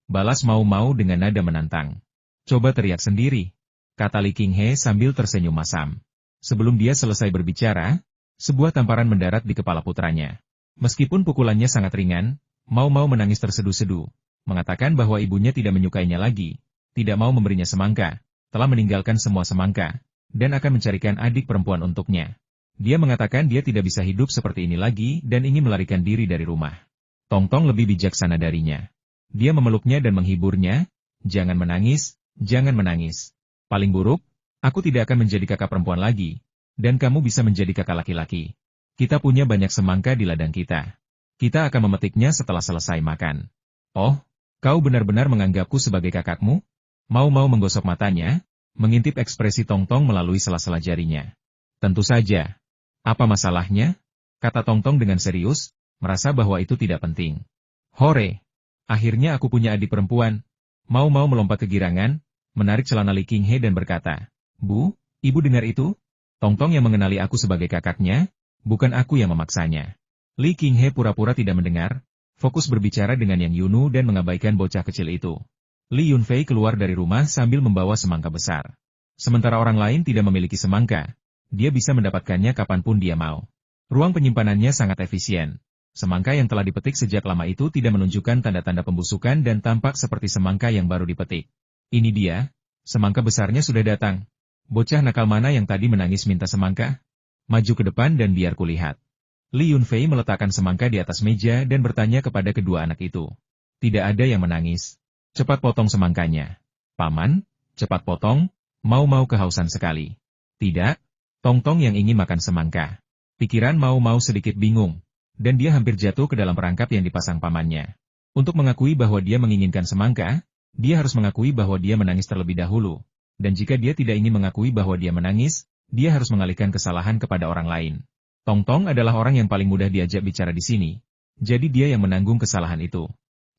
Balas Mau Mau dengan nada menantang. Coba teriak sendiri, kata Li Qinghe sambil tersenyum masam. Sebelum dia selesai berbicara, sebuah tamparan mendarat di kepala putranya. Meskipun pukulannya sangat ringan, Mau Mau menangis terseduh-seduh, mengatakan bahwa ibunya tidak menyukainya lagi, tidak mau memberinya semangka, telah meninggalkan semua semangka, dan akan mencarikan adik perempuan untuknya. Dia mengatakan dia tidak bisa hidup seperti ini lagi dan ingin melarikan diri dari rumah. Tongtong lebih bijaksana darinya. Dia memeluknya dan menghiburnya, jangan menangis, jangan menangis. Paling buruk, aku tidak akan menjadi kakak perempuan lagi, dan kamu bisa menjadi kakak laki-laki. Kita punya banyak semangka di ladang kita. Kita akan memetiknya setelah selesai makan. Oh, kau benar-benar menganggapku sebagai kakakmu? Mau menggosok matanya, mengintip ekspresi Tongtong melalui sela-sela jarinya. Tentu saja. Apa masalahnya? Kata Tongtong dengan serius, merasa bahwa itu tidak penting. Hore! Akhirnya aku punya adik perempuan. Mau melompat kegirangan, menarik celana Li Qinghe dan berkata, Bu, ibu dengar itu? Tongtong yang mengenali aku sebagai kakaknya, bukan aku yang memaksanya. Li Qinghe pura-pura tidak mendengar, fokus berbicara dengan Yang Yunu dan mengabaikan bocah kecil itu. Li Yunfei keluar dari rumah sambil membawa semangka besar. Sementara orang lain tidak memiliki semangka, dia bisa mendapatkannya kapanpun dia mau. Ruang penyimpanannya sangat efisien. Semangka yang telah dipetik sejak lama itu tidak menunjukkan tanda-tanda pembusukan dan tampak seperti semangka yang baru dipetik. Ini dia, semangka besarnya sudah datang. Bocah nakal mana yang tadi menangis minta semangka? Maju ke depan dan biar kulihat. Li Yunfei meletakkan semangka di atas meja dan bertanya kepada kedua anak itu. Tidak ada yang menangis. Cepat potong semangkanya. Paman, cepat potong, Mau kehausan sekali. Tidak, Tongtong yang ingin makan semangka. Pikiran Mau sedikit bingung, dan dia hampir jatuh ke dalam perangkap yang dipasang pamannya. Untuk mengakui bahwa dia menginginkan semangka, dia harus mengakui bahwa dia menangis terlebih dahulu. Dan jika dia tidak ingin mengakui bahwa dia menangis, dia harus mengalihkan kesalahan kepada orang lain. Tongtong adalah orang yang paling mudah diajak bicara di sini. Jadi dia yang menanggung kesalahan itu.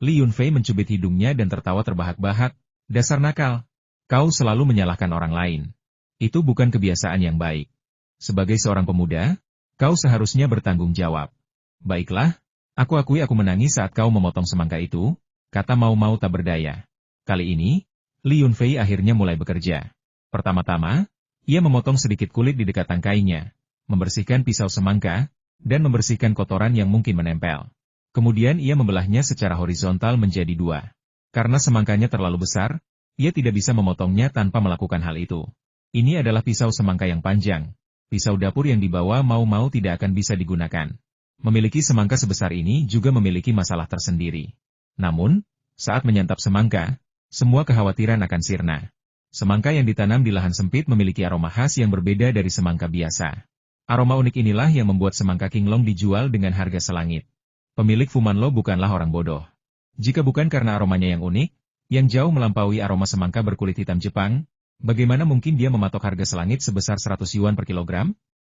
Li Yunfei mencubit hidungnya dan tertawa terbahak-bahak. Dasar nakal. Kau selalu menyalahkan orang lain. Itu bukan kebiasaan yang baik. Sebagai seorang pemuda, kau seharusnya bertanggung jawab. Baiklah, aku akui aku menangis saat kau memotong semangka itu, kata Mau tak berdaya. Kali ini, Li Yunfei akhirnya mulai bekerja. Pertama-tama, ia memotong sedikit kulit di dekat tangkainya, membersihkan pisau semangka, dan membersihkan kotoran yang mungkin menempel. Kemudian ia membelahnya secara horizontal menjadi 2. Karena semangkanya terlalu besar, ia tidak bisa memotongnya tanpa melakukan hal itu. Ini adalah pisau semangka yang panjang. Pisau dapur yang dibawa Mau tidak akan bisa digunakan. Memiliki semangka sebesar ini juga memiliki masalah tersendiri. Namun, saat menyantap semangka, semua kekhawatiran akan sirna. Semangka yang ditanam di lahan sempit memiliki aroma khas yang berbeda dari semangka biasa. Aroma unik inilah yang membuat semangka Qinglong dijual dengan harga selangit. Pemilik Fumanlo bukanlah orang bodoh. Jika bukan karena aromanya yang unik, yang jauh melampaui aroma semangka berkulit hitam Jepang, bagaimana mungkin dia mematok harga selangit sebesar 100 yuan per kilogram?